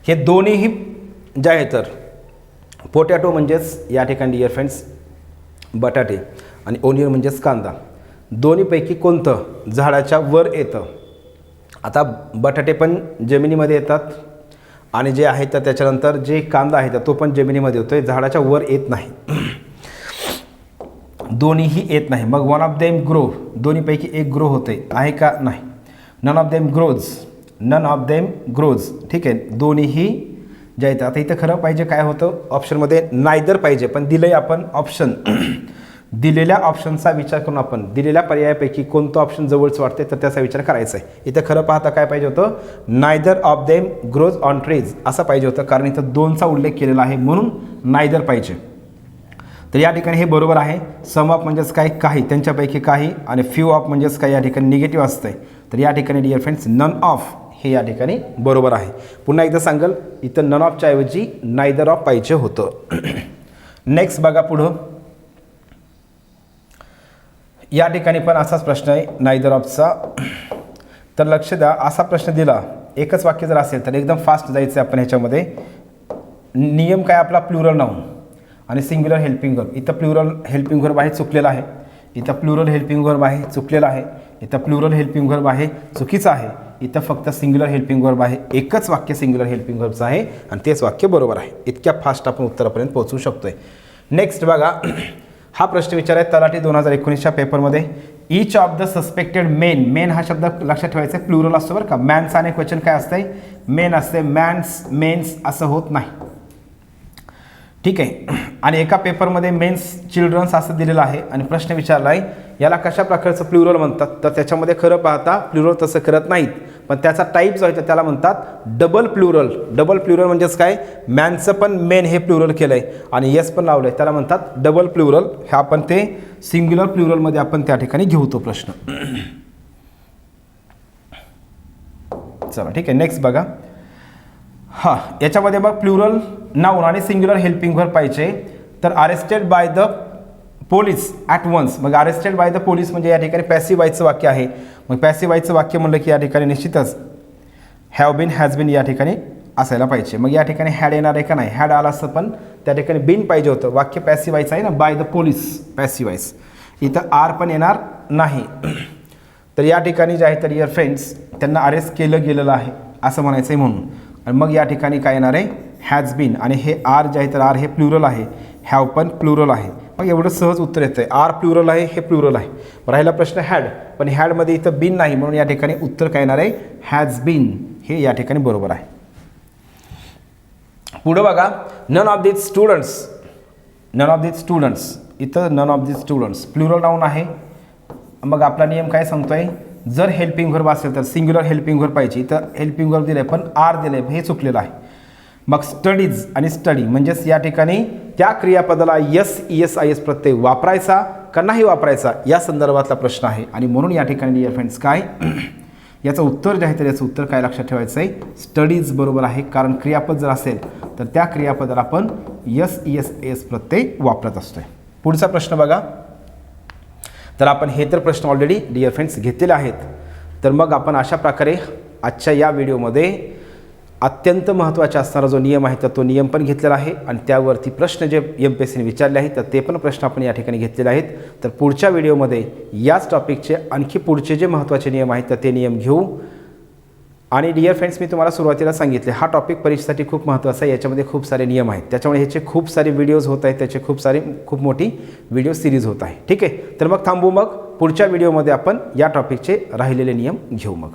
हे दोन्हीही जे आहे तर पोटॅटो म्हणजेच या ठिकाणी डिअर फ्रेंड्स बटाटे आणि ओनियन म्हणजेच कांदा, दोन्हीपैकी कोणतं झाडाच्या वर येतं. आता बटाटे पण जमिनीमध्ये येतात आणि जे आहे तर त्याच्यानंतर जे कांदा आहे तर तो पण जमिनीमध्ये येतो, झाडाच्या वर येत नाही. दोन्हीही येत नाही. मग वन ऑफ देम ग्रो, दोन्हीपैकी एक ग्रो होते आहे का, नाही. नन ऑफ देम ग्रोज, ठीक आहे. दोन्हीही जे आहेत. आता इथं खरं पाहिजे काय होतं, ऑप्शनमध्ये नायदर पाहिजे, पण दिलंय आपण ऑप्शन. दिलेल्या ऑप्शनचा विचार करून आपण दिलेल्या पर्यायापैकी कोणतं ऑप्शन जवळच वाटते तर त्याचा विचार करायचा आहे. इथं खरं पाहता काय पाहिजे होतं, neither of them grows on trees असं पाहिजे होतं, कारण इथं 2चा उल्लेख केलेला आहे म्हणून नायदर पाहिजे. तर या ठिकाणी हे बरोबर आहे. सम ऑफ म्हणजेच काय, काही, त्यांच्यापैकी काही, आणि फ्यू ऑफ म्हणजेच काय या ठिकाणी निगेटिव्ह असतंय. तर या ठिकाणी डिअर फ्रेंड्स नन ऑफ हे या ठिकाणी बरोबर आहे. पुन्हा एकदा सांगाल, इथं नन ऑफच्या ऐवजी नायदर ऑफ पाहिजे होतं. नेक्स्ट बघा पुढं. या ठिकाणी पण असाच प्रश्न आहे नायदर ऑफचा. तर लक्ष द्या, असा प्रश्न दिला एकच वाक्य जर असेल तर एकदम फास्ट जायचं आहे आपण ह्याच्यामध्ये. नियम काय आपला, प्लुरल नाऊन आणि सिंग्युलर हेल्पिंग वर्ब. इथं प्लुरल हेल्पिंग वर्ब आहे चुकलेला आहे, इथं प्लुरल हेल्पिंग वर्ब आहे चुकलेला आहे, इथं प्लुरल हेल्पिंग वर्ब आहे चुकीचं आहे, इथं फक्त सिंग्युलर हेल्पिंग वर्ब आहे. एकच वाक्य सिंग्युलर हेल्पिंग वर्बचं आहे आणि तेच वाक्य बरोबर आहे. इतक्या फास्ट आपण उत्तरापर्यंत पोहोचू शकतोय. नेक्स्ट बघा, हा प्रश्न विचार आहे तलाठी 2019च्या पेपरमध्ये. Each of the suspected main हा शब्द लक्षात ठेवायचा आहे, प्लुरल असतो बरं का. मॅनचा अनेक वचन काय असतंय, मेन असते, मॅन्स मेन्स असं होत नाही, ठीक आहे. आणि एका पेपरमध्ये मेन्स चिल्ड्रन्स असं दिलेलं आहे आणि प्रश्न विचारला आहे याला कशा प्रकारचं प्लुरल म्हणतात. तर त्याच्यामध्ये खरं पाहता प्लुरल तसं करत नाहीत, पण त्याचा टाईप जो आहे तर त्याला म्हणतात डबल प्लुरल. डबल प्लुरल म्हणजेच काय, मॅनचं पण मेन हे प्लुरल केलं आहे आणि येस पण लावलं आहे, त्याला म्हणतात डबल प्लुरल. हे आपण ते सिंग्युलर प्लुरलमध्ये आपण त्या ठिकाणी घेऊ तो प्रश्न. चला ठीक आहे, नेक्स्ट बघा. हां, याच्यामध्ये मग प्लुरल नाऊन आणि सिंग्युलर हेल्पिंग वर्ब पाहिजे. तर arrested by the police at once. मग अरेस्टेड बाय द पोलीस म्हणजे या ठिकाणी पॅसिव्ह वाईजचं वाक्य आहे. मग पॅसिव्ह वाईजचं वाक्य म्हणलं की या ठिकाणी निश्चितच हॅव बीन हॅज बीन या ठिकाणी असायला पाहिजे. मग या ठिकाणी हॅड येणार आहे का नाही, हॅड आला असतं पण त्या ठिकाणी बीन पाहिजे होतं. वाक्य पॅसिव्ह वाईजचं आहे ना, bye the police passive wise, इथं आर पण येणार नाही. तर या ठिकाणी जे आहे तर युअर फ्रेंड्स त्यांना अरेस्ट केलं गेलेलं आहे असं म्हणायचं आहे म्हणून. आणि मग या ठिकाणी काय येणार आहे, हॅज बीन, आणि हे आर जे आहे तर आर हे प्लुरल आहे, हॅव पण प्लुरल आहे. मग एवढं सहज उत्तर येतं आहे, आर प्लुरल आहे, हे प्लुरल आहे. राहिला प्रश्न हॅड, पण हॅडमध्ये इथं बीन नाही म्हणून या ठिकाणी उत्तर काय येणार आहे, हॅज बीन हे या ठिकाणी बरोबर आहे. पुढं बघा, none of these students, none of these students, इथं none of these students plural noun आहे. मग आपला नियम काय सांगतोय, जर हेल्पिंग व्हर्ब असेल तर सिंग्युलर हेल्पिंग व्हर्ब पाहिजे, तर हेल्पिंग व्हर्ब दिलं आहे पण आर दिलं आहे, हे चुकलेलं आहे. मग स्टडीज आणि स्टडी म्हणजेच या ठिकाणी त्या क्रियापदाला यस ES IS प्रत्यय वापरायचा का नाही वापरायचा या संदर्भातला प्रश्न आहे. आणि म्हणून या ठिकाणी डिअर फ्रेंड्स काय याचं उत्तर जे आहे तर याचं उत्तर काय लक्षात ठेवायचं आहे, स्टडीज बरोबर आहे. कारण क्रियापद जर असेल तर त्या क्रियापदाला आपण यस ES IS प्रत्यय वापरत असतोय. पुढचा प्रश्न बघा. तर आपण हे तर प्रश्न ऑलरेडी डिअर फ्रेंड्स घेतलेले आहेत. तर मग आपण अशा प्रकारे आजच्या या व्हिडिओमध्ये अत्यंत महत्त्वाचा असणारा जो नियम आहे तर तो नियम पण घेतलेला आहे आणि त्यावरती प्रश्न जे MPSCने विचारले आहेत तर ते पण प्रश्न आपण या ठिकाणी घेतलेले आहेत. तर पुढच्या व्हिडिओमध्ये याच टॉपिकचे आणखी पुढचे जे महत्त्वाचे नियम आहेत तर ते नियम घेऊ. आणि डिअर फ्रेंड्स, मी तुम्हाला सुरुवातीला सांगितले हा टॉपिक परीक्षेसाठी खूप महत्त्वाचा आहे. याच्यामध्ये खूप सारे नियम आहेत, त्याच्यामुळे ह्याचे खूप सारे व्हिडिओज होत आहेत, त्याचे खूप मोठी व्हिडिओ सिरीज होत आहे. ठीक आहे, तर मग थांबू, मग पुढच्या व्हिडिओमध्ये आपण या टॉपिकचे राहिलेले नियम घेऊ. मग